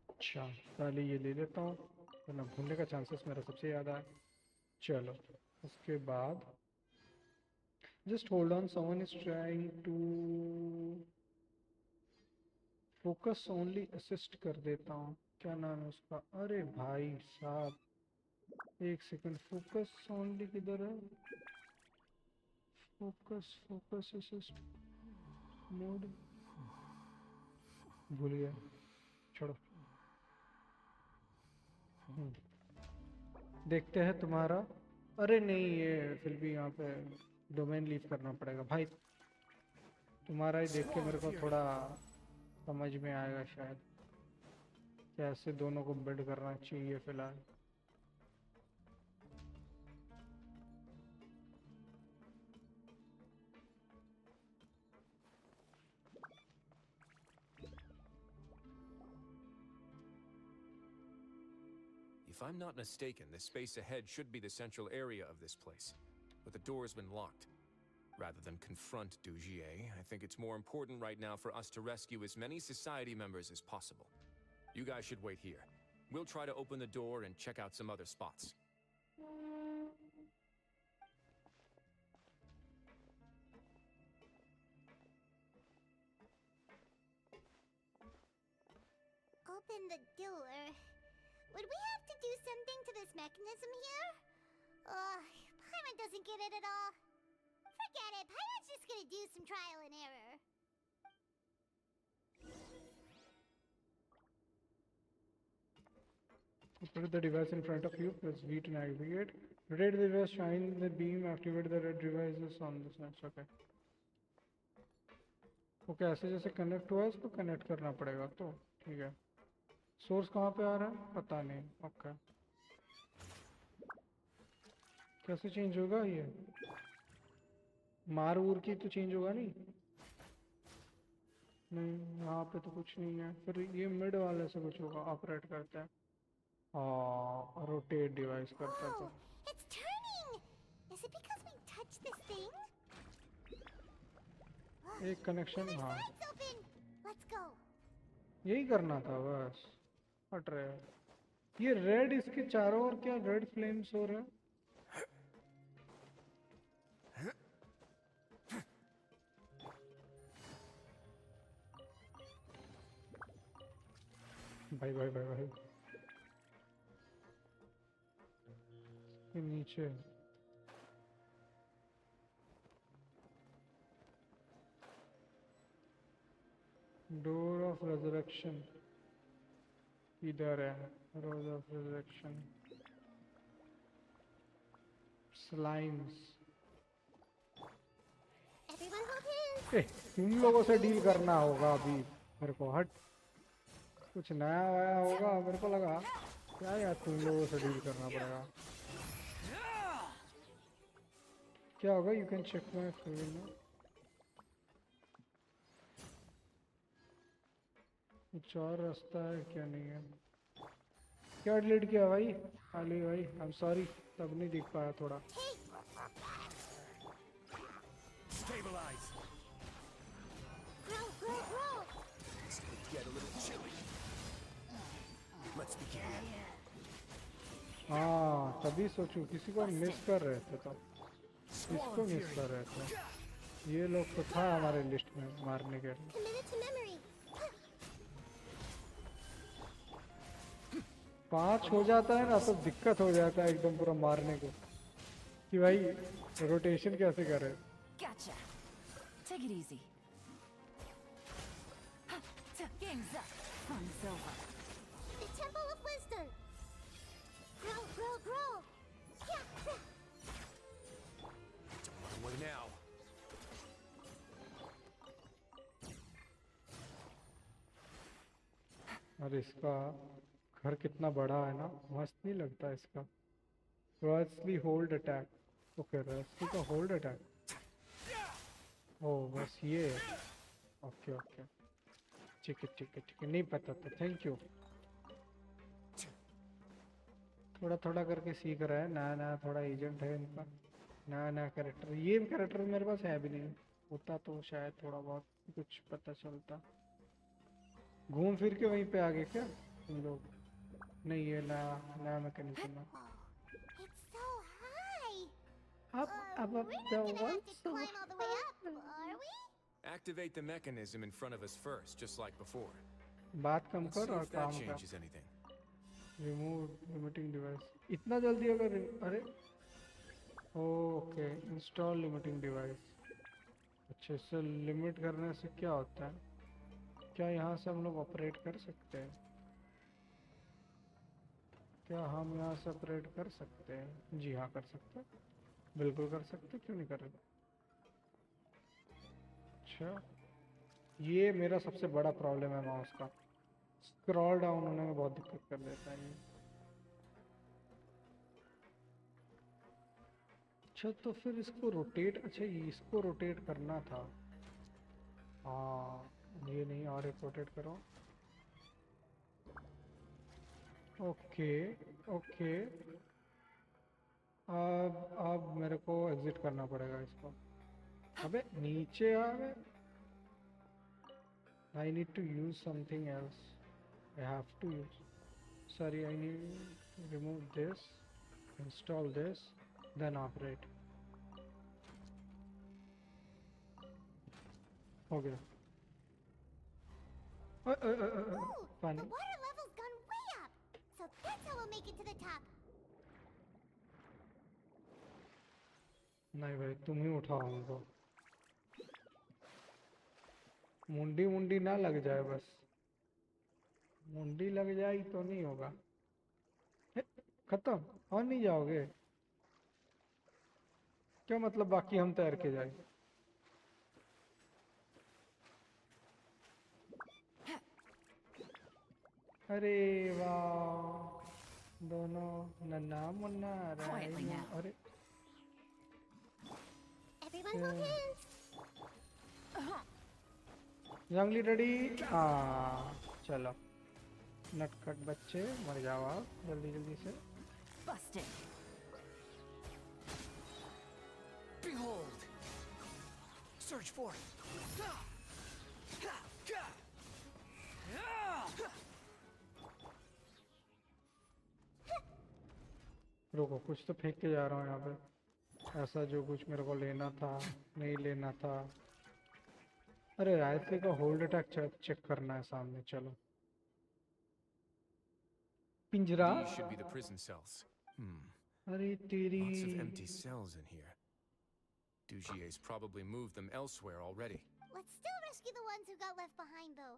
अच्छा पहले ये ले लेता हूँ वरना भूलने का chances मेरा सबसे ज़्यादा है. चलो उसके बाद just hold on, someone is trying to focus only assist कर देता हूँ. क्या नाम है उसका? अरे भाई साहब एक सेकंड, फोकस ओनली किधर है? फोकस असिस्ट मोड भूल गया, छोड़ो. देखते हैं तुम्हारा. अरे नहीं ये फिर भी यहाँ पे डोमेन लीव करना पड़ेगा भाई. तुम्हारा ही देख के मेरे को थोड़ा समझ में आएगा शायद कैसे दोनों को बिल्ड करना चाहिए फिलहाल। If I'm not mistaken, the space ahead should be the central area of this place, but the door's been locked. Rather than confront Dugier, I think it's more important right now for us to rescue as many society members as possible. You guys should wait here. We'll try to open the door and check out some other spots. Open the door. Would we have to do something to this mechanism here? Paimon doesn't get it at all. Forget it. Paimon's just gonna do some trial and error. Put the device in front of you, press V to navigate. Rotate the device, shine the beam, activate the red devices on this next. Okay. Okay ऐसे जैसे connect हुआ है इसको connect करना पड़ेगा तो ठीक है। सोर्स कहाँ पे आ रहा है पता नहीं। ओके कैसे चेंज होगा ये? मार वूर की तो चेंज होगा नहीं? नहीं यहाँ पे तो कुछ नहीं है। फिर ये मिड वाले से कुछ होगा ऑपरेट करता है। हाँ रोटेट डिवाइस करता है तो It's turning! Is it because we touched this thing? एक कनेक्शन। हाँ Let's open! Let's go! यही करना था बस। हट रहे हैं ये रेड इसके चारों ओर क्या रेड फ्लेम्स हो रहे हैं? भाई भाई भाई भाई ये नीचे डोर ऑफ रेजरेक्शन इधर है। रोज of resurrection slimes. Everyone hold hands! ए तुम लोगों से डील करना होगा अभी मेरे को। हट कुछ नया आया होगा मेरे को लगा क्या यार तुम लोगों से डील करना पड़ेगा। क्या होगा? You can check my phone. कुछ और रास्ता है क्या? नहीं है। क्या डिलीट किया भाई? अली भाई आई एम सॉरी तब नहीं दिख पाया थोड़ा। Stabilize. Grow! It's going to get a little chilly. Let's begin. हाँ तभी सोचूं किसी को मिस कर रहे थे तो किसको मिस कर रहे थे? ये लोग तो था हमारे लिस्ट में मारने के लिए। Committed to memory. 5 हो जाता है ना तो दिक्कत हो जाता है एकदम पूरा मारने को कि भाई रोटेशन कैसे करे। Gotcha. Take it easy. Game's up. Fun's over. The Temple of Wisdom. Grow! Yeah. Don't run away now. और इसका घर कितना बड़ा है ना मस्त नहीं लगता इसका। रॉयसली होल्ड अटैक। ओके रॉयसली का होल्ड अटैक। ओ बस ये ओके ठीक है नहीं पता था। Thank you. थोड़ा थोड़ा करके सीख रहा है। नया थोड़ा एजेंट है इनका। नया कैरेक्टर। ये कैरेक्टर मेरे पास है भी नहीं। होता तो शायद थोड़ा बहुत कुछ पता चलता। घूम फिर के वहीं पे आ गए क्या तुम लोग? नहीं ये नया मैकेनिज्म है। It's so high! Up We're not gonna have to climb all the way up, are we? Activate the mechanism in front of us first, just like before. बात कम Let's कर see और if that काम कर। changes anything. Remove limiting device. इतना जल्दी अगर अरे okay install limiting device. अच्छे से लिमिट करने से क्या होता है? क्या यहाँ से हम लोग ऑपरेट कर सकते हैं? क्या हम यहाँ से ऑपरेट कर सकते हैं? जी हाँ कर सकते हैं। बिल्कुल कर सकते। क्यों नहीं कर रहे? अच्छा ये मेरा सबसे बड़ा प्रॉब्लम है माउस का, स्क्रॉल डाउन होने में बहुत दिक्कत कर देता है ये। अच्छा तो फिर इसको रोटेट, अच्छा इसको रोटेट करना था। हाँ ये नहीं, और एक रोटेट करो। ओके ओके, अब मेरे को एग्जिट करना पड़ेगा इसको। अबे नीचे आ गए। I need to use something else. I have to use. Sorry, I need to remove this, install this, then operate. हो गया। पानी। The water level's gone way up. So that's how we'll make it to the top. नहीं भाई, तुम ही उठाओ हमको। मुंडी मुंडी ना लग जाए बस। मुंडी लग जाए तो नहीं होगा। खत्म, और नहीं जाओगे क्या? मतलब बाकी हम तैर के जाए? अरे वाह, दोनों नन्ना मुन्ना Quietly now. अरे Everyone hold hands. जंगली रेडी। चलो नटखट बच्चे मर जाओ आप जल्दी जल्दी से। Busted. Behold! Search for it! रुको, कुछ तो फेंक के जा रहा हूँ यहाँ पे, ऐसा जो कुछ मेरे को लेना था, नहीं लेना था। अरे राइफल का होल्ड अटैक चेक करना है सामने। चलो पिंजरा। These should be the prison cells. अरे तेरी, Lots of empty cells in here. Dugier's probably moved them elsewhere already. Let's still rescue the ones who got left behind, though.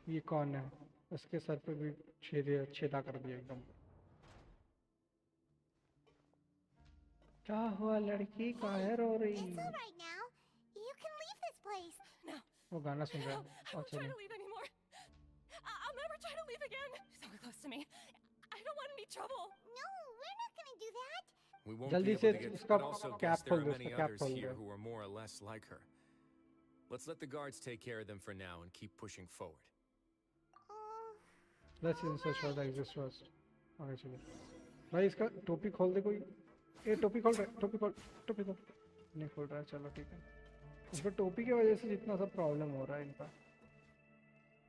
ये कौन है? इसके सर पे भी छेदा कर दिया एकदम। क्या हुआ लड़की, काहे रो रही? It's all right now. You can leave this place. No. वो गाना सुन रहा है। I won't try to leave anymore. I'll never try to leave again. So close to me. I don't want any trouble. No, we're not gonna do that. We won't जल्दी be से able to get, इसका but also cap guess there खोल are दो, many इसका cap others खोल here दो। who are more or less like her. Let's let the guards take care of them for now and keep pushing forward. Let's search for the exit first. आगे चलो। भाई इसका टोपी खोल दे कोई। ये टोपी खोल रहा है, टोपी खोल, टोपी खोल। नहीं खोल रहा है, चलो ठीक है। इसको टोपी की वजह से जितना सब प्रॉब्लम हो रहा है इनका।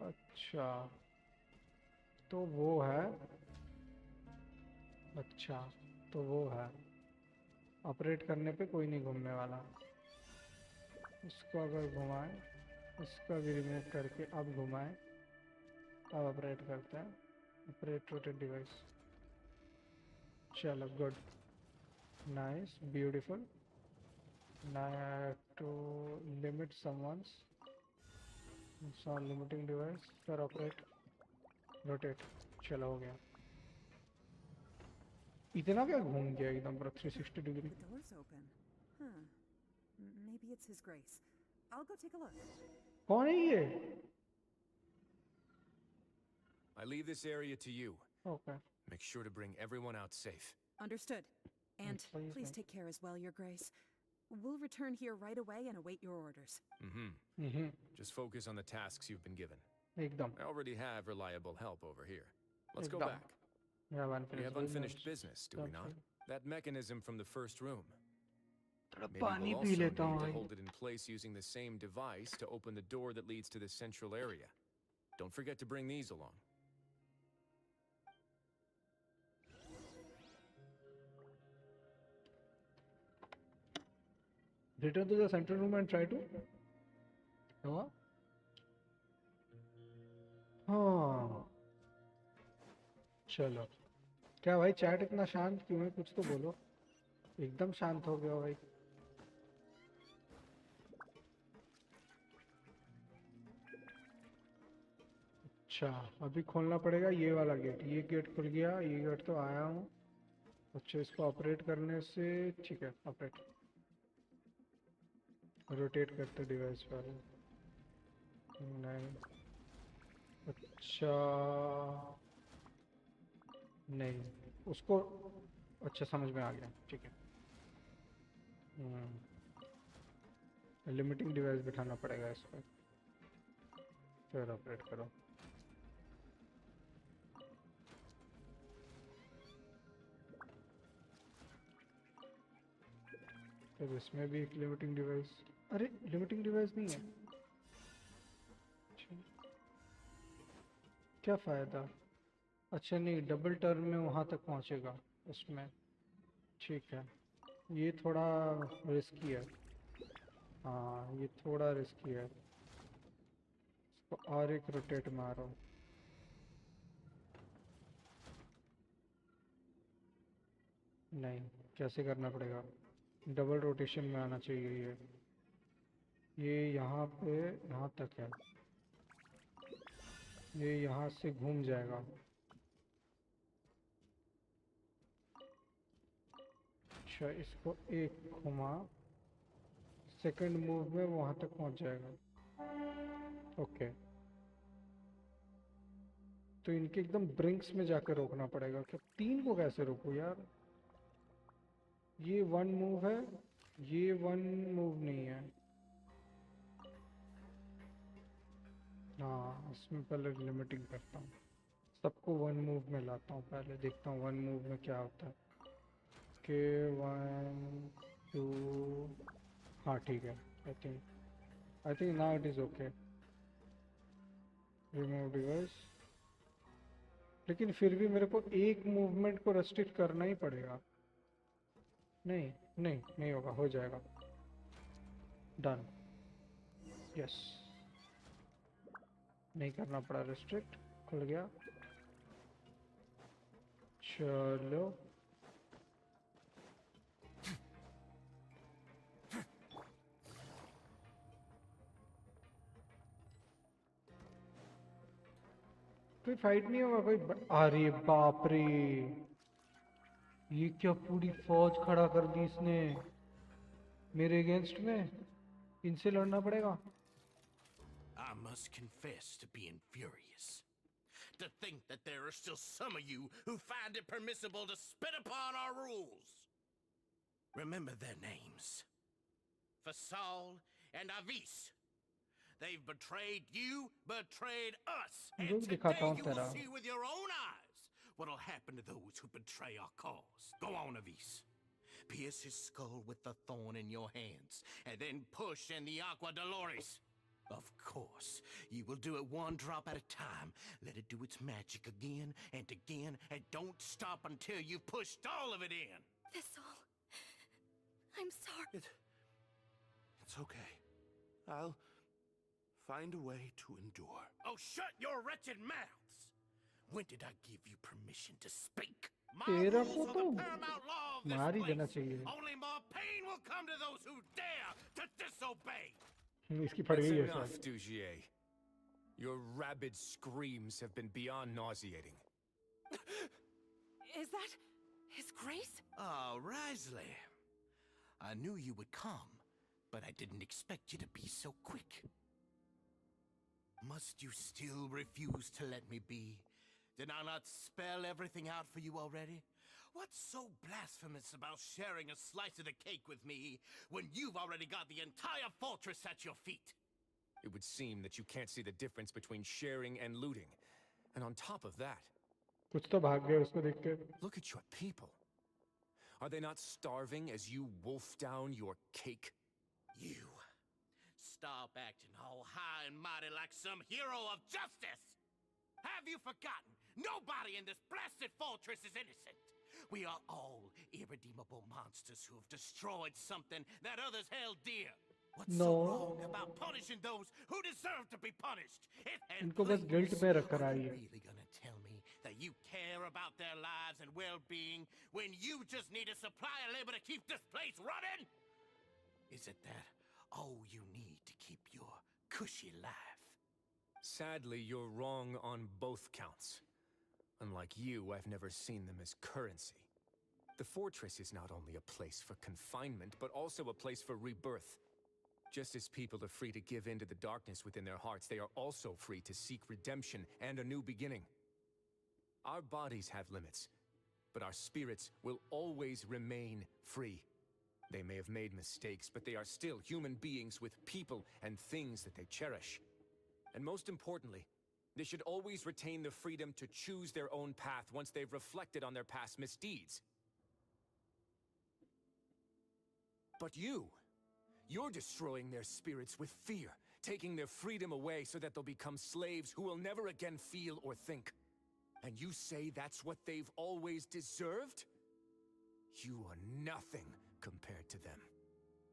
अच्छा तो वो है, अच्छा तो वो है, ऑपरेट करने पे कोई नहीं घूमने वाला। इसको अगर घुमाएं, इसका भी रिमूव करके अब घुमाएं, अब ऑपरेट करते हैं। Operate rotate device. चलो good, nice, beautiful. Now I have to limit someone's. It's on limiting device. Sir, operate, rotate. चलो हो गया। इतना क्या घूम गया एकदम पूरा 360 degree. The door's open. Huh. Maybe it's His Grace. I'll go take a look. कौन है ये? I leave this area to you. Okay. Make sure to bring everyone out safe. Understood. And please take care as well, Your Grace. We'll return here right away and await your orders. Just focus on the tasks you've been given. एकदम। I already have reliable help over here. Let's go एकदम। back. We We have unfinished business, do we not? That mechanism from the first room. Maybe पानी we'll P also लेता need हूँ to भाई। hold it in place using the same device to open the door that leads to the central area. Don't forget to bring these along. Return to the central room and try to. हुआ? हाँ। चलो। क्या भाई chat इतना शांत क्यों है? कुछ तो बोलो। एकदम शांत हो गया भाई। अच्छा अभी खोलना पड़ेगा ये वाला गेट। ये गेट खुल गया, ये गेट तो आया हूँ। अच्छा इसको ऑपरेट करने से ठीक है, ऑपरेट। रोटेट करते डिवाइस वाले। नहीं, अच्छा नहीं, उसको अच्छा समझ में आ गया, ठीक है। लिमिटिंग डिवाइस बिठाना पड़ेगा इस पर, फिर ऑपरेट करो। फिर इसमें भी एक लिमिटिंग डिवाइस, अरे लिमिटिंग डिवाइस नहीं है, अच्छा, क्या फ़ायदा। अच्छा नहीं, डबल टर्न में वहाँ तक पहुँचेगा उसमें, ठीक है। ये थोड़ा रिस्की है, हाँ ये थोड़ा रिस्की है। इसको और एक रोटेट मारो। नहीं, कैसे करना पड़ेगा, डबल रोटेशन में आना चाहिए ये यहाँ पे, यहाँ तक है, ये यहाँ से घूम जाएगा। अच्छा इसको एक घुमा, सेकंड मूव में वहाँ तक पहुँच जाएगा, ओके। तो इनके एकदम ब्रिंक्स में जाकर रोकना पड़ेगा। क्या तीन को कैसे रोकूं यार, ये वन मूव है, ये वन मूव नहीं है। हाँ इसमें पहले लिमिटिंग करता हूँ, सबको वन मूव में लाता हूँ, पहले देखता हूँ वन मूव में क्या होता है। के 1 2, हाँ ठीक है। I think now it is okay. Remove device, लेकिन फिर भी मेरे को एक मूवमेंट को रेस्ट्रिक्ट करना ही पड़ेगा। नहीं नहीं नहीं होगा, हो जाएगा, डन, यस। नहीं करना पड़ा रेस्ट्रिक्ट, खुल गया। चलो कोई फाइट नहीं होगा कोई अरे बाप रे, ये क्या पूरी फौज खड़ा कर दी इसने मेरे अगेंस्ट में, इनसे लड़ना पड़ेगा। I must confess to being furious. To think that there are still some of you who find it permissible to spit upon our rules. Remember their names. Fasal and Avis. They've betrayed you, betrayed us. And रुक दिखाता today हूँ you तेरा। will see with your own eyes what'll happen to those who betray our cause. Go on, Avis. Pierce his skull with the thorn in your hands, and then push in the Aqua Dolores. Of course, you will do it one drop at a time. Let it do its magic again and again, and don't stop until you've pushed all of it in. Thistle. I'm sorry. It's okay. I'll find a way to endure. Oh, shut your wretched mouths! When did I give you permission to speak? My तेरा rules को are तो the paramount law of this मार ही देना place. चाहिए। Only more pain will come to those who dare to disobey. इसकी फट That's गई है enough, शायद। Dugier. Your rabid screams have been beyond nauseating. Is that His Grace? Oh, Risley. I knew you would come, but I didn't expect you to be so quick. Must you still refuse to let me be? Did I not spell everything out for you already? What's so blasphemous about sharing a slice of the cake with me when you've already got the entire fortress at your feet? It would seem that you can't see the difference between sharing and looting. And on top of that, कुछ तो भाग गया उसको देख के। look at your people. Are they not starving as you wolf down your cake? You. Stop acting all high and mighty like some hero of justice! Have you forgotten? Nobody in this blasted fortress is innocent. We are all irredeemable monsters who have destroyed something that others held dear. What's so wrong about punishing those who deserve to be punished? इनको बस guilt में रख कर आई है। Really gonna tell me that you care about their lives and well-being when you just need a supply of labor to keep this place running? Is it that all you need to keep your cushy life? Sadly, you're wrong on both counts. Unlike you, I've never seen them as currency. The fortress is not only a place for confinement, but also a place for rebirth. Just as people are free to give in to the darkness within their hearts, they are also free to seek redemption and a new beginning. Our bodies have limits, but our spirits will always remain free. They may have made mistakes, but they are still human beings with people and things that they cherish. And most importantly, they should always retain the freedom to choose their own path once they've reflected on their past misdeeds. But you're destroying their spirits with fear, taking their freedom away so that they'll become slaves who will never again feel or think. And you say that's what they've always deserved? You are nothing compared to them.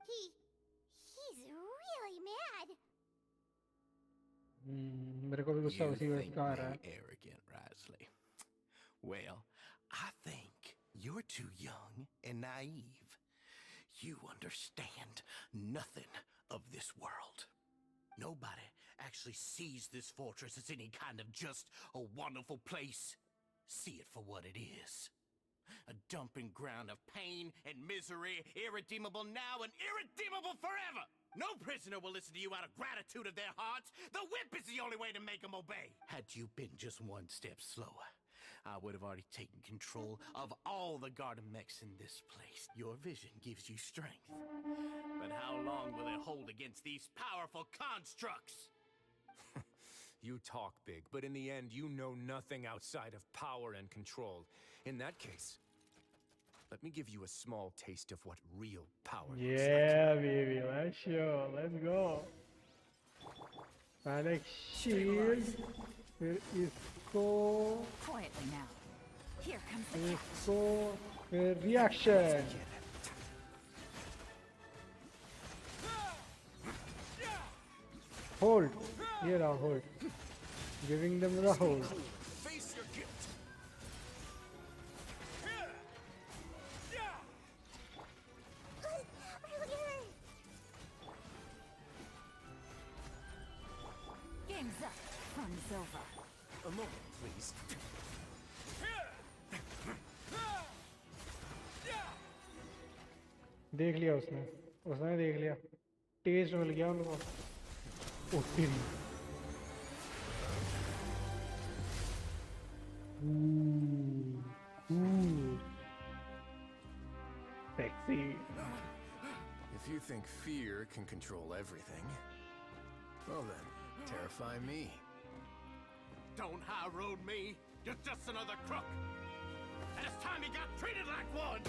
He's really mad. मेरे को भी गुस्सा You उसी वक्त think का आ रहा me है. arrogant, Risley. Well, I think you're too young and naive. You understand nothing of this world. Nobody actually sees this fortress as any kind of just a wonderful place. See it for what it is. A dumping ground of pain and misery, irredeemable now and irredeemable forever. No prisoner will listen to you out of gratitude of their hearts. The whip is the only way to make them obey. Had you been just one step slower, I would have already taken control of all the garden mechs in this place. Your vision gives you strength. But how long will it hold against these powerful constructs? You talk big, but in the end, you know nothing outside of power and control. In that case, let me give you a small taste of what real power looks like. Yeah, baby, let's show. Let's go. पहले shield, फिर इसको, Quietly now. Here comes the cat. इसको, फिर reaction. Hold. Here, hold. Giving them the hold. Face your guilt. Game's up. Fun's over. A moment, please. देख लिया उसने देख लिया. टेस्ट मिल गया उनको. ओ तेरी. Ooh. Sexy. If you think fear can control everything, well then, terrify me. Don't high road me. You're just another crook. And it's time you got treated like one.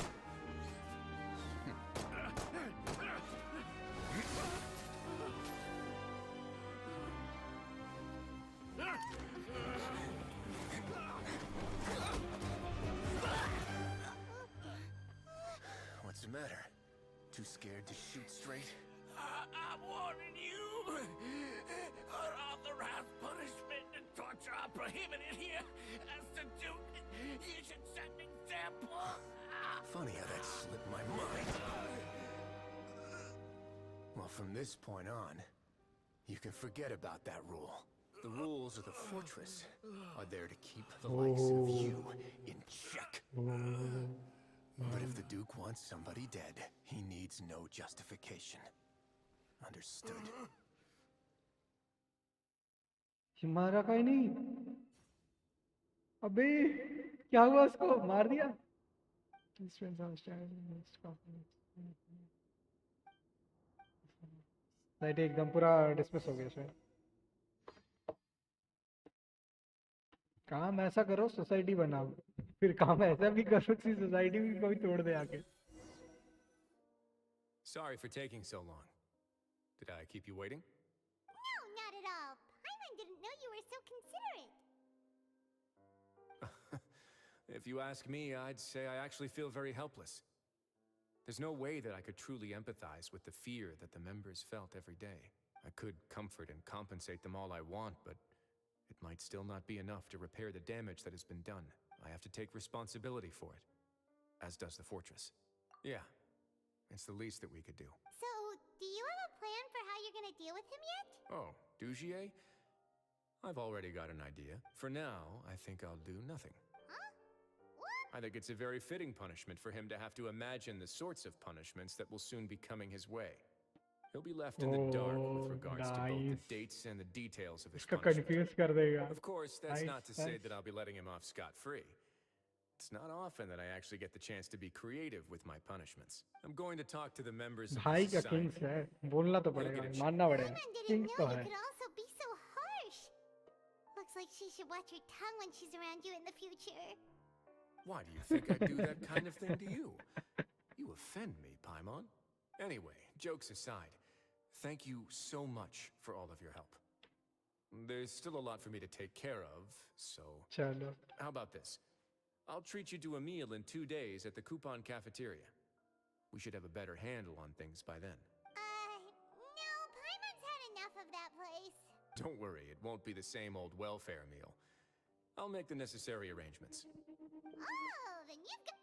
What's the matter? Too scared to shoot straight? I'm warning you. Unauthorized punishment and torture are prohibited here. As the Duke, you should set an example. Funny how that slipped my mind. Well, from this point on, you can forget about that rule. The rules of the fortress are there to keep the likes of you in check. But if the Duke wants somebody dead, he needs no justification. Understood? मारा कहीं नहीं. अबे क्या हुआ उसको मार दिया. Light एकदम पूरा डिसमिस हो गया शायद. काम ऐसा करो सोसाइटी बनाओ. फिर काम ऐसा भी करो कि सोसाइटी भी कोई तोड़ दे आके. Sorry for taking so long. Did I keep you waiting? No, not at all. Paimon didn't know you were so considerate. If you ask me, I'd say I actually feel very helpless. There's no way that I could truly empathize with the fear that the members felt every day. I could comfort and compensate them all I want, but it might still not be enough to repair the damage that has been done. I have to take responsibility for it, as does the fortress. Yeah, it's the least that we could do. So, do you have a plan for how you're gonna deal with him yet? Oh, Dugier? I've already got an idea. For now, I think I'll do nothing. Huh? What? I think it's a very fitting punishment for him to have to imagine the sorts of punishments that will soon be coming his way. He'll be left in the dark with regards to both the nice. dates and the details of his इसका punishment. confuse कर देगा. Of course, that's Nice, not to say nice. that I'll be letting him off scot-free. It's not often that I actually get the chance to be creative with my punishments. I'm going to talk to the members of भाई the का society. Kings है, बोलना तो You'll पड़ेगा, get a मानना पड़ेगा. Paimon didn't Kings know तो you है. could also be so harsh. Looks like she should watch her tongue when she's around you in the future. Why do you think I do that kind of thing to you? You offend me, Paimon. Anyway, jokes aside, thank you so much for all of your help. There's still a lot for me to take care of, so... चलो. How about this? I'll treat you to a meal in 2 days at the Coupon Cafeteria. We should have a better handle on things by then. No, Paimon's had enough of that place. Don't worry, it won't be the same old welfare meal. I'll make the necessary arrangements. Oh, then you've got...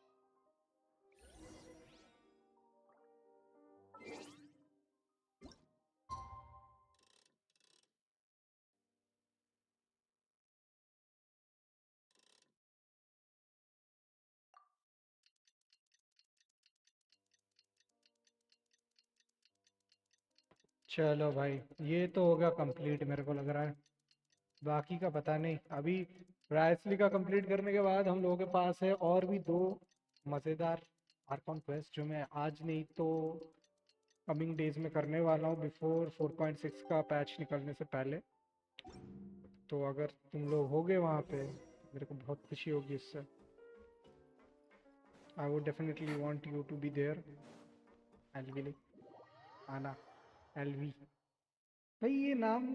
चलो भाई, ये तो होगा complete मेरे को लग रहा है. बाकी का पता नहीं. अभी राइसली का कंप्लीट करने के बाद हम लोगों के पास है और भी 2 मज़ेदार आर्कॉन क्वेस्ट जो मैं आज नहीं तो कमिंग डेज में करने वाला हूँ बिफोर 4.6 का पैच निकलने से पहले. तो अगर तुम लोग होगे वहाँ पे मेरे को बहुत खुशी होगी इससे. I would definitely want you to be there. LV आना. एलवी भाई, ये नाम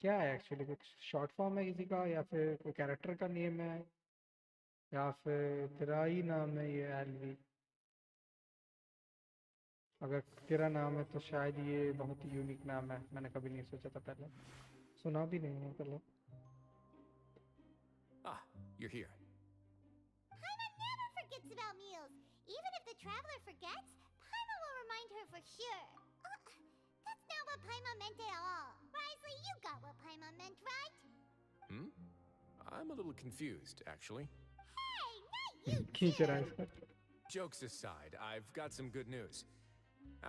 क्या है एक्चुअली? कुछ शॉर्ट फॉर्म है किसी का, या फिर कोई कैरेक्टर का नेम है, या फिर तेरा ही नाम है ये एलवी? अगर तेरा नाम है तो शायद ये बहुत ही यूनिक नाम है. मैंने कभी नहीं सोचा था पहले, सुना भी नहीं है पहले. Ah, you're here. Paimon never forgets about meals. Even if the traveler forgets, Paimon will remind her for sure. That's not what Paimon meant at all. Risley, you got what Paimon meant, right? Hmm? I'm a little confused, actually. Hey, not you खींच रहा है इसका. Jokes aside, I've got some good news.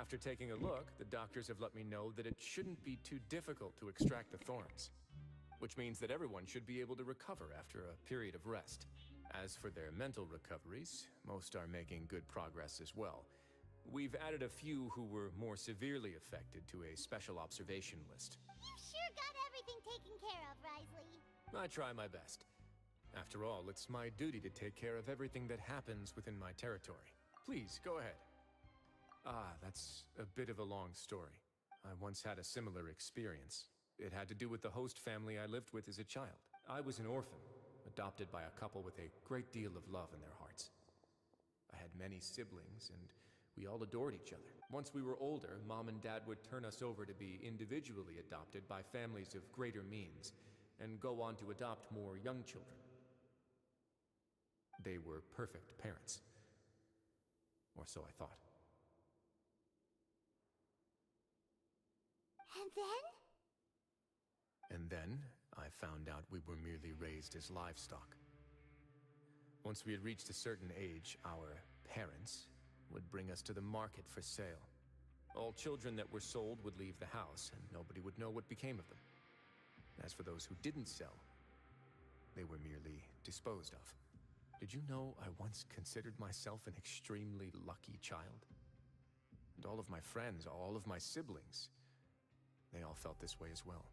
After taking a look, the doctors have let me know that it shouldn't be too difficult to extract the thorns, which means that everyone should be able to recover after a period of rest. As for their mental recoveries, most are making good progress as well. We've added a few who were more severely affected to a special observation list. You sure got everything taken care of, Risley. I try my best. After all, it's my duty to take care of everything that happens within my territory. Please, go ahead. Ah, that's a bit of a long story. I once had a similar experience. It had to do with the host family I lived with as a child. I was an orphan, adopted by a couple with a great deal of love in their hearts. I had many siblings, and we all adored each other. Once we were older, Mom and Dad would turn us over to be individually adopted by families of greater means, and go on to adopt more young children. They were perfect parents. Or so I thought. And then? And then, I found out we were merely raised as livestock. Once we had reached a certain age, our parents would bring us to the market for sale. All children that were sold would leave the house, and nobody would know what became of them. As for those who didn't sell, they were merely disposed of. Did you know I once considered myself an extremely lucky child? And all of my friends, all of my siblings, they all felt this way as well.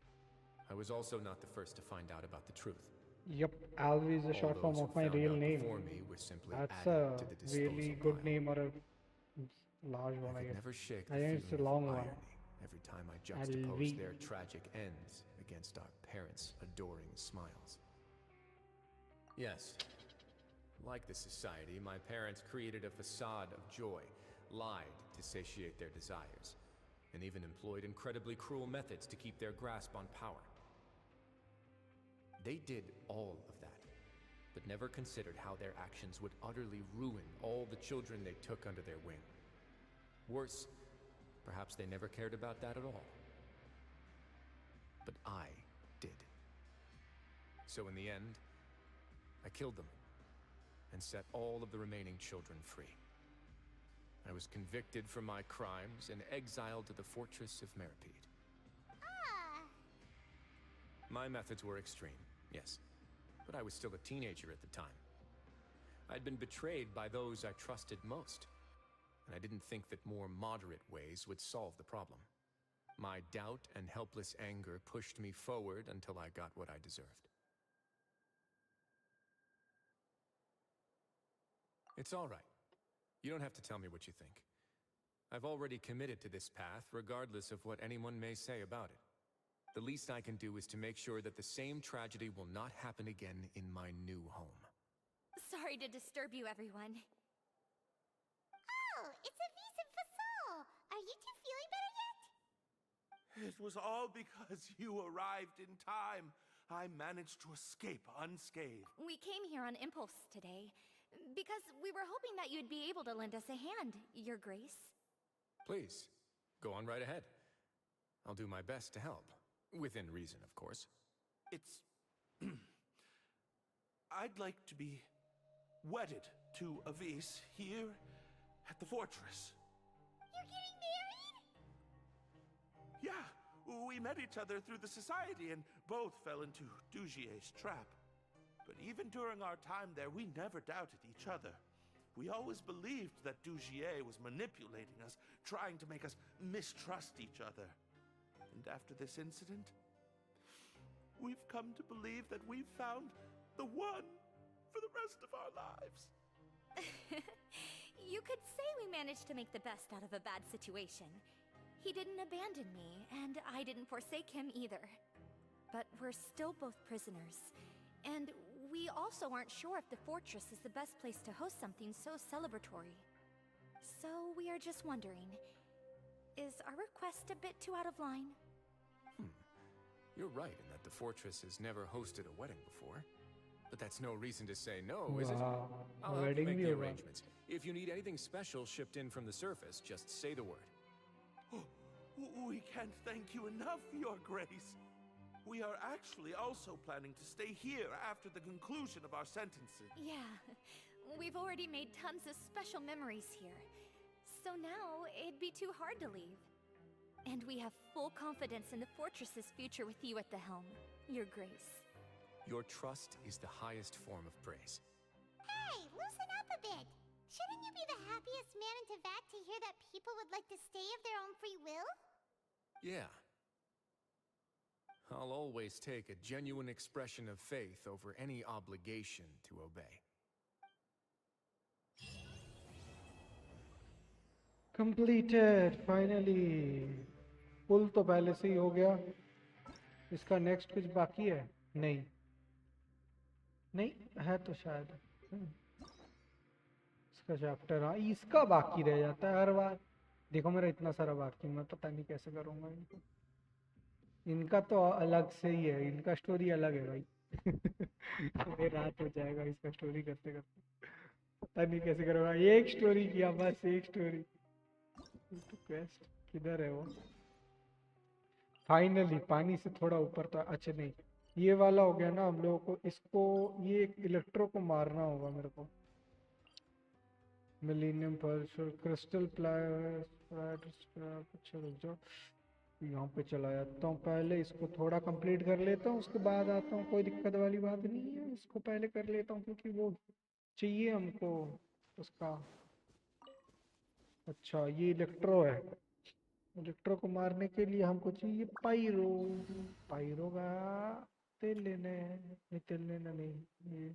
I was also not the first to find out about the truth. Yep, Alvi is a short form of my real name. That's a really good name, or a large one, I guess. Never shake I the think it's a feeling of long one. irony every time I juxtapose their tragic ends against our parents' adoring smiles. Yes, like the society, my parents created a facade of joy, lied to satiate their desires, and even employed incredibly cruel methods to keep their grasp on power. They did all of that, but never considered how their actions would utterly ruin all the children they took under their wing. Worse, perhaps they never cared about that at all. But I did. So in the end, I killed them and set all of the remaining children free. I was convicted for my crimes and exiled to the fortress of Meripede. Ah. My methods were extreme, yes, but I was still a teenager at the time. I'd been betrayed by those I trusted most, and I didn't think that more moderate ways would solve the problem. My doubt and helpless anger pushed me forward until I got what I deserved. It's all right. You don't have to tell me what you think. I've already committed to this path, regardless of what anyone may say about it. The least I can do is to make sure that the same tragedy will not happen again in my new home. Sorry to disturb you, everyone. Oh, it's Avis and Fasol. Are you two feeling better yet? It was all because you arrived in time. I managed to escape unscathed. We came here on impulse today, because we were hoping that you'd be able to lend us a hand, Your Grace. Please, go on right ahead. I'll do my best to help. Within reason, of course. It's... I'd like to be wedded to Avis here at the fortress. You're getting married? Yeah, we met each other through the society and both fell into Dugier's trap. But even during our time there, we never doubted each other. We always believed that Dugier was manipulating us, trying to make us mistrust each other. And after this incident, we've come to believe that we've found the one for the rest of our lives. You could say we managed to make the best out of a bad situation. He didn't abandon me, and I didn't forsake him either. But we're still both prisoners, and we also aren't sure if the fortress is the best place to host something so celebratory. So we are just wondering, is our request a bit too out of line? You're right in that the fortress has never hosted a wedding before. But that's no reason to say no, is it? I'll help you make the arrangements. If you need anything special shipped in from the surface, just say the word. We can't thank you enough, Your Grace. We are actually also planning to stay here after the conclusion of our sentences. Yeah, we've already made tons of special memories here. So now, it'd be too hard to leave. And we have full confidence in the fortress's future with you at the helm, Your Grace. Your trust is the highest form of praise. Hey, loosen up a bit. Shouldn't you be the happiest man in Teyvat to hear that people would like to stay of their own free will? Yeah. I'll always take a genuine expression of faith over any obligation to obey. Completed, finally. पुल तो पहले से ही हो गया. इसका next कुछ बाकी है? नहीं. नहीं है तो शायद. इसका चैप्टर हाँ इसका बाकी रह जाता है हर बार. देखो मेरा इतना सारा बाकी, मैं पता नहीं कैसे करूँगा इनको. इनका तो अलग से ही है, इनका स्टोरी अलग है भाई. तो रात हो जाएगा इसका स्टोरी करते करते. पता नहीं कैसे करूँगा. एक स्टोरी किया बस, एक स्टोरी. तो क्वेस्ट किधर है वो? फाइनली पानी से थोड़ा ऊपर था. अच्छा नहीं, ये वाला हो गया ना. हम लोगों को इसको, ये इलेक्ट्रो को मारना होगा मेरे को. मिलीनियम पल्स और क्रिस्टल प्लायर्स. अच्छा रुक जाओ, यहाँ पे चला जाता हूँ. पहले इसको थोड़ा कंप्लीट कर लेता हूँ, उसके बाद आता हूँ. कोई दिक्कत वाली बात नहीं है. इसको पहले कर लेता हूँ क्योंकि वो चाहिए हमको उसका. अच्छा ये इलेक्ट्रो है. इलेक्ट्रो को मारने के लिए हमको चाहिए पायरो. पायरो का तेल लेना है. नहीं तेल लेना नहीं, ये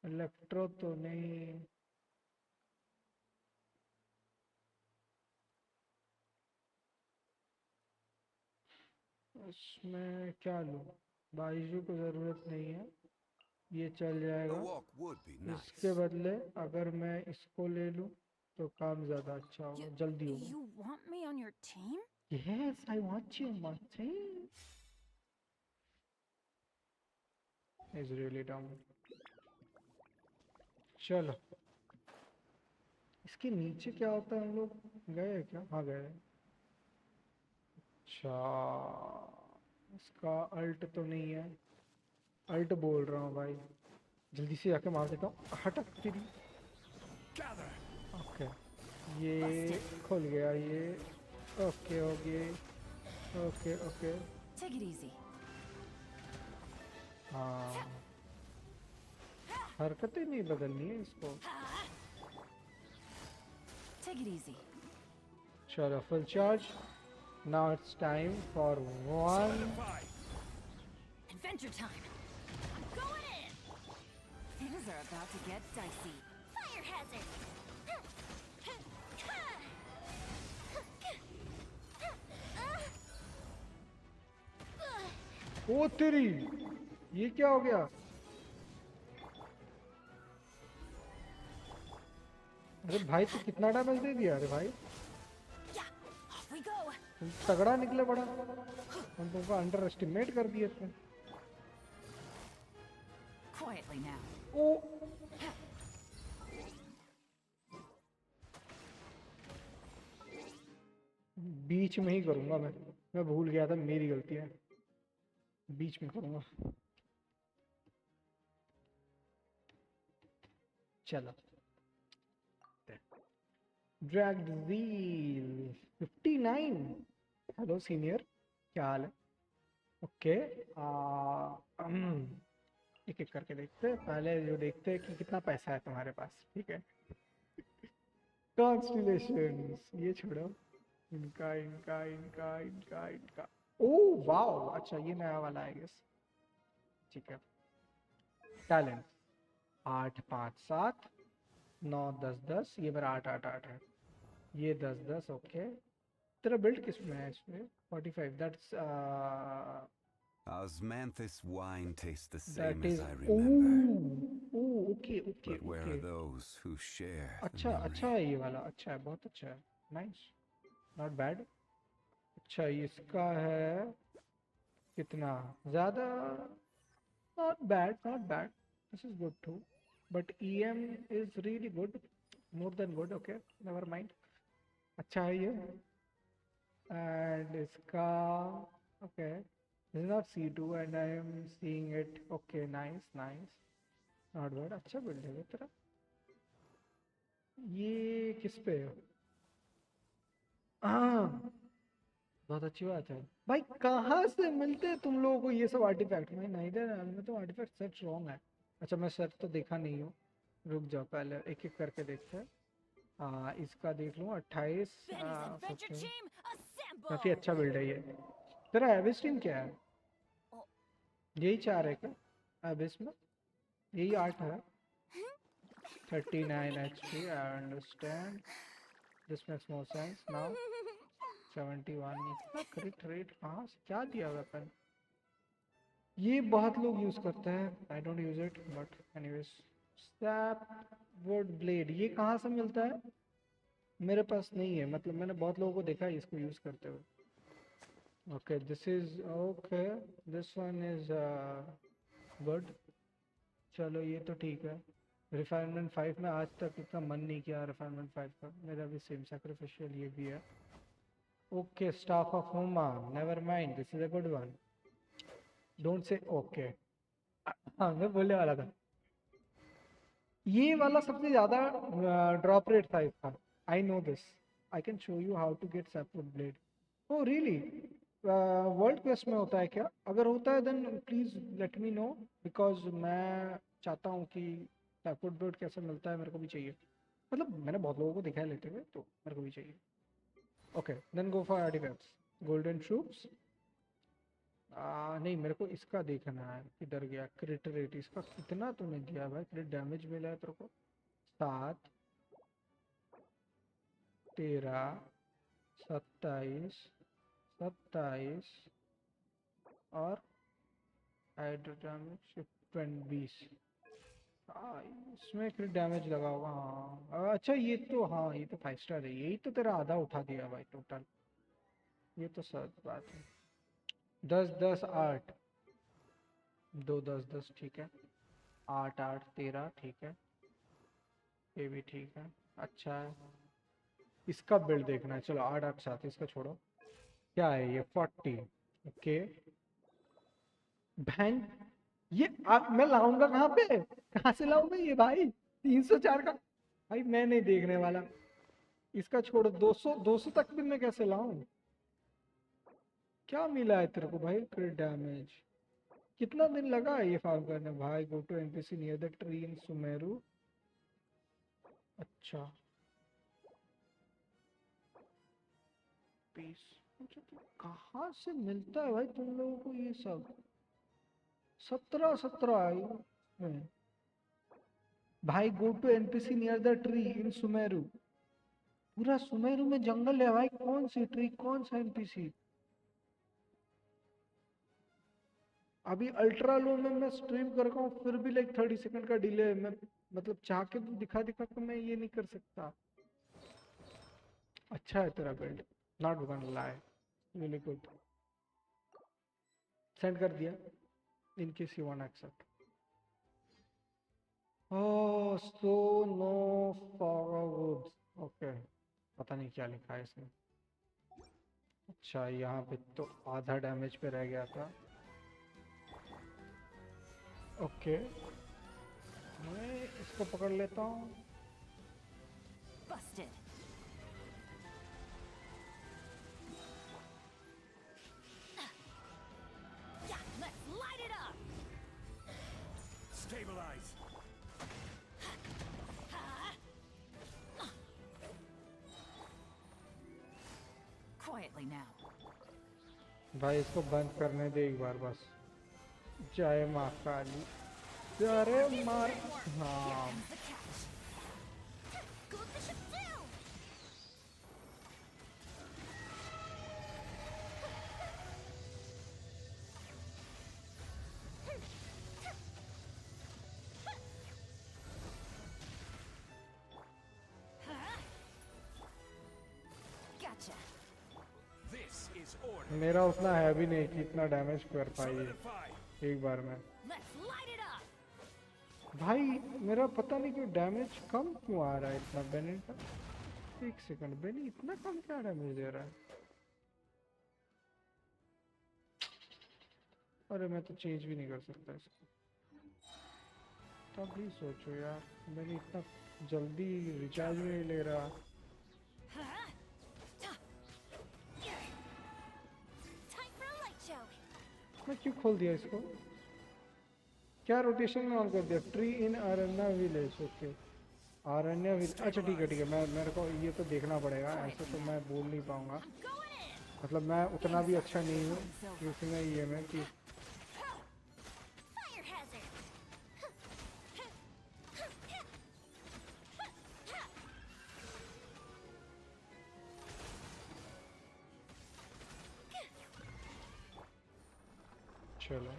इलेक्ट्रो तो नहीं. इसमें क्या लूँ? बाइजू को जरूरत नहीं है, ये चल जाएगा. इसके बदले अगर मैं इसको ले लूँ तो काम ज्यादा अच्छा होगा, जल्दी होगा. You want me on your team? Yes, I want you on my team. He's really dumb. चलो, इसके नीचे क्या होता है? हम लोग गए क्या? हाँ गए. अच्छा, इसका अल्ट तो नहीं है. अल्ट बोल रहा हूँ भाई, जल्दी से जाके मार देता हूँ. हटक तेरी. ओके, ये खुल गया ये। Okay okay okay okay. Take it easy. हाँ, हरकतें नहीं बदलनी है इसको। Take it easy. चलो full charge. Now it's time for one. Adventure time. I'm going in. Things are about to get dicey. Fire hazard. ओ तेरी, ये क्या हो गया? अरे भाई तू कितना डैमेज दे दिया? अरे भाई Off we go. तुम तगड़ा निकले बड़ा। हम तुमको अंडर एस्टिमेट कर दिए थे। Quietly now. ओ बीच में ही करूंगा मैं भूल गया था, मेरी गलती है। बीच में करूंगा। चलो ड्रैग डिजीज 59। हेलो सीनियर, क्या हाल है? ओके एक एक करके देखते हैं। पहले जो देखते हैं कि कितना पैसा है तुम्हारे पास। ठीक है, कॉन्स्टिलेशंस ये छोड़ो, इनका इनका इनका इनका इनका। ओह वाओ, अच्छा ये नया वाला है गेस। ठीक है, टैलेंट 8 5 7 9 10 10, ये मेरा 8 8 8 है, ये 10 10। ओके, तेरा बिल्ड किस में है इसमें? 45, that's Osmanthus wine tastes the that same as is I remember. Okay okay But where okay. are those who share the अच्छा memory? अच्छा है ये वाला, अच्छा है, बहुत अच्छा है, नाइस, नॉट बैड। अच्छा इसका है कितना ज़्यादा? Not bad not bad, this is good too, but EM is really good, more than good. Okay never mind, अच्छा है ये। एंड इसका okay, this is not C2 and I am seeing it. Okay nice nice, not bad, अच्छा build है ये तेरा। ये किस पे है? हाँ बहुत अच्छी बात है भाई। कहाँ से मिलते हैं तुम लोगों को ये सब आर्टिफैक्ट? मैं नहीं दे रहा, मैं तो आर्टिफैक्ट सर्च रॉन्ग है। अच्छा मैं सर्च तो देखा नहीं हूँ, रुक जाओ पहले एक एक करके देखते हैं। इसका देख लूँ 28। काफ़ी अच्छा बिल्ड है ये। तेरा एबिस टीम क्या है? यही 4 है क्या एबिस में? यही 8 है। 39 HP, I understand. This makes more sense now. 71, इतना क्रिट रेट कहाँ से, क्या दिया वेपन? ये बहुत लोग यूज करते हैं, I don't use it but anyways. Step would blade ये कहाँ से मिलता है? मेरे पास नहीं है, मतलब मैंने बहुत लोगों को देखा है इसको यूज करते हुए। Okay this is okay, this one is good. चलो ये तो ठीक है। रिफाइनमेंट 5 में आज तक इतना मन नहीं किया रिफाइनमेंट 5 का, मेरा भी सेम सैक्रिफिशियल ये भी है। ओके स्टाफ ऑफ होमा, never mind, this is a good one, don't say okay. हाँ मैं बोलने वाला था, ये वाला सबसे ज्यादा ड्रॉप रेट था इसका। I know this, I can show you how to get sapwood blade. Oh really? World quest में होता है क्या? अगर होता है then please let me know, because मैं चाहता हूँ कि सैपवुड ब्लेड कैसे मिलता है, मेरे को भी चाहिए। मतलब मैंने बहुत लोगों को देखा है लेते हुए, तो मेरे को भी चाहिए। Okay then go for artifacts. Golden troops नहीं, मेरे को इसका देखना है किधर गया। क्रिट रेट इसका कितना तूने दिया भाई? क्रिट डैमेज मिला है तेरे को 7 13 27 27 और हाइड्रो डैमेज 20। इसमें क्रिट डैमेज लगा होगा। हाँ अच्छा ये तो, हाँ ये तो 5 स्टार है, यही तो तेरा आधा उठा दिया भाई टोटल। ये तो सच बात है। 10 10 8 2 10 10 ठीक है। 8 8 13 ठीक है, ये भी ठीक है, अच्छा है। इसका बिल्ड देखना है, चलो 8 8 7, इसका छोड़ो। क्या है ये 40? ओके बहन, ये मैं लाऊंगा कहाँ पे? कहाँ से लाऊंगा ये भाई? 304 का भाई मैं नहीं देखने वाला। इसका छोड़ो, 200 तक भी मैं कैसे लाऊं? क्या मिला है तेरे को भाई? Crit damage. कितना दिन लगा है ये फार्म करने भाई? Go to NPC near the tree in Sumeru. अच्छा, पीस। अच्छा, तो कहाँ से मिलता है भाई तुम लोगों को ये सब? 17 में भाई, go to NPC near the tree in Sumeru. पूरा सुमेरु में जंगल है भाई, कौन सी ट्री, कौन सा एनपीसी? अभी अल्ट्रा लो में मैं स्ट्रीम कर रहा हूँ, फिर भी लाइक 30 सेकंड का डिले है। मैं मतलब चाह के तो दिखा दिखा के मैं ये नहीं कर सकता। अच्छा है तेरा build, not gonna lie, really good. Send कर दिया, in case you want accept. Oh so no forwards, okay. पता नहीं क्या लिखा है इसमें। अच्छा, यहाँ पे तो आधा डैमेज पे रह गया था। ओके, मैं इसको पकड़ लेता हूँ। Busted. Yeah, let's light it up. Stabilize. Quietly now. भाई इसको बंद करने दे एक बार बस। जय माँ काली। अरे मार, हाँ। Gotcha. This is order. मेरा उतना है भी नहीं कि इतना डैमेज कर पाई एक बार में। Let's light it up. भाई मेरा पता नहीं क्यों डैमेज कम क्यों आ रहा है इतना बेनी का। एक सेकंड, बेनी इतना कम क्या डैमेज दे रहा है? अरे मैं तो चेंज भी नहीं कर सकता इसको। तब भी सोचो यार, बेनी इतना जल्दी रिचार्ज भी नहीं ले रहा। Time for a light show. मैं क्यों खोल दिया इसको? क्या रोटेशन में ऑन कर दिया? Tree in अरण्या village, okay. अरण्या village, अच्छा ठीक है ठीक है। मैं मेरे को ये तो देखना पड़ेगा, ऐसे तो मैं बोल नहीं पाऊंगा। मतलब मैं उतना भी अच्छा नहीं हूँ इसमें ये में कि Fire hazard. चलो,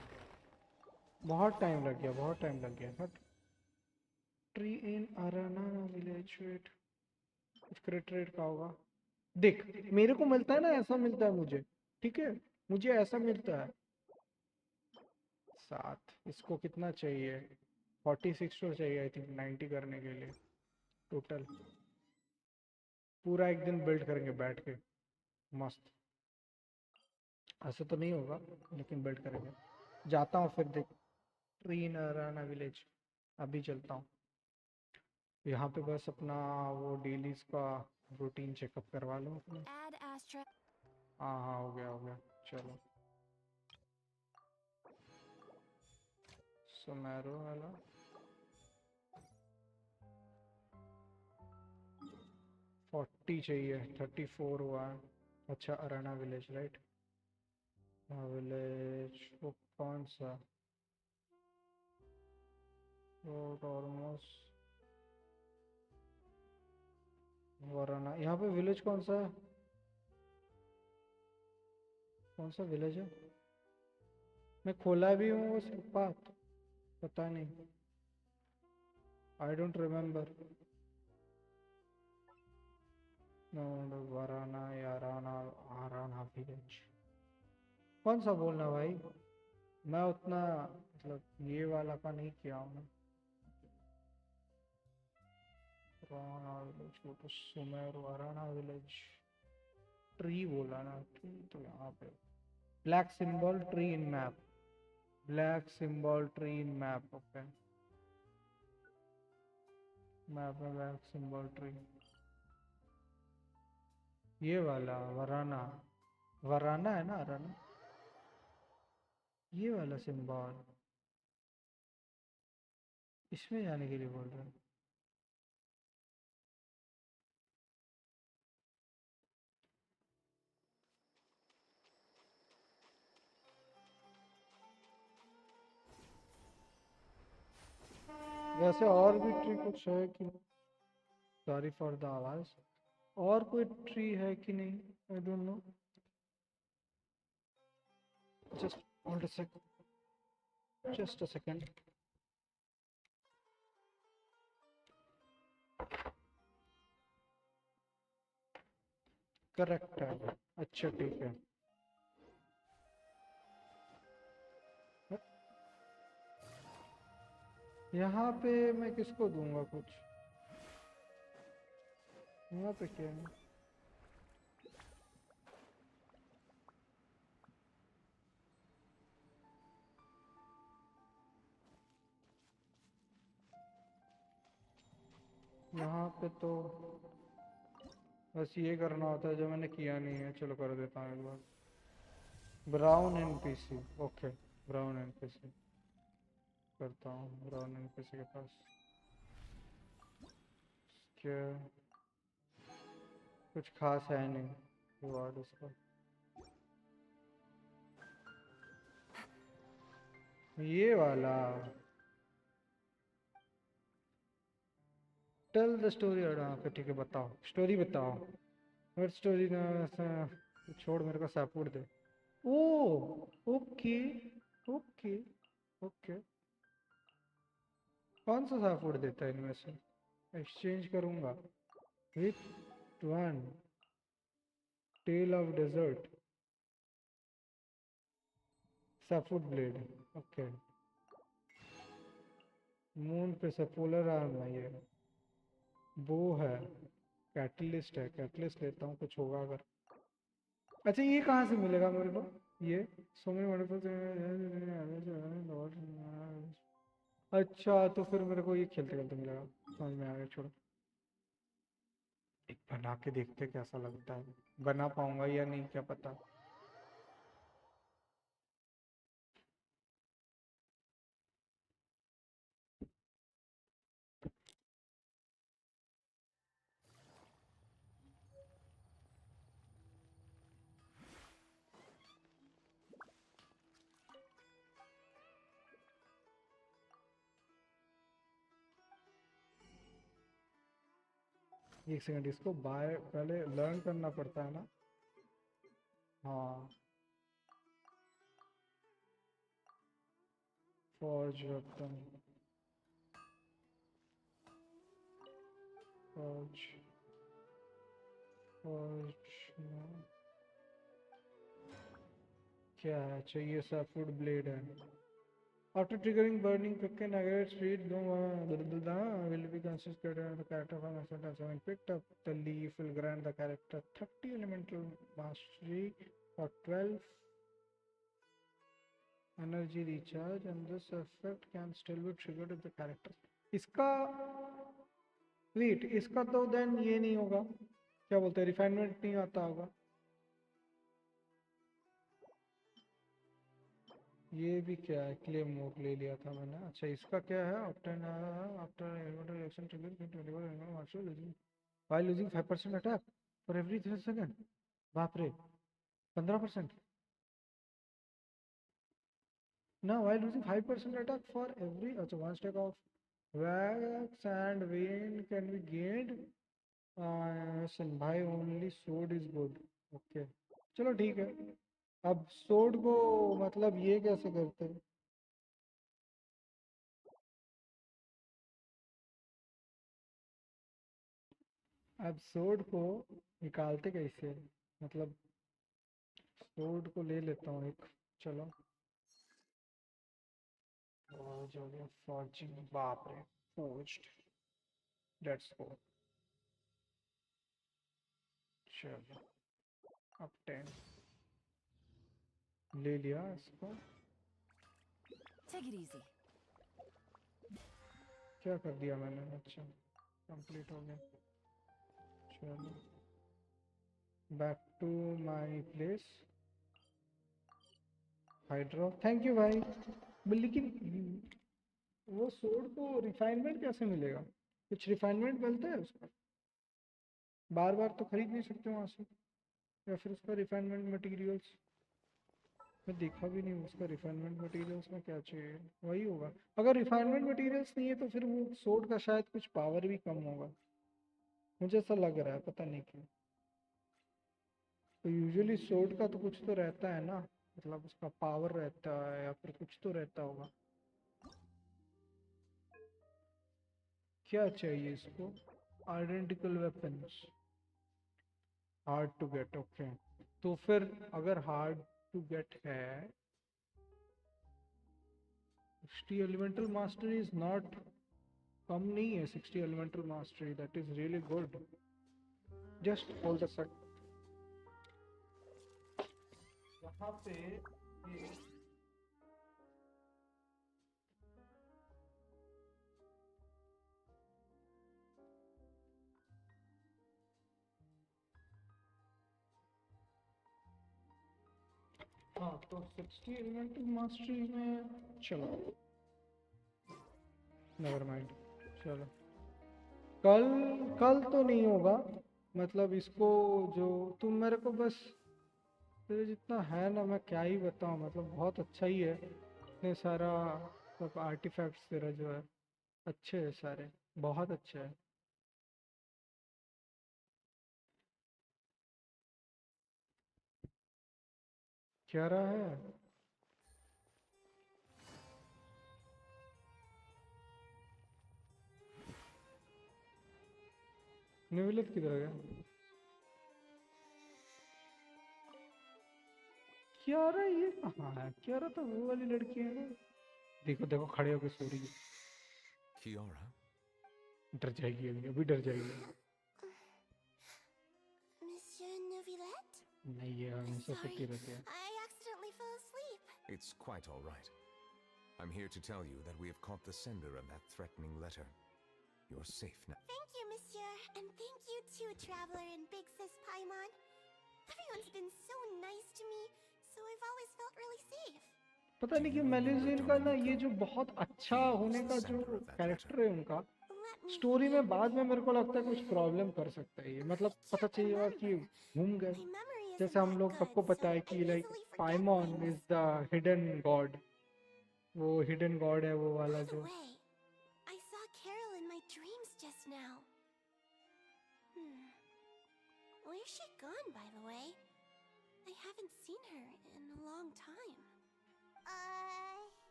बहुत टाइम लग गया, बहुत टाइम लग गया। बट ट्री इन अरना विलेज, वेट, क्रिट रेट का होगा। देख, मेरे को मिलता है ना, ऐसा मिलता है मुझे, ठीक है? मुझे ऐसा मिलता है। 7, इसको कितना चाहिए? 46 तो चाहिए आई थिंक 90 करने के लिए टोटल। पूरा एक दिन बिल्ड करेंगे बैठ के, मस्त। ऐसे तो नहीं होगा लेकिन बिल्ड करेंगे। जाता हूँ फिर, देख ट्री इन अरना विलेज अभी चलता हूँ। यहाँ पे बस अपना वो डेलीज का रूटीन चेकअप करवा लो अपने। Add Astra. हाँ हाँ, हो गया हो गया। चलो, सुमेरो वाला 40 चाहिए, 34 हुआ है। अच्छा, अराना विलेज राइट। विलेज वो कौन सा? ऑलमोस्ट वराना। यहाँ पे विलेज कौन सा है? कौन सा विलेज है? मैं खोला भी हूँ उस पाथ, पता नहीं, आई डोंट रिमेम्बर। नो, वराना या राना, आराना विलेज कौन सा बोलना भाई? मैं उतना मतलब ये वाला का नहीं किया हूँ ना। राना विलेज, वो तो सुमेर वराना विलेज। ट्री बोला ना, ट्री तो यहाँ पे black symbol tree in map, black symbol tree in map, okay. Map में ब्लैक सिंबल ट्री। ये वाला वराना, वराना है ना, वराना, ये वाला सिंबल इसमें जाने के लिए बोल रहा है। वैसे और भी ट्री कुछ है कि, सॉरी फॉर द आवाज, और कोई ट्री है कि नहीं, I don't know, just hold a second, just a second. Correct है, अच्छा ठीक है। यहाँ पे मैं किसको दूंगा कुछ, यहाँ पे क्या है? यहाँ पे तो बस ये करना होता है जो मैंने किया नहीं है, चलो कर देता हूँ एक बार। Brown NPC, okay, brown NPC करता हूँ, ब्राउन एनपीसी के पास क्या कुछ खास है नहीं रिवार्ड उसका। ये वाला टेल द स्टोरी, हाँ ठीक है, बताओ स्टोरी बताओ, और स्टोरी ना छोड़, मेरे को सपोर्ट दे। ओ ओके, ओके, ओके, कौन सा सपोर्ट देता है इनमें से, एक्सचेंज करूंगा with one, tell of desert, seafood blade, okay, moon पे से पोलर आर्म है, ये वो है, कैटलिस्ट है, कैटलिस्ट लेता हूँ, कुछ होगा अगर। अच्छा ये कहाँ से मिलेगा मेरे को, ये सो मेनी वंडरफुल, अच्छा तो फिर मेरे को ये खेलते खेलते मिलेगा, समझ में आ गया, छोड़ो। एक बना के देखते कैसा लगता है, बना पाऊंगा या नहीं क्या पता। एक सेकंड, इसको बाय पहले लर्न करना पड़ता है ना, हाँ, फॉर्ज वेपन, फॉर्ज, फॉर्ज, क्या है, चाहिए सा फूड ब्लेड है। After triggering burning quick and aggregate speed, will be considered the character from accident. So when picked up, the leaf will grant the character 30 elemental mastery for 12 energy recharge, and this effect can still be triggered if the character. इसका wait, इसका तो then ये नहीं होगा, क्या बोलते हैं, refinement नहीं आता होगा। ये भी क्या है, क्लेम मोड ले लिया था मैंने, अच्छा इसका क्या है, after after reaction trigger can deliver animal marshal losing while losing 5% attack for every 3 second, बाप रे, 15% ना, while losing 5% attack for every, अच्छा one stake of wax and when can be gained, सन भाई ओनली सोड इज गुड, ओके, चलो ठीक है। अब सोड को मतलब ये कैसे करते हैं, अब सोड को निकालते कैसे हैं? मतलब सोड को ले लेता हूँ एक, चलो, और जो गया फॉर्जिंग, बाप रे, फोर्ज्ड, लेट्स गो, चलो, अब 10 ले लिया इसको, Take it easy. क्या कर दिया मैंने, अच्छा कंप्लीट हो गया, चलो back to my place. Hydro, thank you भाई। लेकिन वो सोड को रिफाइनमेंट कैसे मिलेगा? कुछ रिफाइनमेंट मिलता है उसका? बार बार तो खरीद नहीं सकते वहाँ से, या फिर उसका रिफाइनमेंट मटेरियल्स? मैं देखा भी नहीं उसका रिफाइनमेंट मटेरियल्स में क्या चाहिए। वही होगा, अगर रिफाइनमेंट मटेरियल्स नहीं है तो फिर वो सोड का शायद कुछ पावर भी कम होगा, मुझे ऐसा लग रहा है, पता नहीं क्यों। तो यूजुअली सोड का तो कुछ तो रहता है ना, मतलब उसका पावर रहता है या फिर कुछ तो रहता होगा। क्या चाहिए इसको? Identical weapons, hard to get, okay. तो फिर अगर हार्ड टू गेट है, 60 एलिमेंटल मास्टरी इज नॉट कम नहीं है। 60 elemental mastery, that is really good. Just hold a sec. यहाँ पे ये हाँ, तो 60 एलिमेंटल मास्टरी में चलो, नेवर माइंड, चलो कल, कल तो नहीं होगा। मतलब इसको जो तुम मेरे को बस, तेरे जितना है ना मैं क्या ही बताऊँ, मतलब बहुत अच्छा ही है। इतने सारा सब आर्टिफैक्ट्स तेरा जो है अच्छे है सारे, बहुत अच्छे है। क्या रहा है? निविलित किधर गया? क्यारा ये कहाँ है? क्यारा तो वो वाली लड़की है ना। देखो देखो खड़े होके सो रही है। Kiara? डर जाएगी अभी, अभी डर जाएगी। Monsieur Neuvillette? नहीं, ये हमेशा सोती रहती है। I accidentally fell asleep. It's quite all right. I'm here to tell you that we have caught the sender of that threatening letter. You're safe now. Thank you, Monsieur. And thank you too, Traveler and Big Sis Paimon. Everyone's been so nice to me, so I've always felt really safe. पता नहीं कि मेलिजिन का ना ये जो बहुत अच्छा होने का जो कैरेक्टर है उनका, स्टोरी में बाद में मेरे को लगता है कुछ प्रॉब्लम कर सकता है ये। मतलब पता चलेगा कि घूम गए, जैसे हम लोग सबको पता है कि like Paimon is the hidden god, वो हिडन गॉड है वो वाला जो। I saw Carol in my dreams just now. Where's she gone, by the way? I haven't seen her in a long time.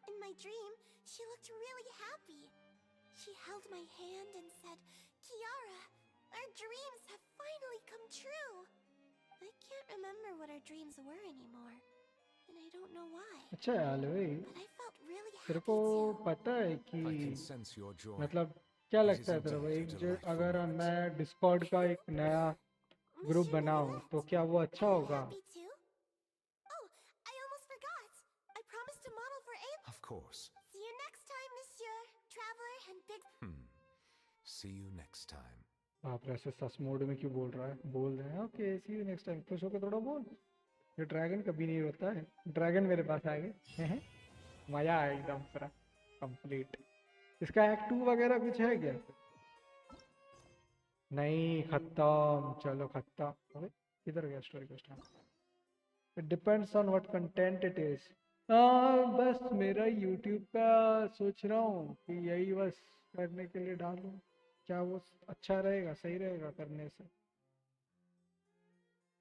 In my dream, she looked really happy. She held my hand and said, Kiara, our dreams have finally come true. I can't remember what our dreams were anymore, and I don't know why. अच्छा यार भाई, But I felt really तेरे happy को too. पता है कि I can sense your joy. मतलब क्या It लगता is है तेरे को, indeed a एक जो delightful अगर moment. मैं डिस्कॉर्ड का एक नया ग्रुप बनाऊं तो क्या वो अच्छा होगा? Happy too? Oh, I almost forgot. I promised to model for A. Of course. See you next time, Monsieur Traveler and Big. See you next time. आप ऐसे सस मोड में क्यों बोल रहा है? बोल रहे हैं okay, see you next time, खुश होकर थोड़ा बोल। ये ड्रैगन कभी नहीं रोता है। ड्रैगन मेरे पास आ गए हैं, मजा आया एकदम पूरा कंप्लीट। इसका एक्ट 2 वगैरह कुछ है क्या? नहीं, खत्म, चलो खत्म। अबे किधर गया story question? It depends on what content it is. बस मेरा यूट्यूब का सोच रहा हूँ कि यही बस करने के लिए डालूं। क्या वो अच्छा रहेगा, सही रहेगा करने से?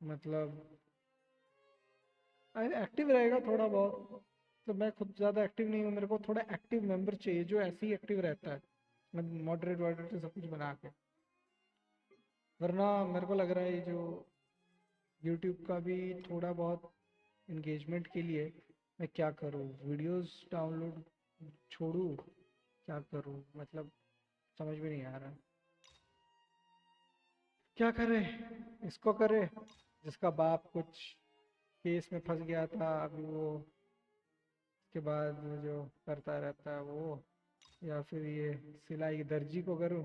मतलब एक्टिव रहेगा थोड़ा बहुत। तो मैं खुद ज़्यादा एक्टिव नहीं हूँ, मेरे को थोड़ा एक्टिव मेंबर चाहिए जो ऐसे ही एक्टिव रहता है, मैं मॉडरेट वॉडरेट सब कुछ बना के। वरना मेरे को लग रहा है ये जो यूट्यूब का भी थोड़ा बहुत इंगेजमेंट के लिए मैं क्या करूँ, वीडियोस डाउनलोड छोड़ूँ, क्या करूँ, मतलब समझ में नहीं आ रहा है क्या करे। इसको करे जिसका बाप कुछ केस में फंस गया था, अभी वो के बाद वो जो करता रहता है वो, या फिर ये सिलाई की दर्जी को करूँ,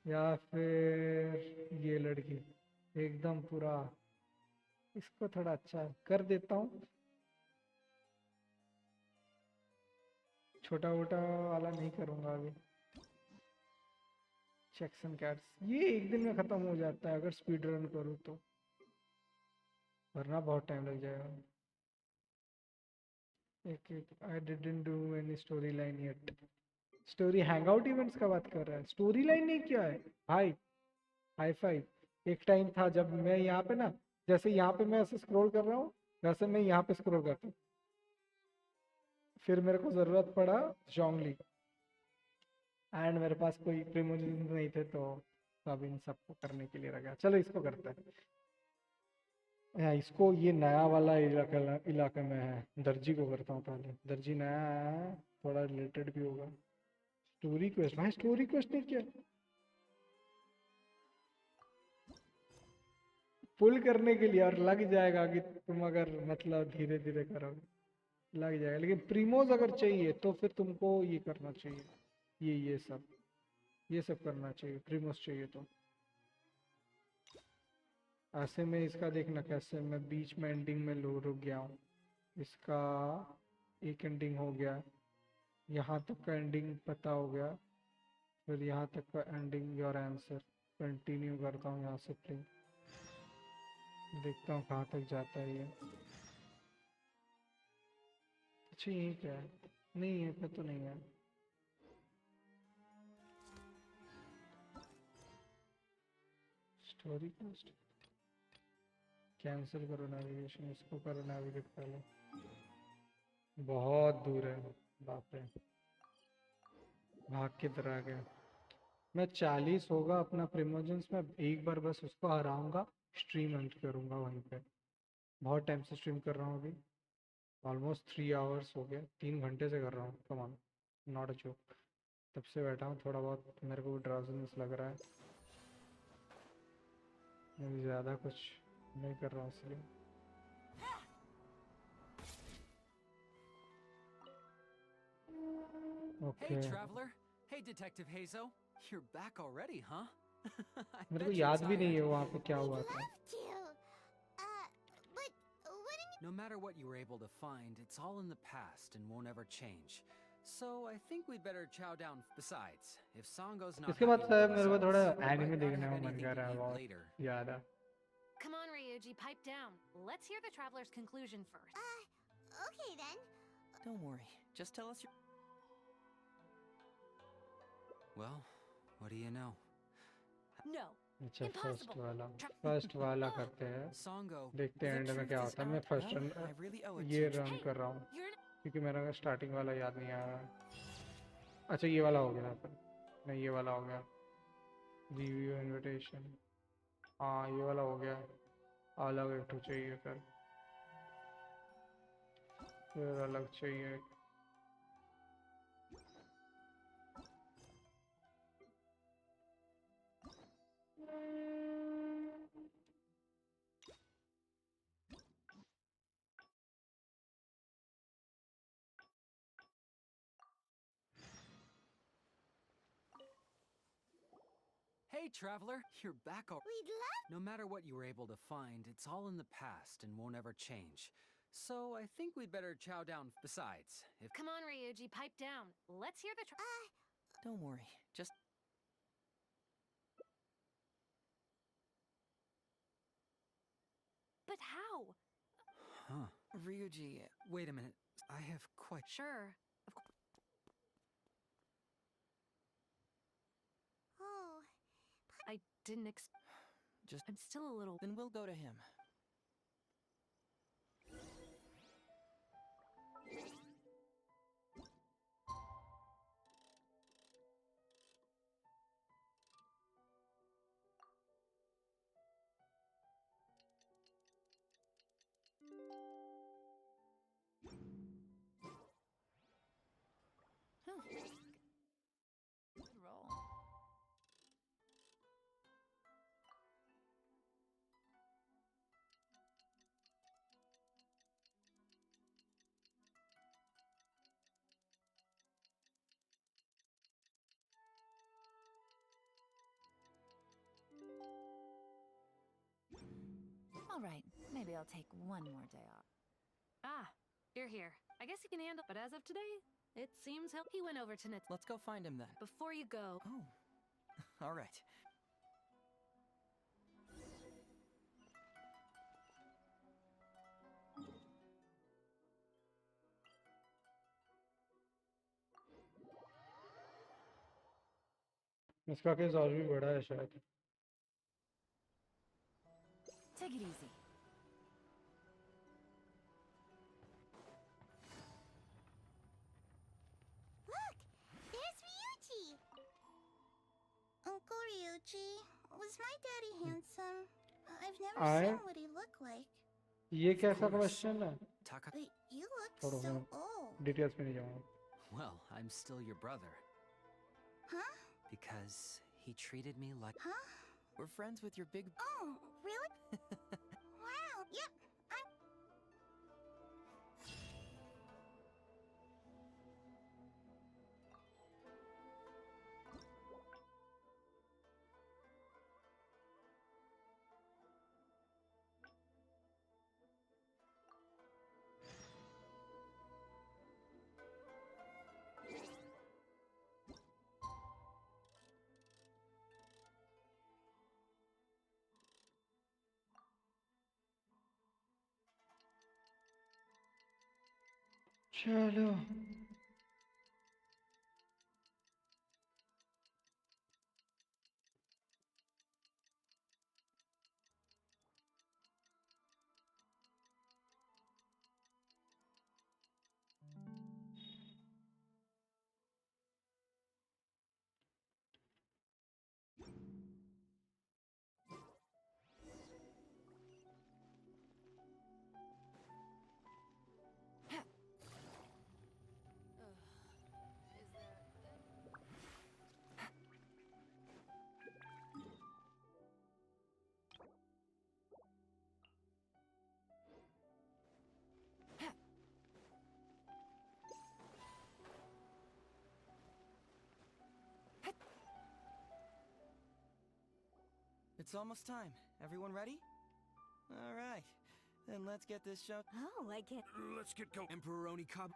या फिर ये लड़की। एकदम पूरा। इसको थोड़ा अच्छा कर देता हूँ, छोटा मोटा वाला नहीं करूँगा अभी। चेक्स एंड कैट्स ये एक दिन में ख़त्म हो जाता है अगर स्पीड रन करूँ तो, वरना बहुत टाइम लग जाएगा। एक एक I didn't do any story line yet. Story hangout events का बात कर रहा है, स्टोरी लाइन नहीं किया है भाई। High five. एक टाइम था जब मैं यहाँ पे ना, जैसे यहाँ पे मैं ऐसे स्क्रॉल कर रहा हूँ वैसे मैं यहाँ पे स्क्रॉल करता हूँ, फिर मेरे को ज़रूरत पड़ा जॉन्गली एंड मेरे पास कोई प्रिमोजेंस नहीं थे, तो अब इन सबको करने के लिए रखा। चलो इसको करते हैं। इसको ये नया वाला इलाका में है, दर्जी को करता हूँ पहले। दर्जी नया आया है, थोड़ा रिलेटेड भी होगा। स्टोरी क्वेस्ट भाई, स्टोरी क्वेस्ट नहीं किया। पुल करने के लिए और लग जाएगा कि तुम अगर मतलब धीरे धीरे करोगे लग जाएगा, लेकिन प्रीमोज अगर चाहिए तो फिर तुमको ये करना चाहिए, ये सब करना चाहिए प्रीमोज चाहिए तो। ऐसे में इसका देखना कैसे मैं बीच में एंडिंग में रुक गया हूँ। इसका एक एंडिंग हो गया, यहाँ तक का एंडिंग पता हो गया, फिर यहाँ तक का एंडिंग योर आंसर। कंटिन्यू करता हूँ यहाँ से प्ले, देखता हूँ कहाँ तक जाता है ये। अच्छा यही क्या है, नहीं है पे तो नहीं है। स्टोरी पोस्ट कैंसिल करो नेविगेशन, इसको करो नेविगेट पहले। बहुत दूर है, बाप रे, भाग के तरह आ गया। मैं 40 होगा अपना प्रिमोजेंस में, एक बार बस उसको हराऊंगा, स्ट्रीम एंड करूंगा वहीं पे। बहुत टाइम से स्ट्रीम कर रहा हूँ अभी, ऑलमोस्ट 3 आवर्स हो गए, 3 घंटे से कर रहा हूँ। Come on, not a joke. तब से बैठा हूँ, थोड़ा बहुत मेरे को ड्राउजीनेस लग रहा है, मैं ज़्यादा कुछ नहीं कर रहा हूँ इसलिए। Hey, okay traveler. Hey, Detective Hazo. You're back already, huh? I मेरे को bet you're याद भी नहीं है tired. वहाँ पे क्या हुआ था। No matter what you were able to find, it's all in the past and won't ever change. So I think we'd better chow down. Besides, if Sango's not इसके बाद happy with शायद the मेरे को थोड़ा results, we anime might not देखने have में मन anything कर to रहा है eat बहुत, later. याद है। Come on, Ryuji, pipe down. Let's hear the traveler's conclusion first. Okay then. Don't worry. Just tell us your... Well, what do you know? No. अच्छा Impossible. फर्स्ट वाला करते हैं, Sango, देखते हैं एंड में क्या होता है। मैं first run I really owe it ये to you. रन कर रहा हूँ You're क्योंकि मेरा स्टार्टिंग वाला याद नहीं आ रहा। अच्छा ये वाला हो गया था, नहीं ये वाला हो गया, रिव्यू इनविटेशन, हाँ ये वाला हो गया। अलग एक तो चाहिए, फिर अलग चाहिए। Hey, traveler, you're back already. We'd love. No matter what you were able to find, it's all in the past and won't ever change. So I think we'd better chow down. Besides, if... Come on, Ryuji, pipe down. Let's hear the Don't worry, just... But how? Huh. Ryuji, wait a minute. I have quite... Sure. Of course. Oh. I didn't Just... I'm still a little... Then we'll go to him. Good roll. All right, maybe I'll take one more day off. Ah, you're here. I guess he can handle. But as of today, it seems he went over to Nits. Let's go find him then. Before you go. Oh, all right. इसका case और भी बड़ा है शायद. Take it easy. Look! There's Ryuji! Uncle Ryuji, was my daddy handsome? I've never seen what he looked like. ये कैसा question है? But you look छोड़ो, so मैं old. डिटेल्स में नहीं जाऊंगा. Well, I'm still your brother. Huh? Because he treated me like... Huh? We're friends with your big... Oh, really? Wow, yep. चलो. It's almost time. Everyone ready? All right. Then let's get this show. Oh, I can't. Let's get going. Emperoroni Cub.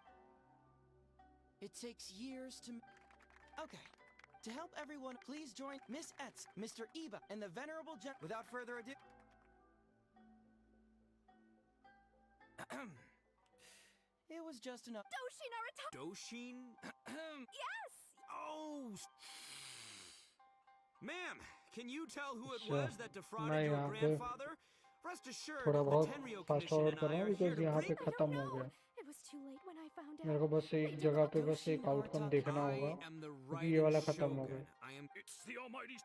It takes years to... Okay. To help everyone, please join Miss Etz, Mr. Iba, and the Venerable Gen... Without further ado... It was just enough... Doshin Arataki! Doshin? Yes! Oh! Ma'am, can you tell who it अच्छा, was that मैं defrauded your यहाँ पे grandfather? Rest assured, थोड़ा the बहुत Tenryo fast Commission forward and कर I रहा हूँ are here because to यहाँ पे bring... खत्म हो गया. It was too late when I found मेरे को out. बस एक जगह पे बस एक आउटकम देखना होगा क्योंकि ये वाला खत्म हो गया. I am... It's the almighty...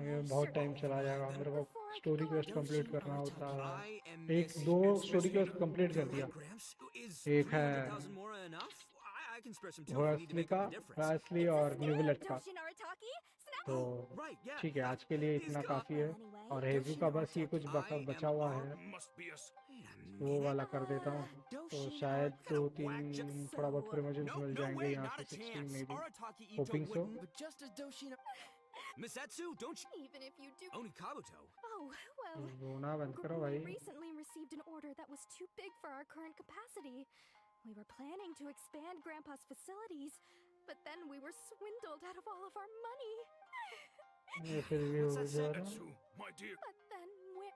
ये बहुत टाइम चला जाएगा. मेरे को स्टोरी क्वेस्ट कंप्लीट करना होता है. एक दो स्टोरी क्वेस्ट कंप्लीट कर दिया. एक है वेस्ली का, वेस्ली और न्यूविलेट का. तो ठीक है, आज के लिए इतना काफी है. और हेजू का बस ये कुछ बचा हुआ है, वो वाला कर देता हूँ. तो शायद 2-3 थोड़ा बहुत प्रिमोशंस मिल जाएंगे यहाँ से. 16 may be, hopping so. Miss Etsu, don't you... Even if you do... Only Kabuto. Oh, well... रोना बंद करो भाई. We recently received an order that was too big for our current capacity. We were planning to expand Grandpa's facilities, but then we were swindled out of all of our money. ये फिर भी हो जा रहा. My dear. But then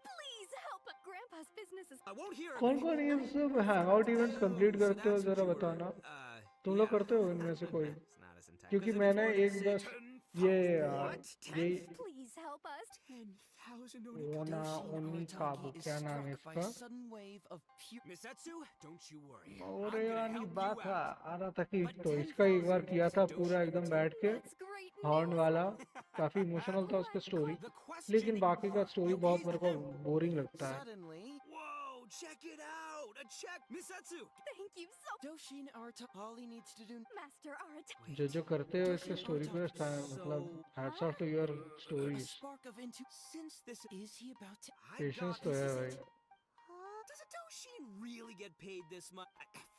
please help us. Grandpa's business is... I won't hear... कौन-कौन ये सब hangout events complete करते हो जरा बताना. तुम लोग करते हो इनमें से कोई? क्योंकि मैंने एक बस ये Please help us. ओना ओनी काबू, क्या नाम है इसका? Miss Etsu, don't you worry. और यानी बात आ रहा था कि तो इसका एक बार किया था पूरा एकदम बैठ के हॉर्न वाला. काफी इमोशनल था उसका स्टोरी, लेकिन बाकी का स्टोरी बहुत मेरे को बोरिंग लगता है. Whoa, check it out. A check, Miss Etsu. Thank you so... Doshin Arata, all he needs to do... Master Arata... जो करते हो इसके स्टोरी पे मतलब hats off to your stories. Since this is he about to... Patience तो है भाई. Does a Doshin really get paid this much?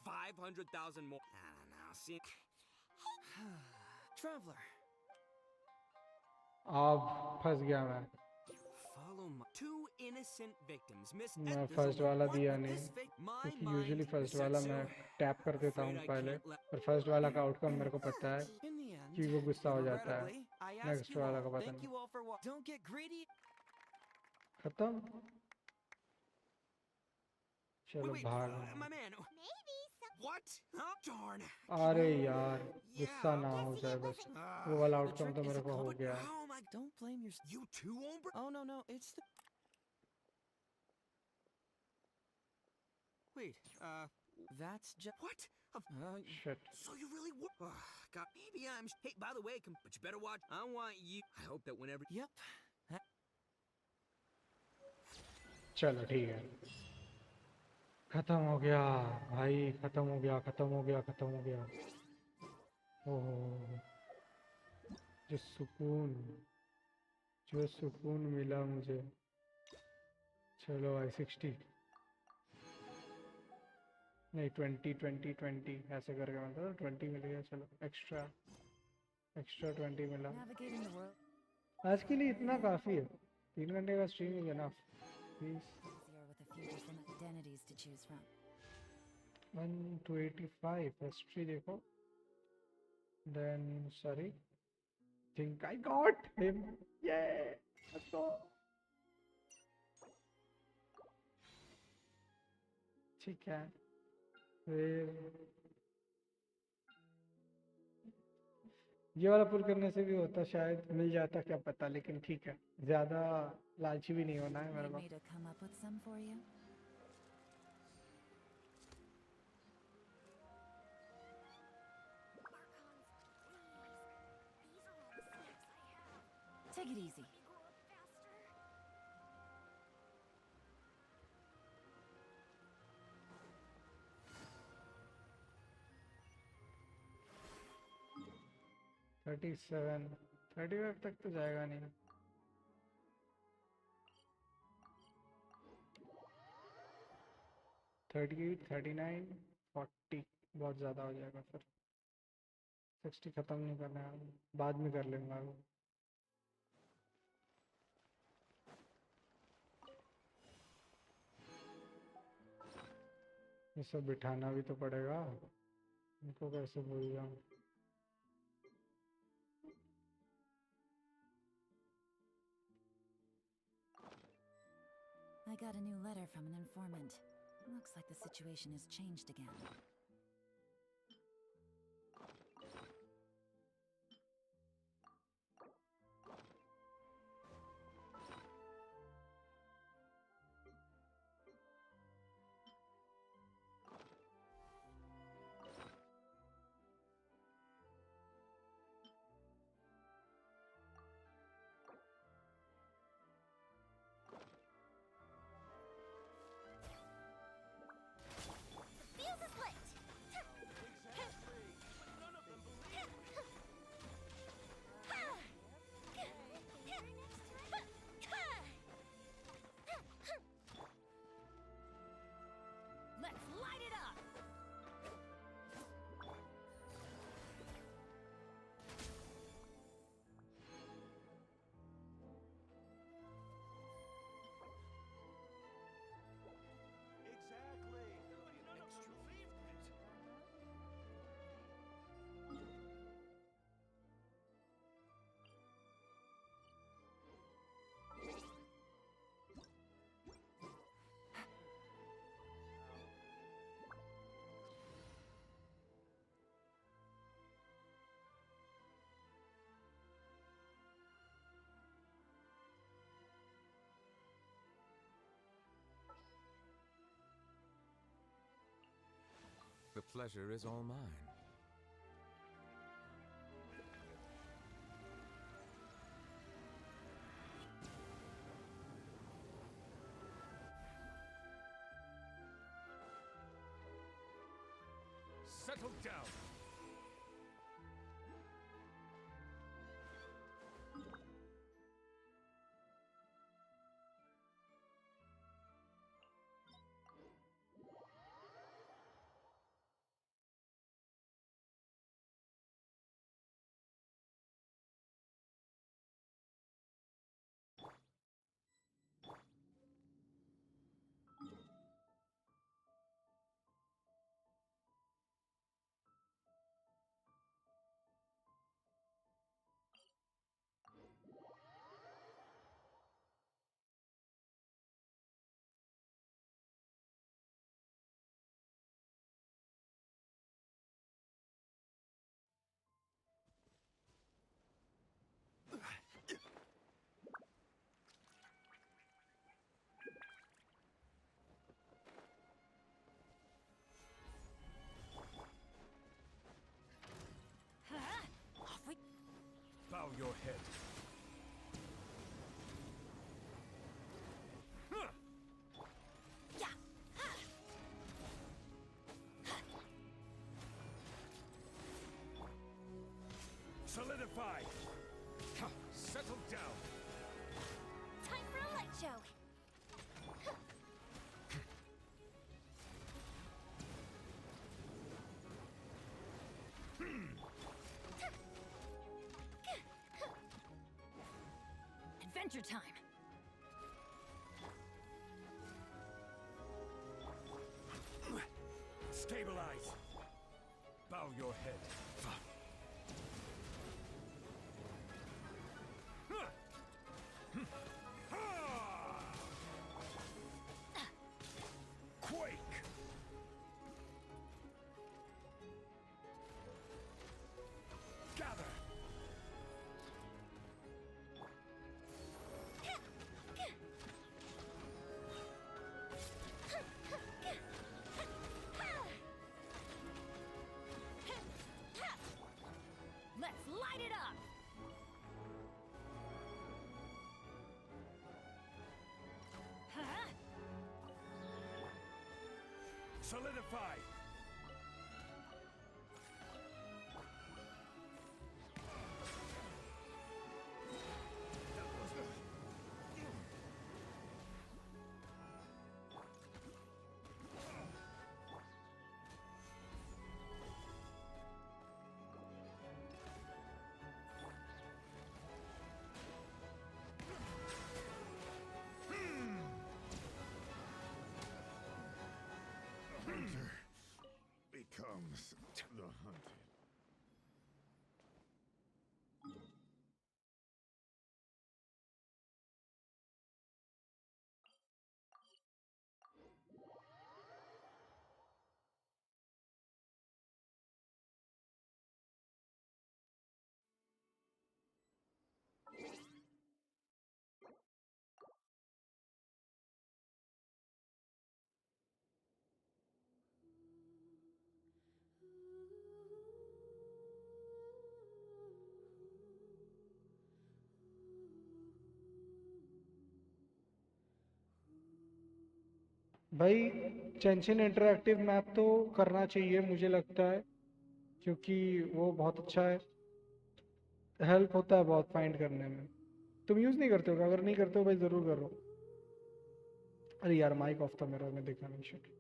500,000 more. I don't know. See. Traveler. अब फंस गया मैं. Follow my two innocent victims, Miss. मैं first वाला दिया नहीं क्योंकि यूजुअली फर्स्ट वाला मैं टैप कर देता हूँ पहले, और फर्स्ट वाला का आउटकम मेरे को पता है कि वो गुस्सा हो जाता है, नेक्स्ट वाला का पता नहीं। खत्म। चलो भाग। अरे यार गुस्सा ना हो जाए बस, वो वाला आउटकम तो मेरे को हो गया है। Don't blame your... You too, Ombre? Oh, no, it's the... Wait, That's just... what? Shit. So you really God, maybe I'm... Hey, by the way, but you better watch. I want you... I hope that whenever... Yep. चलो ठीक है, खत्म हो गया भाई, खत्म हो गया, खत्म हो गया, खत्म हो गया। ओहो, जो सुकून मिला मुझे। चलो भाई 60 नहीं 20 ऐसे करके मतलब 20 मिल गया। चलो एक्स्ट्रा 20 मिला। आज के लिए इतना काफ़ी है, 3 घंटे का stream is enough. Please 1 to 85 history देखो। Then sorry, think I got him. Yay! Let's go. ठीक है, फिर ये वाला पुल करने से भी होता, शायद मिल जाता, क्या पता, लेकिन ठीक है, ज्यादा लालची भी नहीं होना है मेरे को। Take it easy. थर्टी 35 तक तो जाएगा नहीं। 38, 39, 40 बहुत ज़्यादा हो जाएगा फिर। 60 ख़त्म नहीं करना है, बाद में कर लेंगे वो। ये सब बिठाना भी तो पड़ेगा, इनको कैसे भूल जाऊँ। I got a new letter from an informant. Looks like the situation has changed again. The pleasure is all mine. Settle down. your head. Solidify! Settle down! Time for a light show. Adventure time. Stabilize! Bow your head. Quake! Gather! Let's light it up. Huh? Solidify! Becomes the hunted. भाई चेंशन interactive map तो करना चाहिए मुझे लगता है, क्योंकि वो बहुत अच्छा है, हेल्प होता है बहुत फाइंड करने में। तुम यूज़ नहीं करते हो क्या? अगर नहीं करते हो भाई ज़रूर करो। अरे यार माइक ऑफ था मेरा, मैं देखा नहीं। शिट।